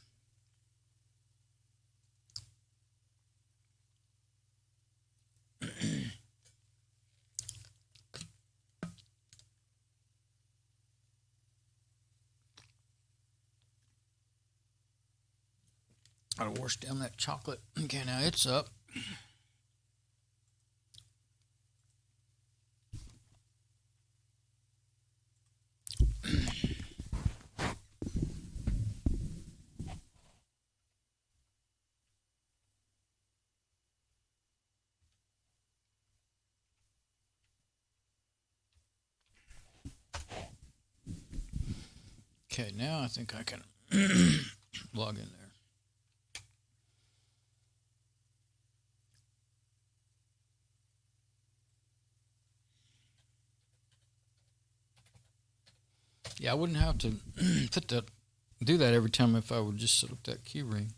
Gotta wash down that chocolate. Okay, now it's up. Okay, now I think I can log in there. Yeah, I wouldn't have to do that every time if I would just select that key ring.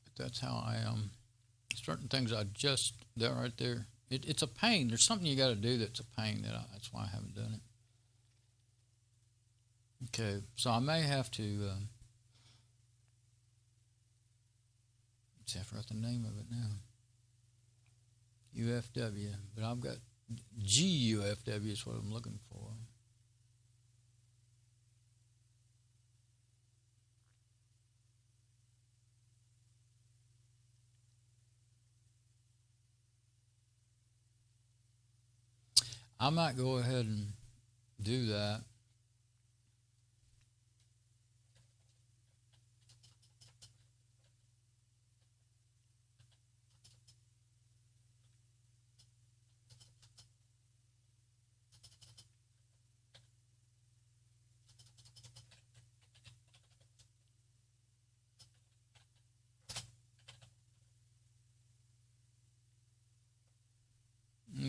But that's how I certain things I just that right there. It's a pain. There's something you got to do that's a pain. That's why I haven't done it. Okay, so I may have to. Let's see, I forgot the name of it now. UFW, but I've got GUFW is what I'm looking for. I might go ahead and do that.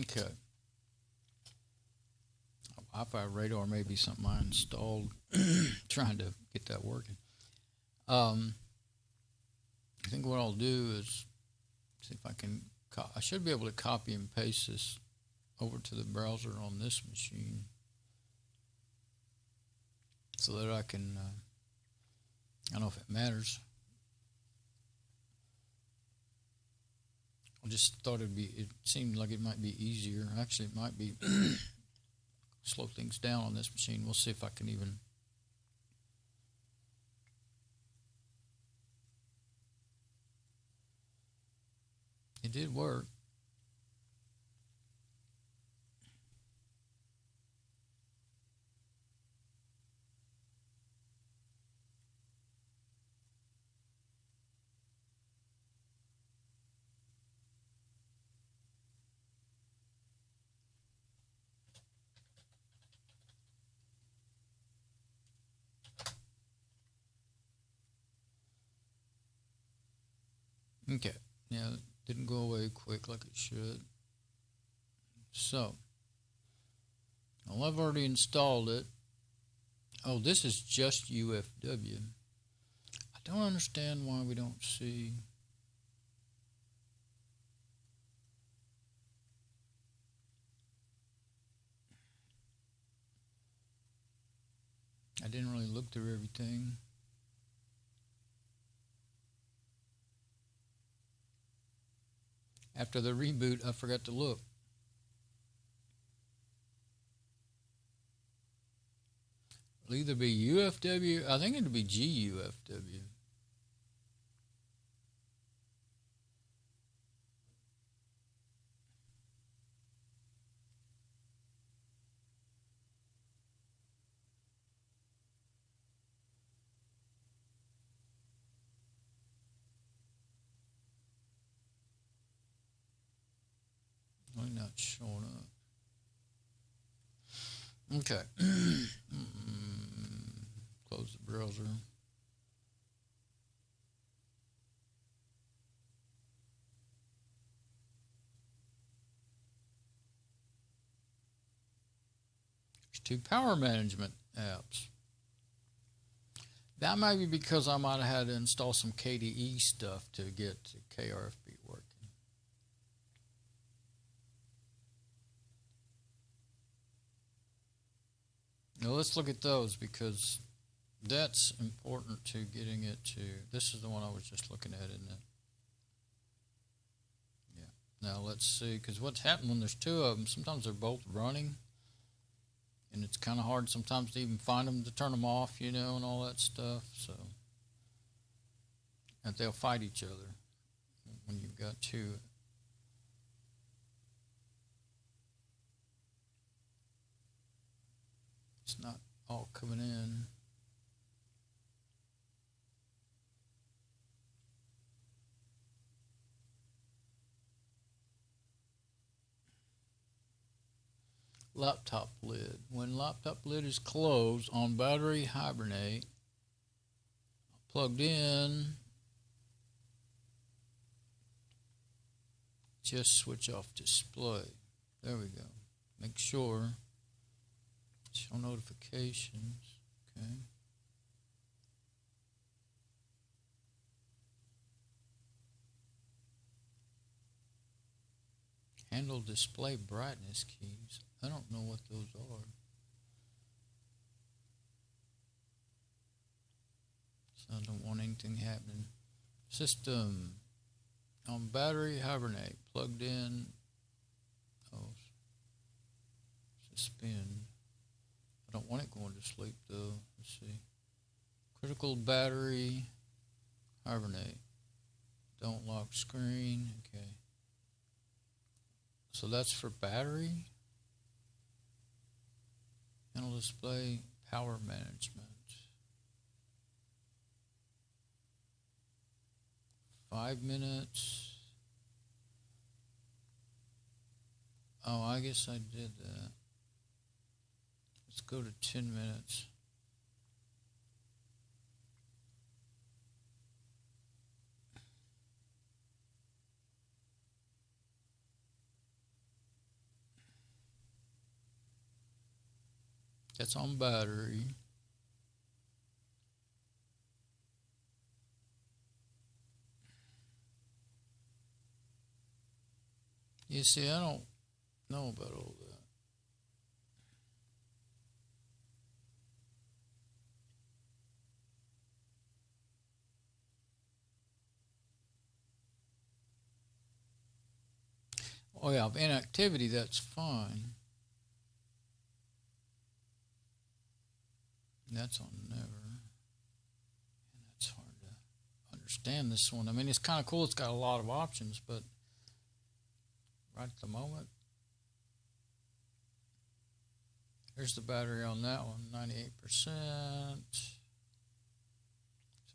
Okay. Wi-Fi radar may be something I installed trying to get that working. I think what I'll do is see if I can. I should be able to copy and paste this over to the browser on this machine so that I can. I don't know if it matters. I just thought it seemed like it might be easier. Actually, it might be slow things down on this machine. We'll see if I can even. It did work. Okay, now it didn't go away quick like it should. So, well, I've already installed it. Oh, this is just UFW. I don't understand why we don't see. I didn't really look through everything. After the reboot, I forgot to look. It'll either be UFW, I think it'll be GUFW. Really not showing up. Okay. Close the browser. There's 2 power management apps. That might be because I might have had to install some KDE stuff to get KRFB working. Now let's look at those because that's important to getting it to. This is the one I was just looking at, isn't it? Yeah. Now let's see, because what's happened when there's 2 of them, sometimes they're both running, and it's kind of hard sometimes to even find them to turn them off, and all that stuff. So, and they'll fight each other when you've got 2. It's not all coming in. laptop lid. When laptop lid is closed on battery hibernate, plugged in, just switch off display. There we go. Make sure. Show notifications. Okay. Handle display brightness keys. I don't know what those are. So I don't want anything happening. System on battery hibernate. Plugged in. Oh, suspend. I don't want it going to sleep though. Let's see. Critical battery hibernate. Don't lock screen. Okay. So that's for battery. Panel display, power management. 5 minutes. Oh, I guess I did that. Let's go to 10 minutes. That's on battery. You see, I don't know about all that. Oh yeah, inactivity, that's fine. That's on never. And that's hard to understand, this one. I mean, it's kind of cool. It's got a lot of options, but right at the moment, here's the battery on that one, 98%,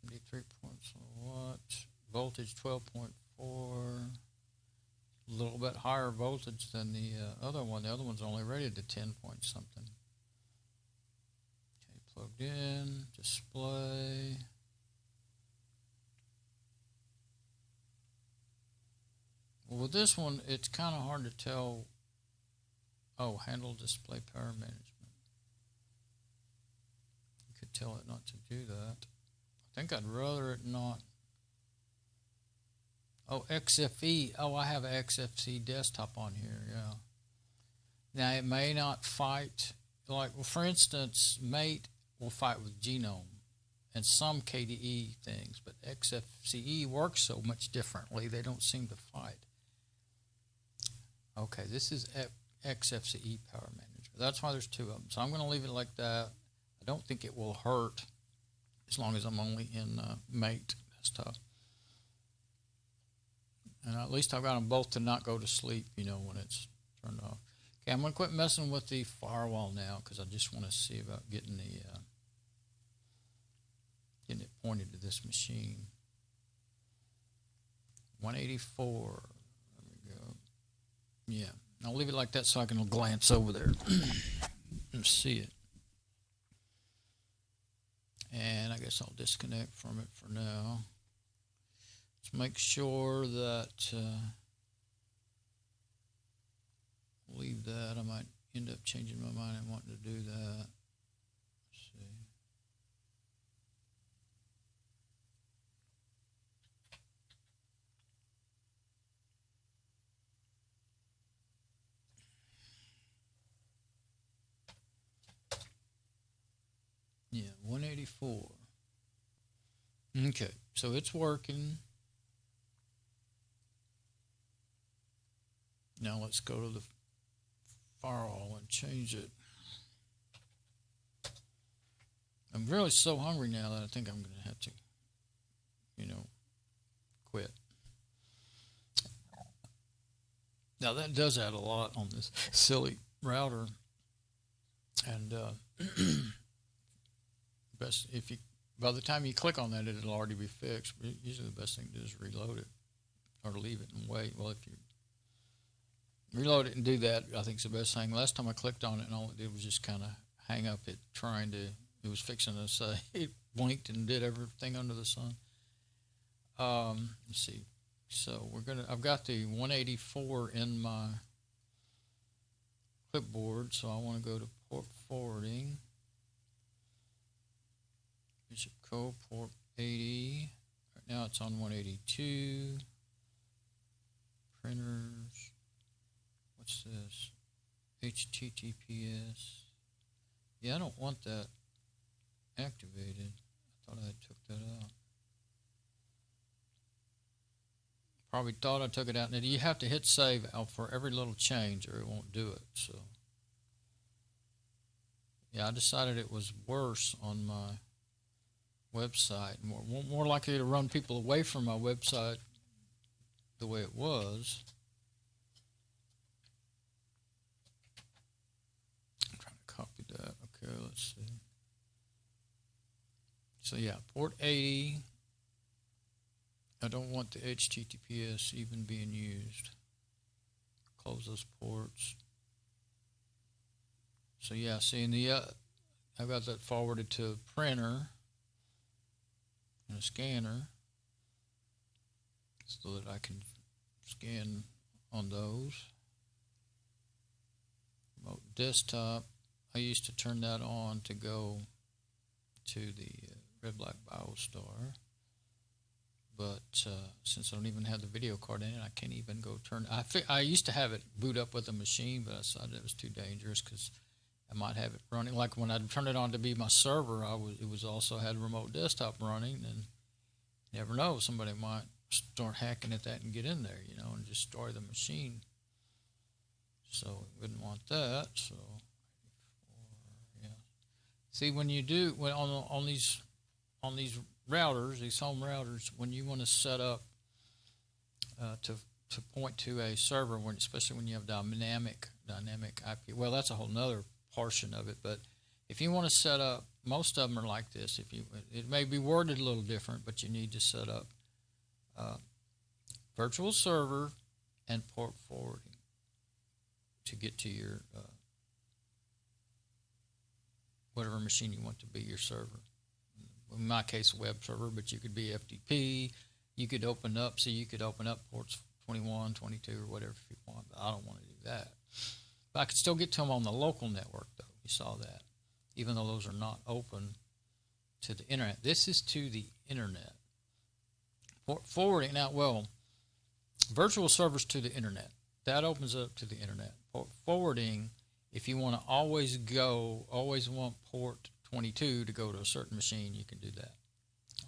73 points watt, voltage 12.4, a little bit higher voltage than the other one. The other one's only rated to 10 point something. Okay, plugged in, display. Well, with this one, it's kind of hard to tell. Oh, handle display power management. You could tell it not to do that. I think I'd rather it not. Oh, XFE. Oh, I have XFC desktop on here, yeah. Now, it may not fight, like, well, for instance, Mate will fight with Genome and some KDE things, but XFCE works so much differently, they don't seem to fight. Okay, this is XFCE power management. That's why there's two of them. So I'm going to leave it like that. I don't think it will hurt as long as I'm only in Mate desktop. And at least I've got them both to not go to sleep, you know, when it's turned off. Okay, I'm going to quit messing with the firewall now because I just want to see about getting getting it pointed to this machine. 184. There we go. Yeah, I'll leave it like that so I can glance over there and see it. And I guess I'll disconnect from it for now. Let's make sure that leave that. I might end up changing my mind and wanting to do that. Let's see. Yeah, 184. Okay, so it's working. Now let's go to the firewall and change it. I'm really so hungry now that I think I'm going to have to, you know, quit. Now that does add a lot on this silly router. And best if you, by the time you click on that, it'll already be fixed. Usually the best thing to do is reload it or leave it and wait. Well, if you Reload it and do that, I think, is the best thing. Last time I clicked on it, and all it did was just kind of hang up it, it was fixing to say, it blinked and did everything under the sun. Let's see. So I've got the 184 in my clipboard, so I want to go to port forwarding. Bishop code port 80. Right now it's on 182. Printers. What's this? HTTPS. Yeah, I don't want that activated. I thought I took that out. Probably thought I took it out. Now, you have to hit save out for every little change or it won't do it. So, yeah, I decided it was worse on my website. More likely to run people away from my website the way it was. I'm trying to copy that. Okay, let's see. So, yeah, port 80. I don't want the HTTPS even being used. Close those ports. So yeah, see, I've got that forwarded to a printer and a scanner so that I can scan on those. Remote desktop, I used to turn that on to go to the Red Black BioStar. But since I don't even have the video card in it, I can't even go turn. I used to have it boot up with a machine, but I decided it was too dangerous because I might have it running. Like when I turned it on to be my server, it was also had a remote desktop running, and you never know, somebody might start hacking at that and get in there, and destroy the machine. So we wouldn't want that. So yeah. See, when you do on these routers, these home routers, when you want to set up to point to a server, especially when you have dynamic IP, well, that's a whole nother portion of it. But if you want to set up, most of them are like this. It may be worded a little different, but you need to set up virtual server and port forwarding to get to your whatever machine you want to be your server. In my case, a web server, but you could be FTP. You could open up ports 21, 22, or whatever if you want, but I don't want to do that. But I could still get to them on the local network, though. You saw that, even though those are not open to the internet. This is to the internet. Port forwarding, now, well, virtual servers to the internet. That opens up to the internet. Port forwarding, if you want to always want port 22 to go to a certain machine, you can do that.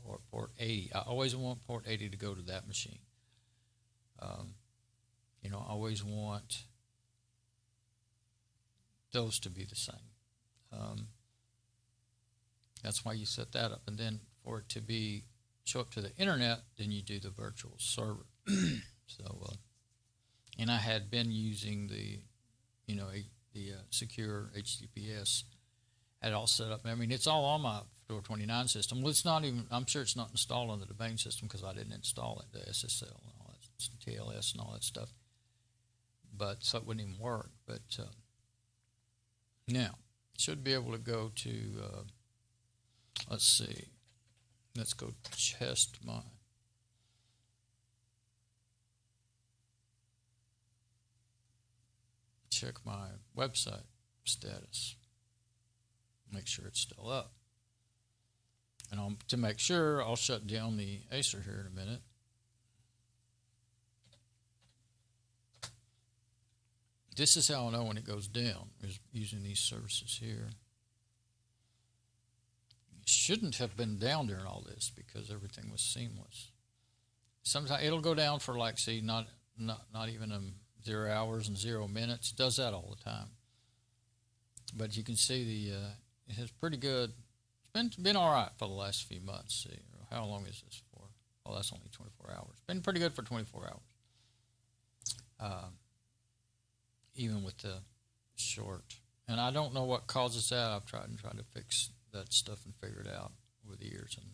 Or port 80. I always want port 80 to go to that machine. I always want those to be the same. That's why you set that up. And then for it to show up to the internet, then you do the virtual server. So, and I had been using the secure HTTPS. Had it all set up. I mean, it's all on my Fedora 29 system. Well, it's not even. I'm sure it's not installed on the Debian system because I didn't install it, the SSL and all that, TLS and all that stuff. But so it wouldn't even work. But now should be able to go to. Let's see. Let's go test my. Check my website status. Make sure it's still up. And to make sure, I'll shut down the Acer here in a minute. This is how I know when it goes down, is using these services here. It shouldn't have been down during all this because everything was seamless. Sometimes it'll go down for not even 0 hours and 0 minutes. It does that all the time. But you can see it has pretty good. It's been all right for the last few months. See, how long is this for? Oh, that's only 24 hours. Been pretty good for 24 hours. Even with the short. And I don't know what causes that. I've tried to fix that stuff and figure it out over the years. And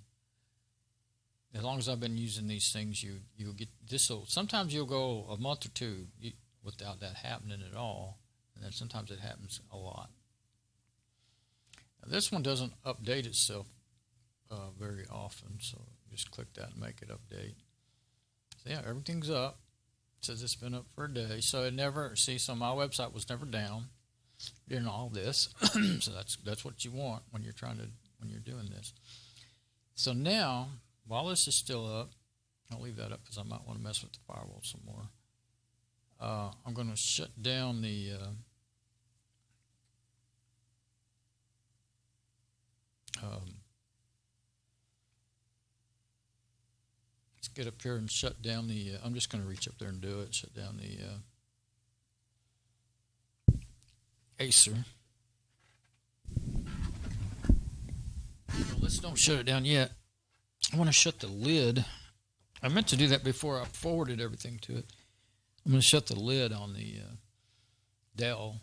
as long as I've been using these things, you'll get this. Sometimes you'll go a month or two without that happening at all. And then sometimes it happens a lot. Now, this one doesn't update itself very often, so just click that and make it update. So yeah, everything's up. It says it's been up for a day, so it never, see, so my website was never down during all this. So that's what you want when you're doing this. So now, while this is still up, I'll leave that up because I might want to mess with the firewall some more. I'm going to shut down the let's get up here and shut down the I'm just going to reach up there and do it. Shut down the Acer. Well, let's don't shut it down yet. I want to shut the lid. I meant to do that before I forwarded everything to it. I'm going to shut the lid on the Dell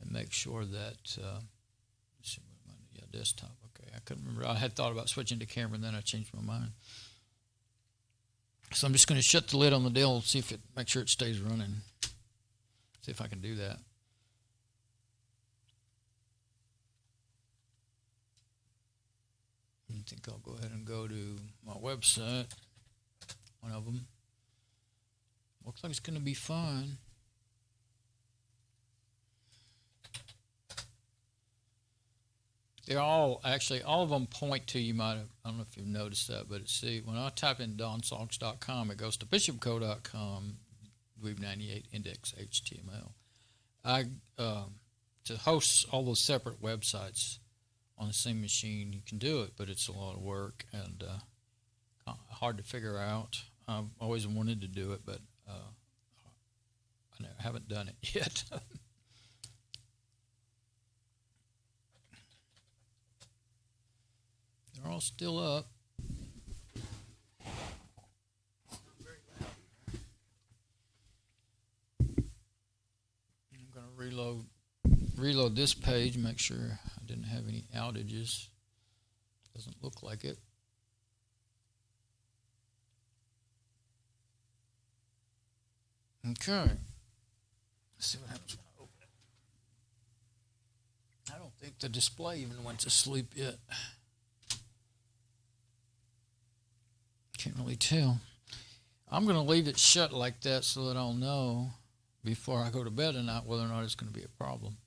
and make sure that let's see, yeah, desktop. Okay, I couldn't remember. I had thought about switching to camera, and then I changed my mind. So I'm just going to shut the lid on the Dell and see if make sure it stays running. See if I can do that. I think I'll go ahead and go to my website, one of them. Looks like it's going to be fine. They're all, actually, all of them point to, you might have, I don't know if you've noticed that, but see, when I type in donsoggs.com, it goes to bishopco.com, weeb98 index HTML. To host all those separate websites on the same machine, you can do it, but it's a lot of work and hard to figure out. I've always wanted to do it, but I haven't done it yet. They're all still up. I'm going to reload this page, make sure I didn't have any outages. Doesn't look like it. Okay. Let's see what happens when I open it. I don't think the display even went to sleep yet. Can't really tell. I'm going to leave it shut like that so that I'll know before I go to bed tonight whether or not it's going to be a problem.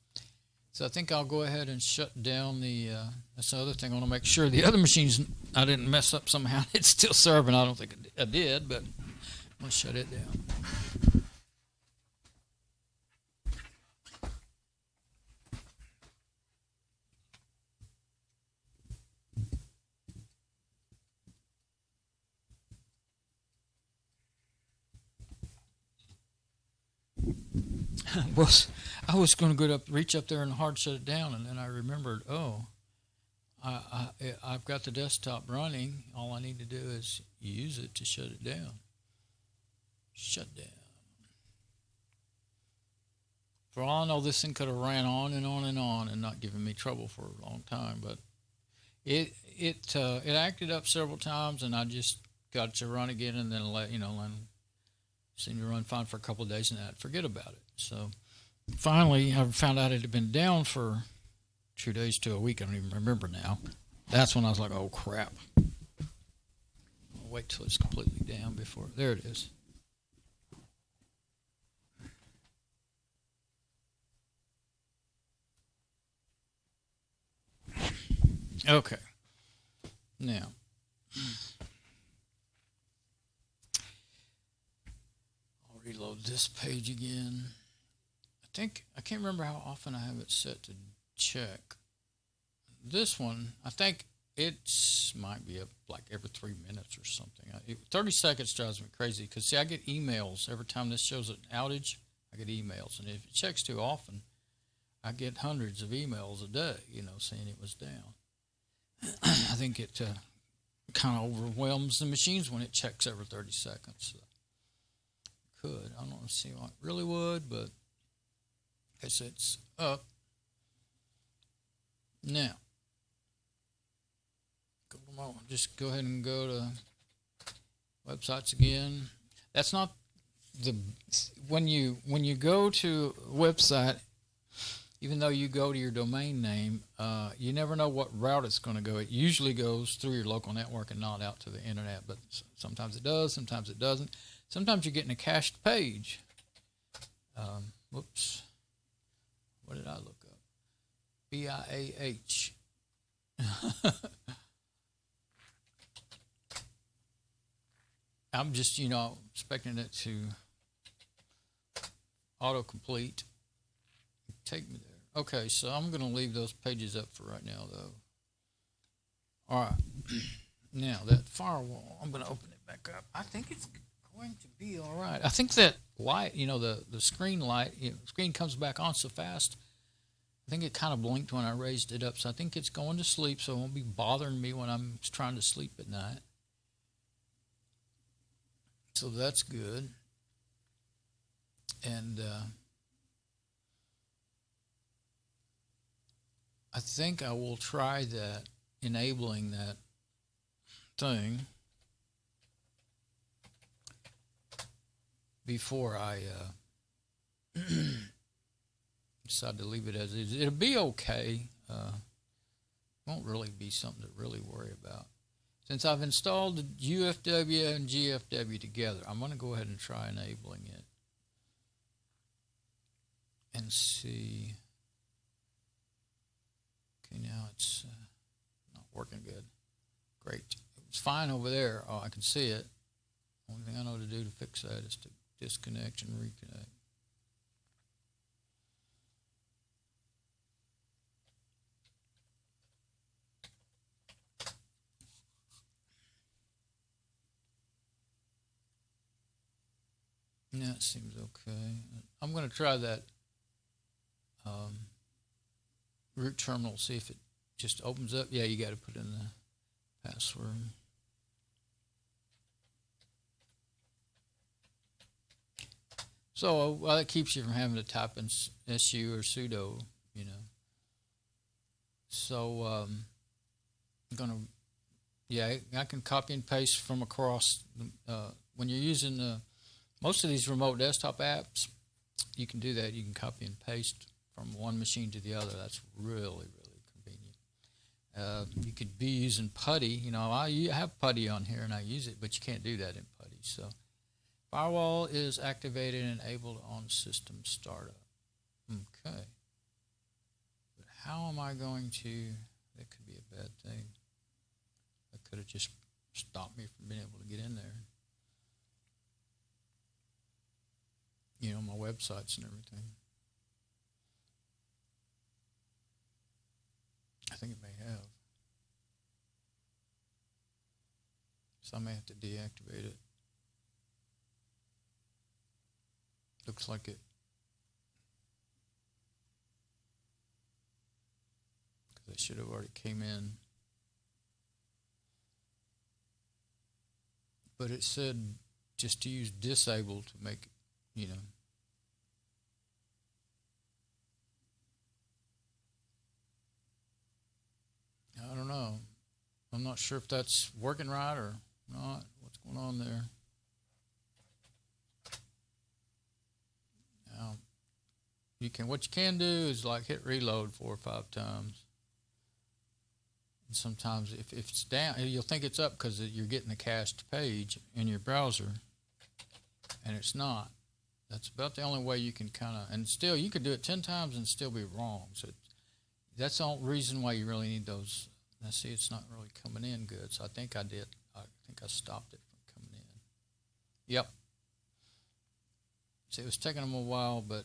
So I think I'll go ahead and shut down the, that's the other thing. I want to make sure the other machines, I didn't mess up somehow. It's still serving. I don't think I did, but I'm going to shut it down. I was going to reach up there and hard shut it down, and then I remembered, oh, I've got the desktop running. All I need to do is use it to shut it down. Shut down. For all I know, this thing could have ran on and on and on and not given me trouble for a long time, but it acted up several times, and I just got it to run again, and then seemed to run fine for a couple of days, and I'd forget about it. So finally, I found out it had been down for 2 days to a week. I don't even remember now. That's when I was like, oh, crap. I'll wait till it's completely down before. There it is. Okay. Now, I'll reload this page again. I can't remember how often I have it set to check. This one, I think it might be like every 3 minutes or something. 30 seconds drives me crazy because, see, I get emails every time this shows an outage. I get emails, and if it checks too often, I get hundreds of emails a day, saying it was down. I think it kind of overwhelms the machines when it checks every 30 seconds. So could. I don't see why it really would, but I guess it's up. Now, just go ahead and go to websites again. That's not the when you go to a website, even though you go to your domain name, you never know what route it's going to go. It usually goes through your local network and not out to the internet, but sometimes it does, sometimes it doesn't. Sometimes you're getting a cached page. Whoops. What did I look up? BIAH. I'm just, expecting it to autocomplete. Take me there. Okay, so I'm going to leave those pages up for right now, though. All right. Now, that firewall, I'm going to open it back up. I think it's going to be all right. I think that light, the screen light, screen comes back on so fast. I think it kind of blinked when I raised it up, so I think it's going to sleep, so it won't be bothering me when I'm trying to sleep at night. So that's good. And I think I will try that, enabling that thing before I decide to leave it as is. It'll be okay. Won't really be something to really worry about. Since I've installed the UFW and GFW together, I'm going to go ahead and try enabling it and see. Okay, now it's not working good. Great. It's fine over there. Oh, I can see it. Only thing I know to do to fix that is to disconnect and reconnect. Yeah, it seems okay. I'm going to try that root terminal, see if it just opens up. Yeah, you got to put in the password. So, well, that keeps you from having to type in su or sudo, So, I'm going to, yeah, I can copy and paste from across. When you're using most of these remote desktop apps, you can do that. You can copy and paste from one machine to the other. That's really, really convenient. You could be using PuTTY. I have PuTTY on here and I use it, but you can't do that in PuTTY. So, firewall is activated and enabled on system startup. Okay. But how am I going to? That could be a bad thing. That could have just stopped me from being able to get in there. My websites and everything. I think it may have. So I may have to deactivate it. Looks like it. Because it should have already came in. But it said just to use disable to make, I don't know. I'm not sure if that's working right or not. What's going on there? Now, what you can do is like hit reload 4 or 5 times. And sometimes if it's down, you'll think it's up because you're getting a cached page in your browser, and it's not. That's about the only way you can and still you could do it 10 times and still be wrong. So that's the only reason why you really need those. Now see, it's not really coming in good. So I think I did. I think I stopped it from coming in. Yep. See, it was taking them a while, but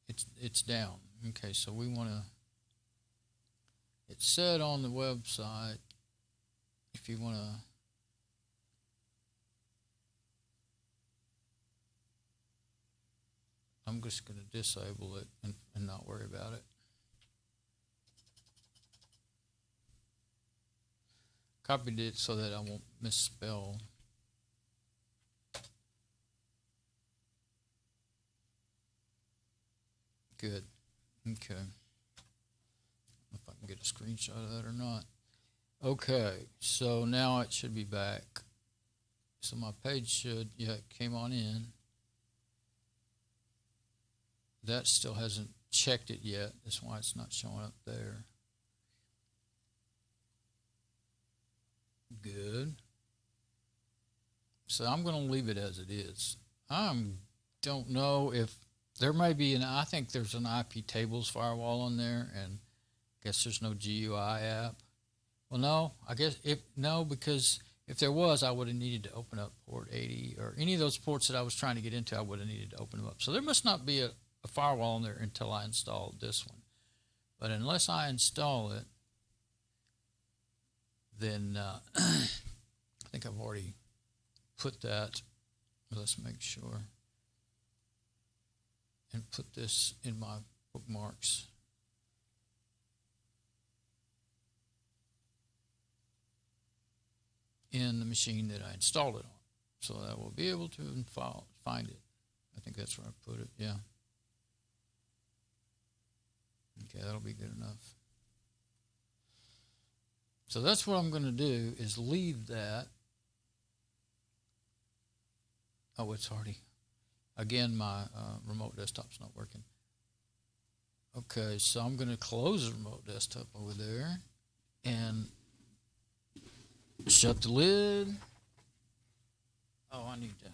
it's down. Okay, so we want to. It said on the website if you want to. I'm just going to disable it and not worry about it. Copied it so that I won't misspell. Good. Okay. If I can get a screenshot of that or not. Okay, so now it should be back. So my page should, it came on in. that still hasn't checked it yet. That's why it's not showing up there. Good. So I'm going to leave it as it is. I don't know if there may be I think there's an IP tables firewall on there, and I guess there's no GUI app. Well, no, I guess because if there was, I would have needed to open up port 80 or any of those ports that I was trying to get into. I would have needed to open them up. So there must not be a firewall on there until I installed this one. But unless I install it, then I think I've already put that. Let's make sure. And put this in my bookmarks. In the machine that I installed it on. So that I will be able to find it. I think that's where I put it, yeah. Okay, that'll be good enough. So that's what I'm going to do, is leave that. Oh, it's already, again, my remote desktop's not working. Okay, so I'm going to close the remote desktop over there and shut the lid. Oh, I need to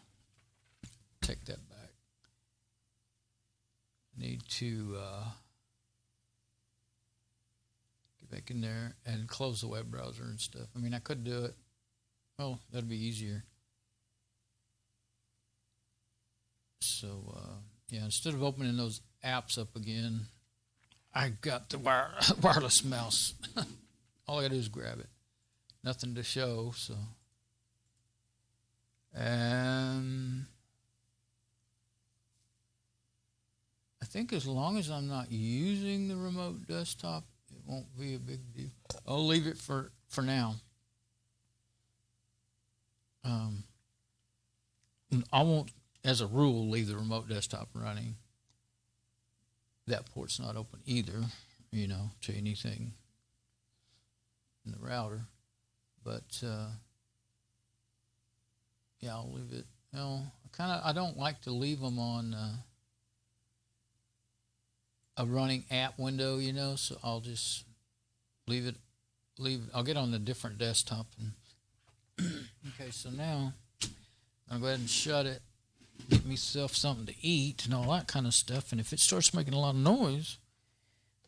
take that back. I need to get back in there and close the web browser and stuff. I mean, I could do it. Well, that'd be easier. So, yeah, instead of opening those apps up again, I got the wireless mouse. All I got to do is grab it. Nothing to show, so. And I think as long as I'm not using the remote desktop, it won't be a big deal. I'll leave it for now. I won't, as a rule, leave the remote desktop running. That port's not open either, you know, to anything in the router. But yeah, I'll leave it. Well, I don't like to leave them on a running app window, you know. So I'll just leave it. I'll get on a different desktop. And okay, so now I'll go ahead and shut it. Get myself something to eat and all that kind of stuff. And if it starts making a lot of noise,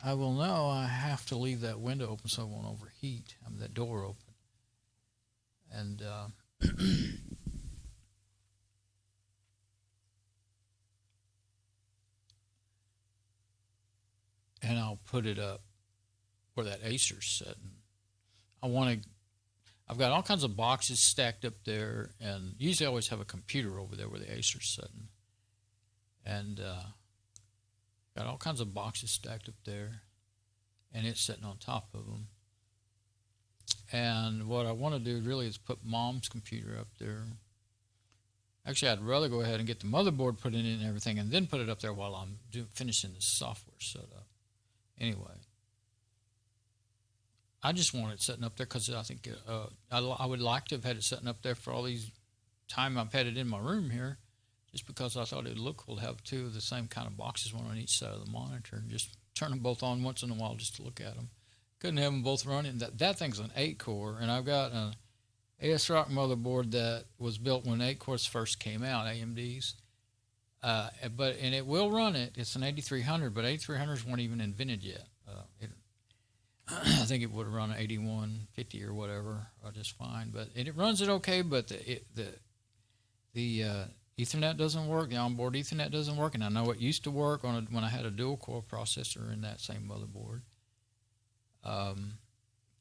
I will know I have to leave that window open so it won't overheat. I mean, that door open. And and I'll put it up where that Acer's sitting. I've got all kinds of boxes stacked up there, and usually I always have a computer over there where the Acer's sitting. And got all kinds of boxes stacked up there, and it's sitting on top of them. And what I want to do really is put Mom's computer up there. Actually, I'd rather go ahead and get the motherboard put in and everything, and then put it up there while I'm finishing the software setup. Anyway, I just want it sitting up there because I think I would like to have had it sitting up there for all these time I've had it in my room here, just because I thought it would look cool to have two of the same kind of boxes, one on each side of the monitor, and just turn them both on once in a while just to look at them. Couldn't have them both running. That thing's an 8-core, and I've got an ASRock motherboard that was built when 8 cores first came out, AMD's. And it will run it. It's an 8300, but 8300s weren't even invented yet. I think it would have run an 8150 or whatever, just fine. But it runs it okay. But the Ethernet doesn't work. The onboard Ethernet doesn't work, and I know it used to work when I had a dual core processor in that same motherboard.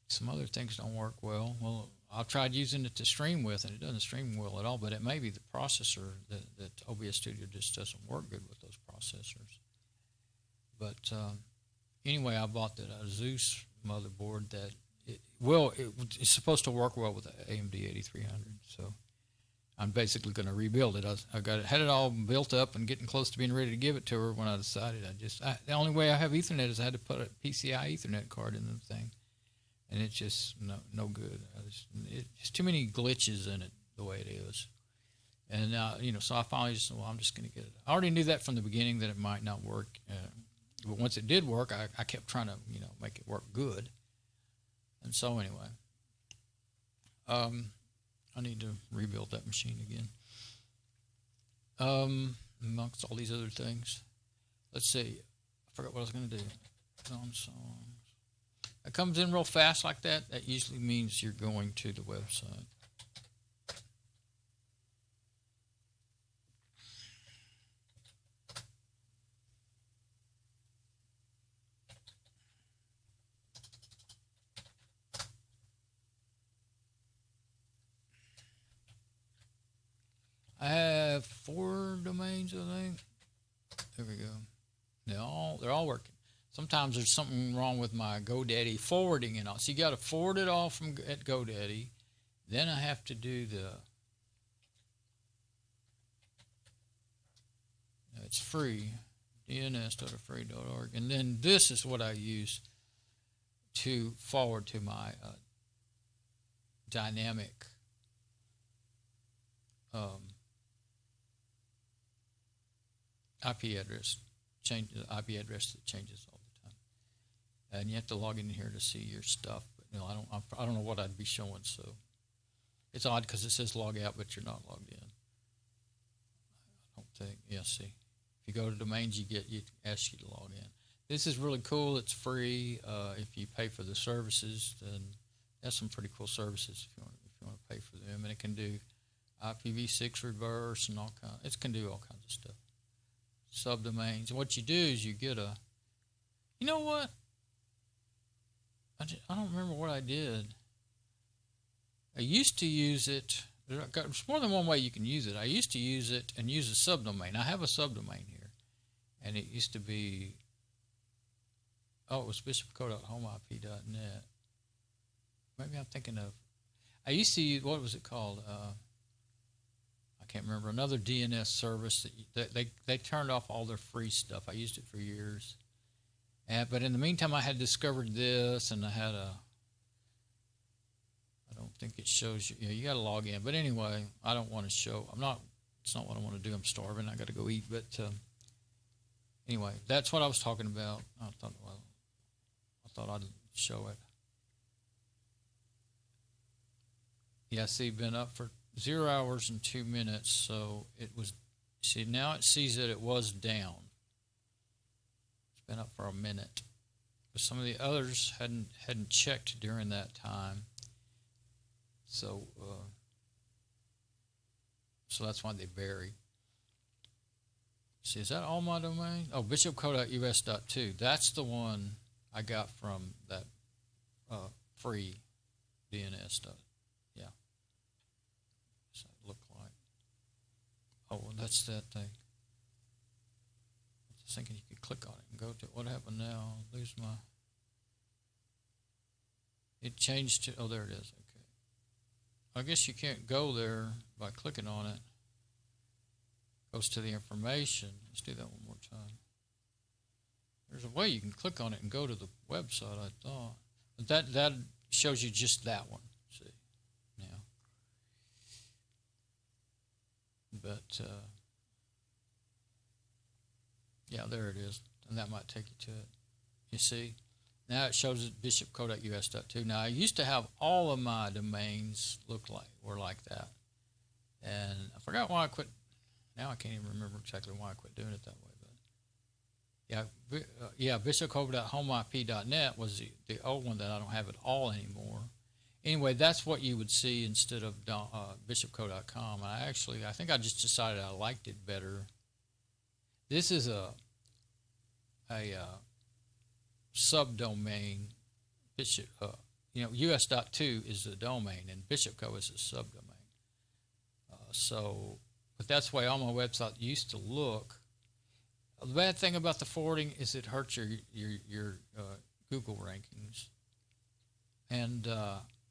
Some other things don't work well. Well, I've tried using it to stream with, and it doesn't stream well at all. But it may be the processor that OBS Studio just doesn't work good with those processors. But anyway, I bought that Zeus motherboard that it's supposed to work well with the AMD 8300. So I'm basically going to rebuild it. I had it all built up and getting close to being ready to give it to her when I decided the only way I have Ethernet is I had to put a PCI Ethernet card in the thing. And it's just no good. It's too many glitches in it the way it is. And so I finally just said, well, I'm just going to get it. I already knew that from the beginning that it might not work, but once it did work, I kept trying to make it work good. And so anyway, I need to rebuild that machine again. Amongst all these other things, let's see. I forgot what I was going to do. Songs. It comes in real fast like that. That usually means you're going to the website. I have 4 domains, I think. There we go. They're all working. Sometimes there's something wrong with my GoDaddy forwarding and all. So you got to forward it all at GoDaddy. Then I have to do it's free, dns.free.org. And then this is what I use to forward to my dynamic IP address. Change the IP address that changes all the time, and you have to log in here to see your stuff. But I don't know what I'd be showing, so it's odd because it says log out, but you're not logged in. I don't think. Yeah, see, if you go to domains, it asks you to log in. This is really cool. It's free. If you pay for the services, then that's some pretty cool services if you want to pay for them, and it can do IPv6 reverse and all kinds. It can do all kinds of stuff. Subdomains. And what you do is you get a, you know what? I don't remember what I did. I used to use it. There's more than one way you can use it. I used to use it and use a subdomain. I have a subdomain here, and it used to be. Oh, it was bishopco.homeip.net. Maybe I'm thinking of. I used to use, what was it called? I can't remember, another DNS service that they turned off all their free stuff. I used it for years, but in the meantime, I had discovered this, and I had I don't think it shows you. You got to log in, but anyway, I don't want to show. It's not what I want to do. I'm starving. I got to go eat. But anyway, that's what I was talking about. I thought I'd show it. Yeah, see, been up for 0 hours and 2 minutes, so it was. See, now it sees that it was down. It's been up for a minute, but some of the others hadn't checked during that time. So that's why they vary. See, is that all my domain? Oh, bishopco.us.2. That's the one I got from that free DNS stuff. Yeah. So it looked like. Oh, well, that's that thing. I was thinking you could click on it and go to it. What happened now? Lose my. It changed to. Oh, there it is. Okay. I guess you can't go there by clicking on it. Goes to the information. Let's do that one more time. There's a way you can click on it and go to the website, I thought. But that shows you just that one. See now. But yeah, there it is. And that might take you to it. You see? Now it shows it bishopco.us.2. Now I used to have all of my domains were like that. And I forgot why I quit. Now I can't even remember exactly why I quit doing it that way. But yeah, bishopco.homeip.net was the old one that I don't have at all anymore. Anyway, that's what you would see instead of bishopco.com. I think I just decided I liked it better. This is a subdomain. Bishop, us.2 is the domain, and bishopco is a subdomain. But that's the way all my websites used to look. The bad thing about the forwarding is it hurts your Google rankings, and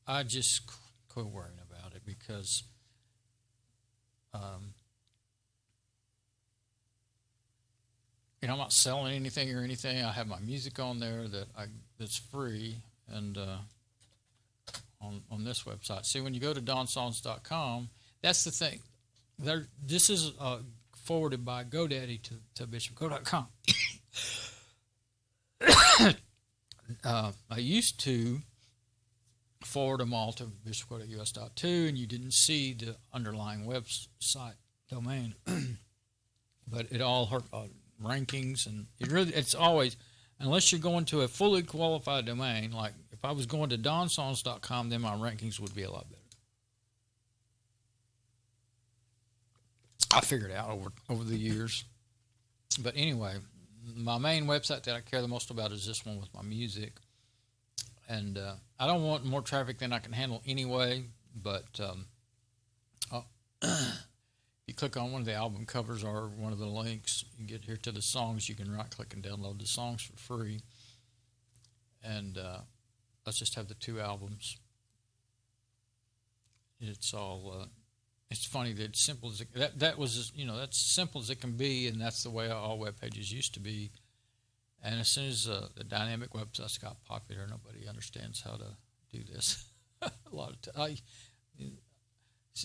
I just quit worrying about it because I'm not selling anything or anything. I have my music on there that's free, and on this website. See, when you go to donsongs.com, that's the thing. This is forwarded by GoDaddy to bishopco.com. I used to forward them all to bishopco.us.2, and you didn't see the underlying website domain. But it all hurt rankings, and it's always, unless you're going to a fully qualified domain, like if I was going to donsongs.com, then my rankings would be a lot better. I figured it out over the years. But anyway, my main website that I care the most about is this one with my music. And I don't want more traffic than I can handle anyway, but you click on one of the album covers or one of the links, you get here to the songs, you can right-click and download the songs for free. And let's just have the 2 albums. It's all... it's funny that it's simple as that was, that's simple as it can be, and that's the way all web pages used to be. And as soon as the dynamic websites got popular, nobody understands how to do this. A lot of times,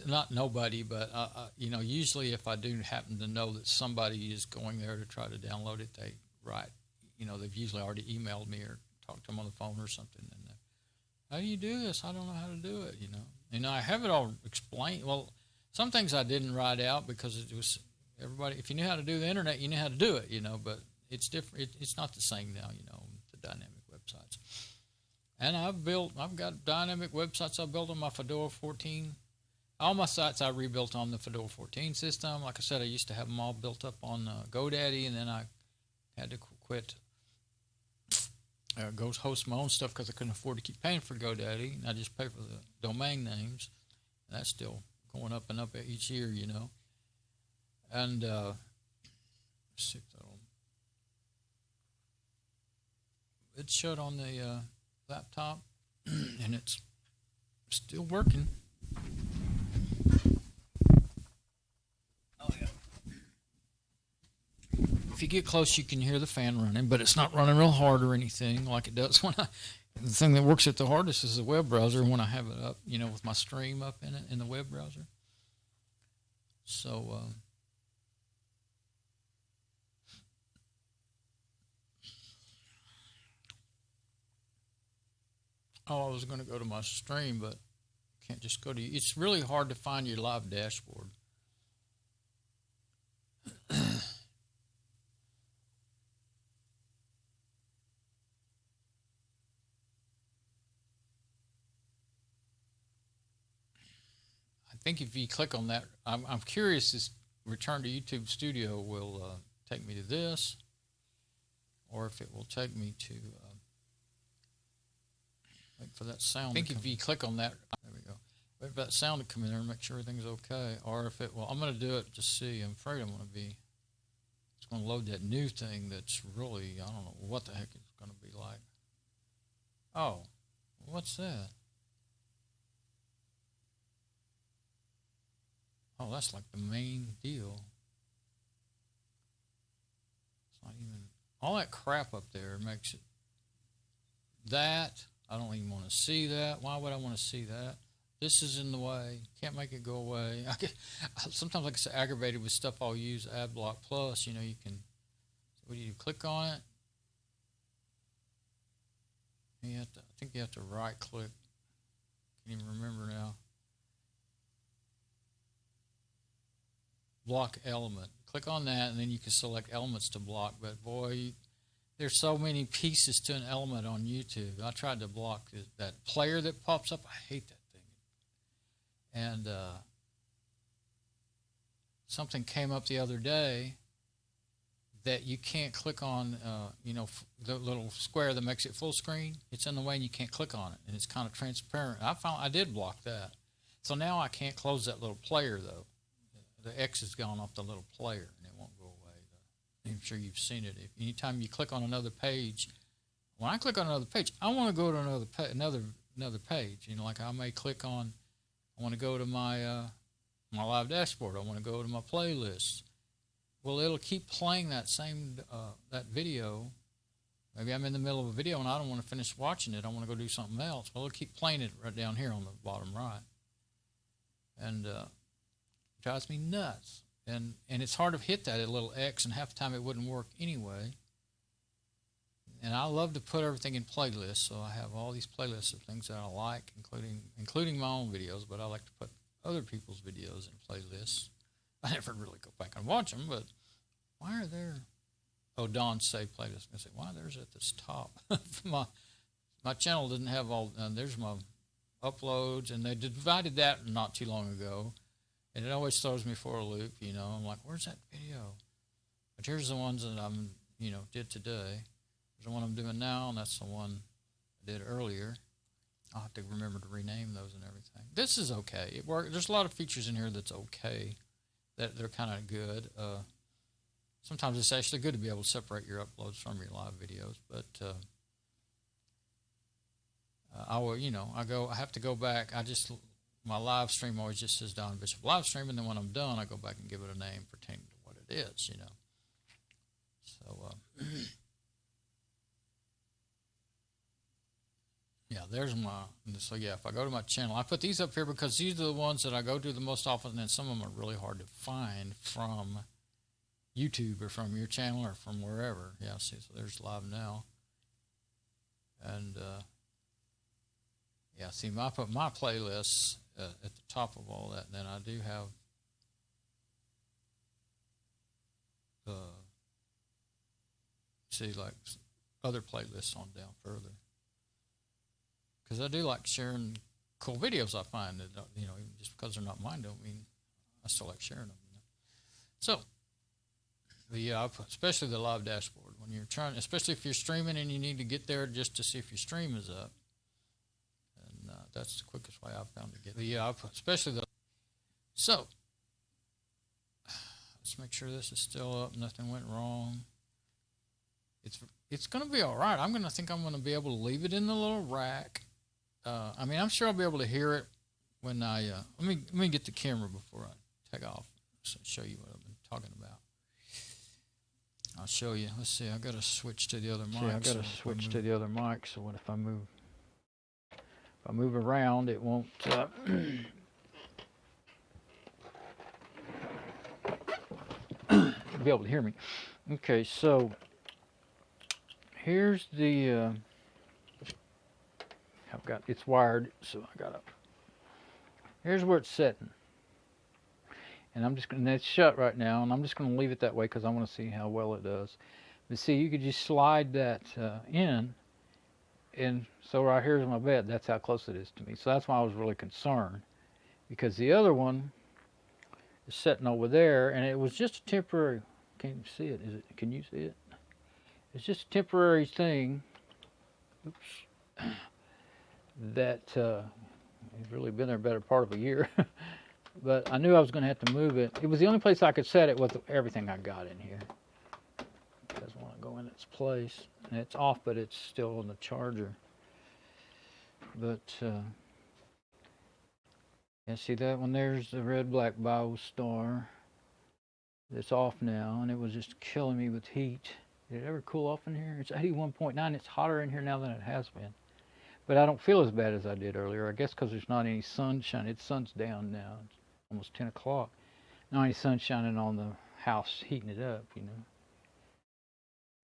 not nobody, but usually if I do happen to know that somebody is going there to try to download it, they write. They've usually already emailed me or talked to them on the phone or something. And how do you do this? I don't know how to do it. And I have it all explained. Well. Some things I didn't write out because it was everybody. If you knew how to do the internet, you knew how to do it, But it's different. It's not the same now, the dynamic websites. And I've got dynamic websites I built on my Fedora 14. All my sites I rebuilt on the Fedora 14 system. Like I said, I used to have them all built up on GoDaddy, and then I had to quit. Go host my own stuff because I couldn't afford to keep paying for GoDaddy. And I just pay for the domain names, and that's still going up and up each year, And see if it showed on the laptop, and it's still working. Oh yeah. If you get close, you can hear the fan running, but it's not running real hard or anything like it does when the thing that works at the hardest is the web browser when I have it up, with my stream up in it in the web browser. So, I was going to go to my stream, but can't just go to you. It's really hard to find your live dashboard. I think if you click on that, I'm curious, this return to YouTube Studio will take me to this, or if it will take me to, wait for that sound. I think if you click on that, there we go, wait for that sound to come in there and make sure everything's okay, or if it will, I'm going to do it to see. I'm afraid it's going to load that new thing that's really, I don't know what the heck it's going to be like. Oh, what's that? Oh, that's like the main deal. It's not even, all that crap up there makes it, that, I don't even want to see that. Why would I want to see that? This is in the way. Can't make it go away. Sometimes I get aggravated with stuff I'll use, AdBlock Plus. You can, what do you click on it? I think you have to right click. Can't even remember now. Block element. Click on that, and then you can select elements to block. But boy, there's so many pieces to an element on YouTube. I tried to block that player that pops up. I hate that thing. And something came up the other day that you can't click on. The little square that makes it full screen. It's in the way, and you can't click on it, and it's kind of transparent. I did block that. So now I can't close that little player though. The X has gone off the little player, and it won't go away. I'm sure you've seen it. Anytime you click on another page, when I click on another page, I want to go to another page. Like I may click on, I want to go to my my live dashboard. I want to go to my playlist. Well, it'll keep playing that same that video. Maybe I'm in the middle of a video and I don't want to finish watching it. I want to go do something else. Well, it'll keep playing it right down here on the bottom right. And drives me nuts. And it's hard to hit that little X, and half the time it wouldn't work anyway. And I love to put everything in playlists, so I have all these playlists of things that I like, including my own videos, but I like to put other people's videos in playlists. I never really go back and watch them, but why are there... Oh, Dawn's Save playlist. I say, why there's at this top? my channel didn't have all... there's my uploads, and they divided that not too long ago. And it always throws me for a loop, you know. I'm like, where's that video? But here's the ones that I'm, did today. There's the one I'm doing now, and that's the one I did earlier. I'll have to remember to rename those and everything. This is okay. It works. There's a lot of features in here that's okay, that they're kind of good. Sometimes it's actually good to be able to separate your uploads from your live videos, but I have to go back. My live stream always just says Don Bishop live stream, and then when I'm done, I go back and give it a name pertaining to what it is, So, yeah, there's so yeah, if I go to my channel, I put these up here because these are the ones that I go to the most often, and some of them are really hard to find from YouTube or from your channel or from wherever. Yeah, see, so there's live now. And, yeah, see, I put my playlists at the top of all that, and then I do have like other playlists on down further, because I do like sharing cool videos I find that, even just because they're not mine don't mean I still like sharing them. So, but yeah, especially the live dashboard when you're trying, especially if you're streaming and you need to get there just to see if your stream is up. That's the quickest way I've found to get. Yeah, especially the. So, let's make sure this is still up. Nothing went wrong. It's going to be all right. I'm going to be able to leave it in the little rack. I'm sure I'll be able to hear it when I. Let me get the camera before I take off. So show you what I've been talking about. I'll show you. Let's see. I got to switch to the other mic. I got to switch to the other mic. So what if I move? If I move around, it won't be able to hear me. Okay, so here's the it's wired, so here's where it's sitting. And it's shut right now, and I'm just going to leave it that way because I want to see how well it does. But see, you could just slide that in. And so right here's my bed. That's how close it is to me. So that's why I was really concerned, because the other one is sitting over there, and it was just a temporary. Can't you see it? Can you see it? It's just a temporary thing. Oops. That has really been there a better part of a year. But I knew I was going to have to move it. It was the only place I could set it with everything I got in here. It doesn't want to go in its place. And it's off, but it's still on the charger. But, yeah, see that one? There's the red, black bio star. It's off now, and it was just killing me with heat. Did it ever cool off in here? It's 81.9. It's hotter in here now than it has been. But I don't feel as bad as I did earlier. I guess because there's not any sunshine. It's sun's down now. It's almost 10 o'clock. Not any sun shining on the house, heating it up,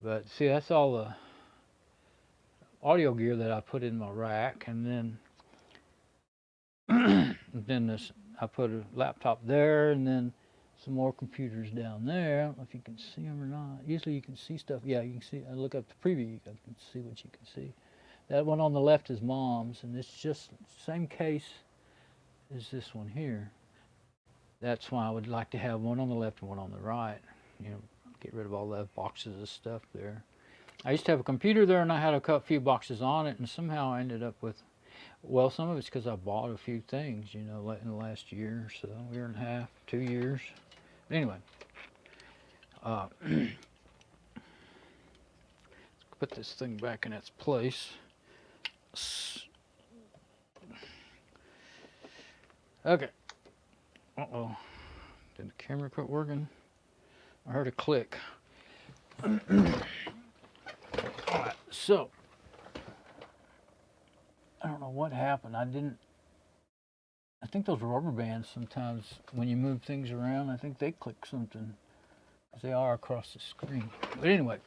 But see, that's all the audio gear that I put in my rack, and then I put a laptop there, and then some more computers down there. I don't know if you can see them or not. Usually you can see stuff. Yeah, you can see. I look up the preview. You can see what you can see. That one on the left is Mom's, and it's just the same case as this one here. That's why I would like to have one on the left and one on the right. Get rid of all the boxes of stuff there. I used to have a computer there, and I had a few boxes on it, and somehow I ended up with, well, some of it's because I bought a few things, in the last year or so, year and a half, 2 years. But anyway, let's put this thing back in its place. Okay. Uh-oh. Did the camera quit working? I heard a click. Alright, so I don't know what happened. I didn't I think those rubber bands sometimes, when you move things around, I think they click something because they are across the screen. But anyway,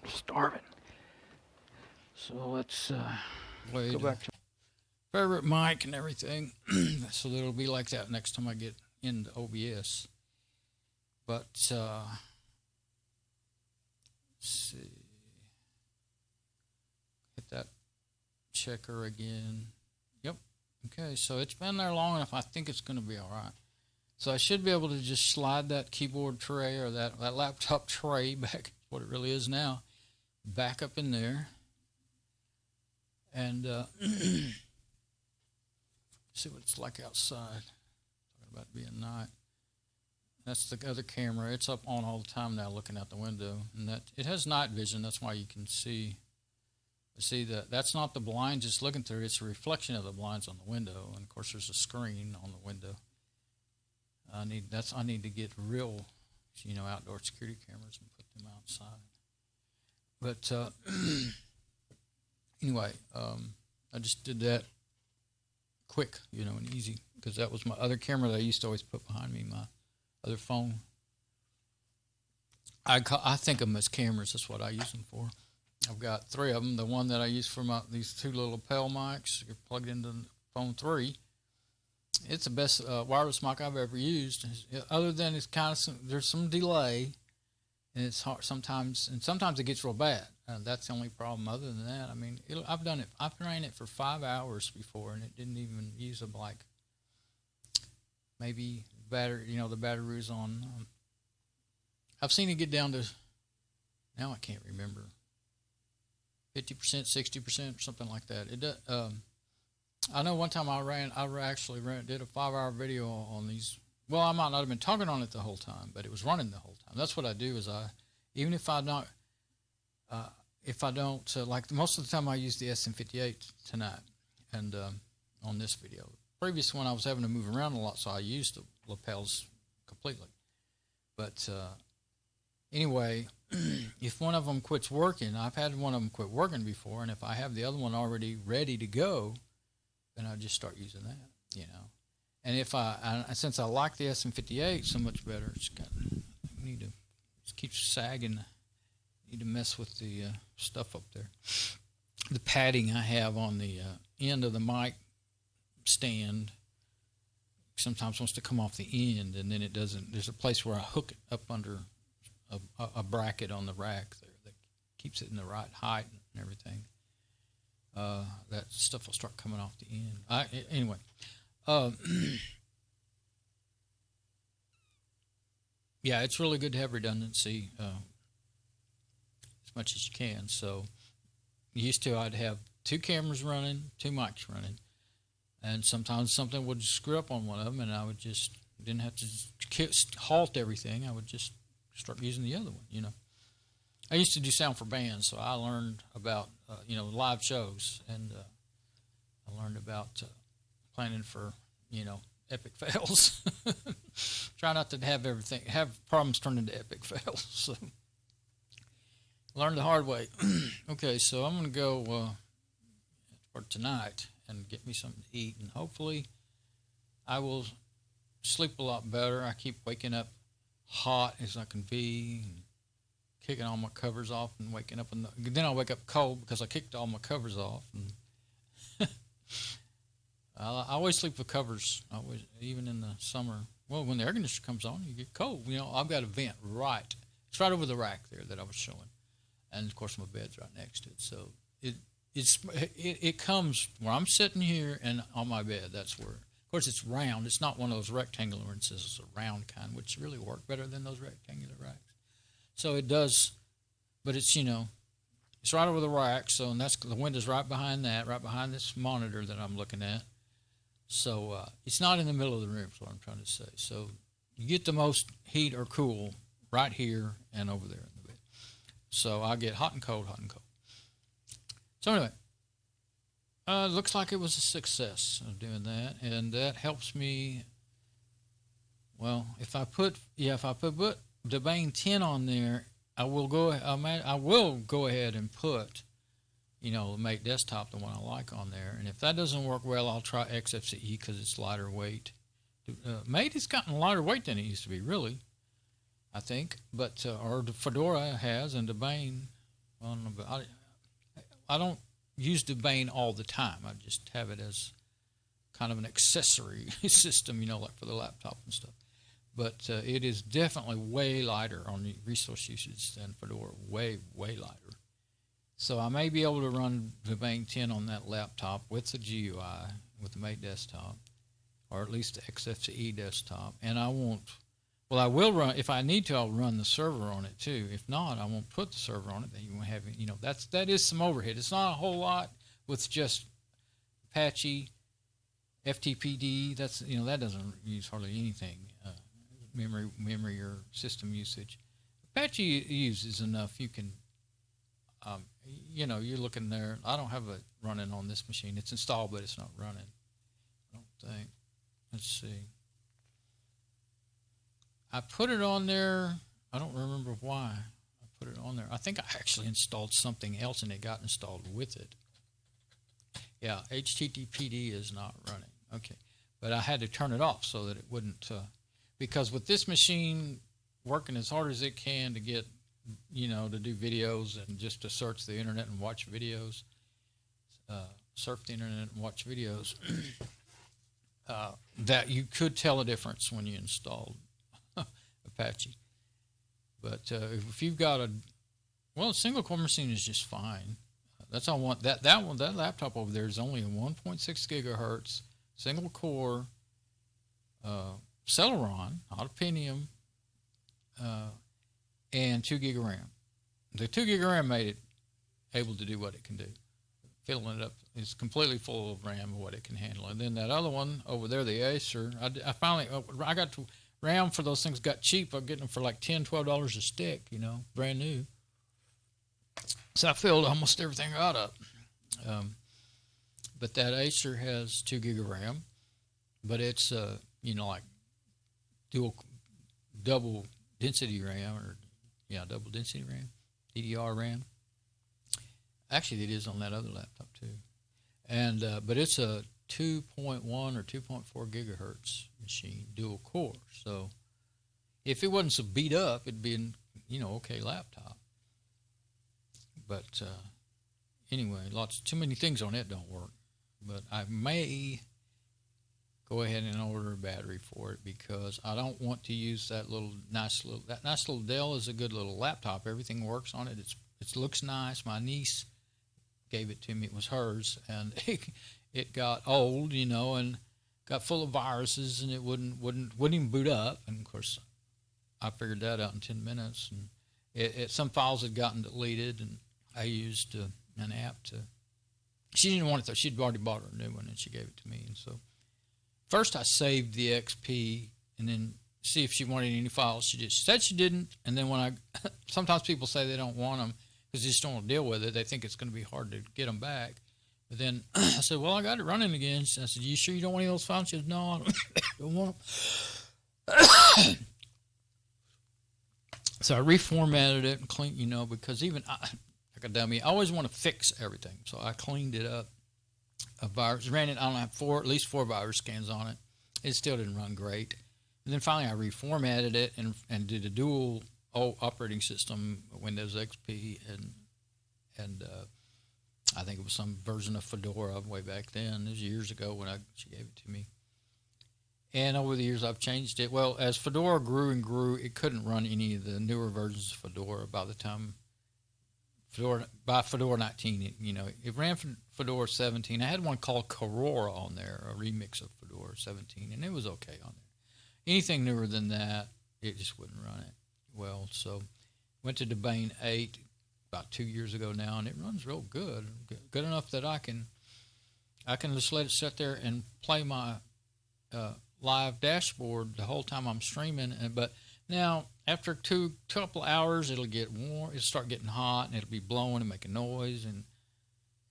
starving. So let's go back to favorite mic and everything, so that it'll be like that next time I get into OBS. But let's see, hit that checker again. Yep. Okay, so it's been there long enough. I think it's going to be all right. So I should be able to just slide that keyboard tray or that laptop tray back, what it really is now, back up in there. And see what it's like outside. Talking about being night. That's the other camera. It's up on all the time now, looking out the window, and that it has night vision. That's why you can see that that's not the blinds it's looking through. It's a reflection of the blinds on the window, and of course there's a screen on the window. I need to get real, outdoor security cameras and put them outside. But anyway, I just did that quick, and easy, because that was my other camera that I used to always put behind me, my other phone. I think of them as cameras. That's what I use them for. I've got 3 of them. The one that I use for these 2 little lapel mics, you're plugged into phone 3. It's the best wireless mic I've ever used. Other than it's kind of there's some delay, and it's hard sometimes, and sometimes it gets real bad. That's the only problem. Other than that, I mean, I've done it. I've ran it for 5 hours before, and it didn't even use up like maybe battery. The battery was on. I've seen it get down to, now I can't remember, 50%, 60%, something like that. It does. I know one time I actually did a 5-hour video on these. Well, I might not have been talking on it the whole time, but it was running the whole time. That's what I do. Is even if I don't, like most of the time I use the SM58 tonight, and on this video. The previous one I was having to move around a lot, so I used the lapels completely. But anyway, if one of them quits working, I've had one of them quit working before, and if I have the other one already ready to go, then I just start using that, And if since I like the SM58 so much better, it keeps sagging. Need to mess with the stuff up there. The padding I have on the end of the mic stand sometimes wants to come off the end, and then it doesn't. There's a place where I hook it up under a bracket on the rack there that keeps it in the right height and everything. That stuff will start coming off the end. Anyway. Yeah, it's really good to have redundancy as much as you can. So used to, I'd have 2 cameras running, 2 mics running, and sometimes something would screw up on one of them, and I would just didn't have to halt everything. I would just start using the other one. I used to do sound for bands, so I learned about live shows, and I learned about planning for epic fails. Try not to have problems turn into epic fails. So learn the hard way. Okay, so I'm going to go for tonight and get me something to eat, and hopefully I will sleep a lot better. I keep waking up hot as I can be, and kicking all my covers off and waking up, and then I wake up cold because I kicked all my covers off. And I always sleep with covers. Even in the summer. Well, when the air conditioner comes on, you get cold. I've got a vent right. It's right over the rack there that I was showing, and of course my bed's right next to it. So it comes where I'm sitting here and on my bed. That's where. Of course, it's round. It's not one of those rectangular ones. It's a round kind, which really work better than those rectangular racks. So it does, but it's it's right over the rack. So and that's the window's right behind that, right behind this monitor that I'm looking at. So it's not in the middle of the room, is what I'm trying to say. So you get the most heat or cool right here and over there in the bed. So I get hot and cold, hot and cold. So anyway, looks like it was a success of doing that, and that helps me. Well, if I put Debian 10 on there, I will go ahead and put, Mate Desktop, the one I like, on there. And if that doesn't work well, I'll try XFCE because it's lighter weight. Mate has gotten lighter weight than it used to be, really, I think. But or the Fedora has, and Debian. I don't use Debian all the time. I just have it as kind of an accessory system, like for the laptop and stuff. But it is definitely way lighter on the resource usage than Fedora, way, way lighter. So I may be able to run Debian 10 on that laptop with the GUI, with the Mate Desktop, or at least the XFCE desktop. And I won't, well, I will run, if I need to, I'll run the server on it too. If not, I won't put the server on it. Then you won't have, that is some overhead. It's not a whole lot with just Apache, FTPD. That's, that doesn't use hardly anything, memory or system usage. Apache uses enough. You can, you're looking there. I don't have it running on this machine. It's installed, but it's not running, I don't think. Let's see. I put it on there. I don't remember why I put it on there. I think I actually installed something else and it got installed with it. Yeah, HTTPD is not running. Okay. But I had to turn it off so that it wouldn't, because with this machine working as hard as it can to get, to do videos and just to search the internet and watch videos, surf the internet and watch videos, that you could tell a difference when you installed Apache. But if you've got a single core machine is just fine. That's all I want. That laptop over there is only a 1.6 gigahertz single core Celeron, not a Pentium, and 2 gig of RAM. The 2 gig of RAM made it able to do what it can do. Filling it up, it's completely full of RAM of what it can handle. And then that other one over there, the Acer, I got to RAM for those things got cheap. I'm getting them for like $10, $12 a stick, brand new. So I filled almost everything right up. But that Acer has 2 gig of RAM, but it's like double density RAM, double density RAM, DDR RAM. Actually, it is on that other laptop too. And but it's a 2.1 or 2.4 gigahertz machine, dual core. So if it wasn't so beat up, it'd be an okay laptop. But anyway, too many things on it don't work. But I may go ahead and order a battery for it because I don't want to use that nice little Dell is a good little laptop. Everything works on it. It looks nice. My niece gave it to me. It was hers, and it got old, and got full of viruses, and it wouldn't even boot up. And of course, I figured that out in 10 minutes. And some files had gotten deleted, and I used an app to. She didn't want it though. She'd already bought her a new one, and she gave it to me. And so, first I saved the XP, and then see if she wanted any files. She said she didn't, and then when sometimes people say they don't want them because they just don't want to deal with it. They think it's going to be hard to get them back. But then I said, well, I got it running again. I said, you sure you don't want any of those files? She said, no, I don't want them. So I reformatted it and cleaned, because even like a dummy, I always want to fix everything. So I cleaned it up. A virus ran it. I don't have at least four virus scans on it. It still didn't run great. And then finally I reformatted it and did a dual operating system, Windows XP, and I think it was some version of Fedora way back then. It was years ago when she gave it to me. And over the years I've changed it. Well, as Fedora grew and grew, it couldn't run any of the newer versions of Fedora. By the time by Fedora 19, it ran Fedora 17. I had one called Corora on there, a remix of Fedora 17, and it was okay on there. Anything newer than that, it just wouldn't run it well. So went to Debian 8 about 2 years ago now, and it runs real good enough that I can just let it sit there and play my live dashboard the whole time I'm streaming. But now after couple hours, it'll get warm. It'll start getting hot, and it'll be blowing and making noise. And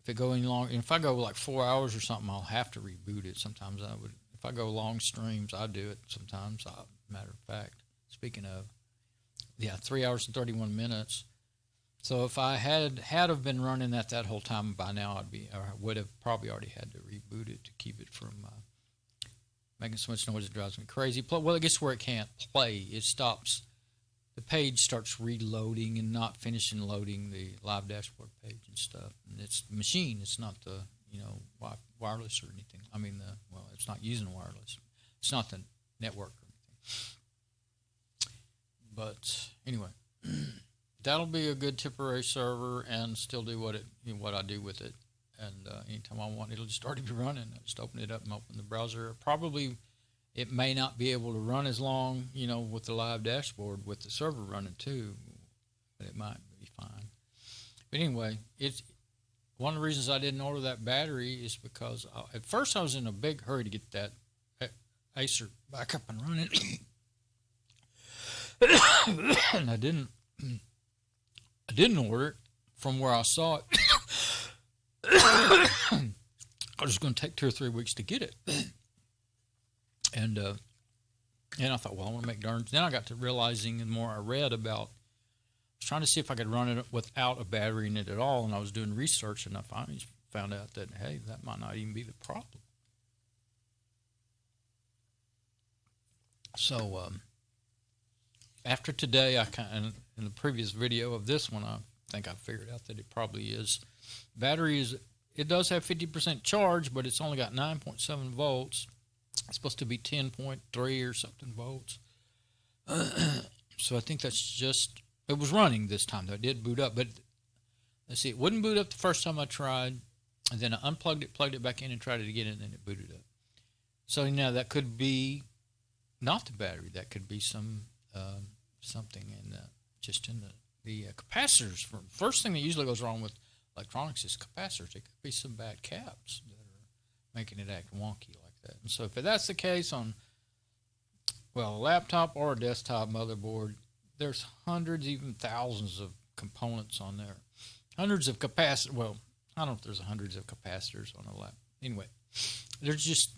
if I go like 4 hours or something, I'll have to reboot it. Sometimes I would. If I go long streams, I do it sometimes. Matter of fact, speaking of, Yeah, 3 hours and 31 minutes. So if I had have been running that whole time, by now I would have probably already had to reboot it to keep it from making so much noise it drives me crazy. Well, it gets where it can't play. It stops. The page starts reloading and not finishing loading the live dashboard page and stuff. And it's the machine. It's not the wireless or anything. I mean, it's not using wireless. It's not the network or anything. But anyway, that'll be a good temporary server and still do what I do with it. And anytime I want, it'll just already be running. I just open it up and open the browser. Probably it may not be able to run as long, with the live dashboard with the server running too, but it might be fine. But anyway, it's one of the reasons I didn't order that battery is because at first I was in a big hurry to get that Acer back up and running, and I didn't order it from where I saw it. I was going to take 2 or 3 weeks to get it. And I thought, well, I want to make darn. Then I got to realizing, the more I read about, I was trying to see if I could run it without a battery in it at all, and I was doing research, and I finally found out that, hey, that might not even be the problem. So after today, in the previous video of this one, I think I figured out that it probably is. Battery it does have 50% charge, but it's only got 9.7 volts. It's supposed to be 10.3 or something volts. So I think that's just, it was running this time though. It did boot up, but let's see, it wouldn't boot up the first time I tried, and then I unplugged it, plugged it back in and tried it again, and then it booted up. So now that could be not the battery. That could be something in the capacitors. First thing that usually goes wrong with electronics is capacitors. It could be some bad caps that are making it act wonky like that. And so if that's the case on, a laptop or a desktop motherboard, there's hundreds, even thousands of components on there. Hundreds of capacitors. Well, I don't know if there's hundreds of capacitors on a lap. Anyway, there's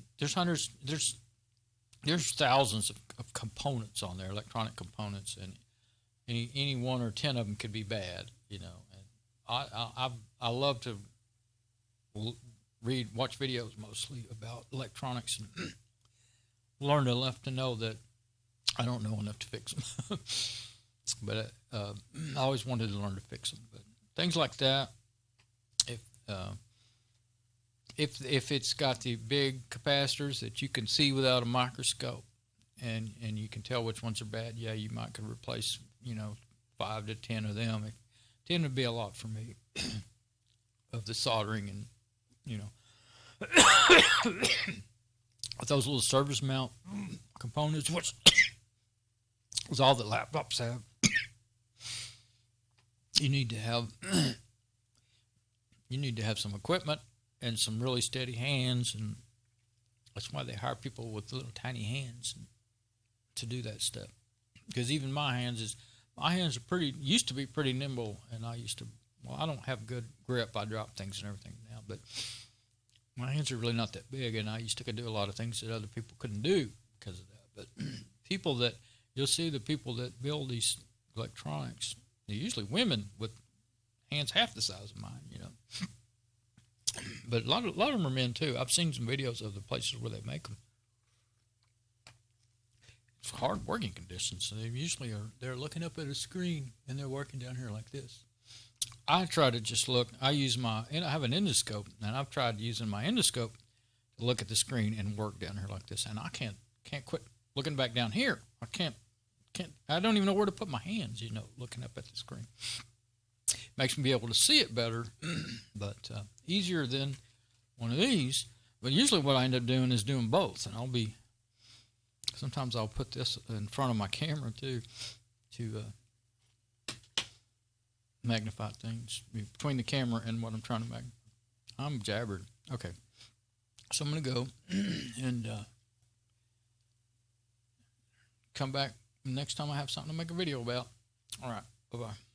thousands of components on there, electronic components, and any 1 or 10 of them could be bad, And I love to watch videos mostly about electronics and learn enough to know that I don't know enough to fix them. But I always wanted to learn to fix them. But things like that, if it's got the big capacitors that you can see without a microscope, and you can tell which ones are bad, yeah, you might could replace 5 to 10 of them. 10 would be a lot for me of the soldering and with those little service mount components, which is all that laptops have. You need to have some equipment and some really steady hands, and that's why they hire people with little tiny hands to do that stuff. Because even my hands used to be pretty nimble, and I don't have good grip. I drop things and everything now, but my hands are really not that big, and I used to do a lot of things that other people couldn't do because of that. But you'll see the people that build these electronics, they're usually women with hands half the size of mine, But a lot of them are men too. I've seen some videos of the places where they make them. It's hard working conditions. So they're looking up at a screen and they're working down here like this. I try to just look. I have an endoscope, and I've tried using my endoscope to look at the screen and work down here like this. And I can't quit looking back down here. I don't even know where to put my hands, looking up at the screen. Makes me be able to see it better, but easier than one of these. But usually what I end up doing is doing both, and sometimes I'll put this in front of my camera too to magnify things between the camera and what I'm trying to magnify. I'm jabbered. Okay, so I'm going to go and come back next time I have something to make a video about. All right, bye-bye.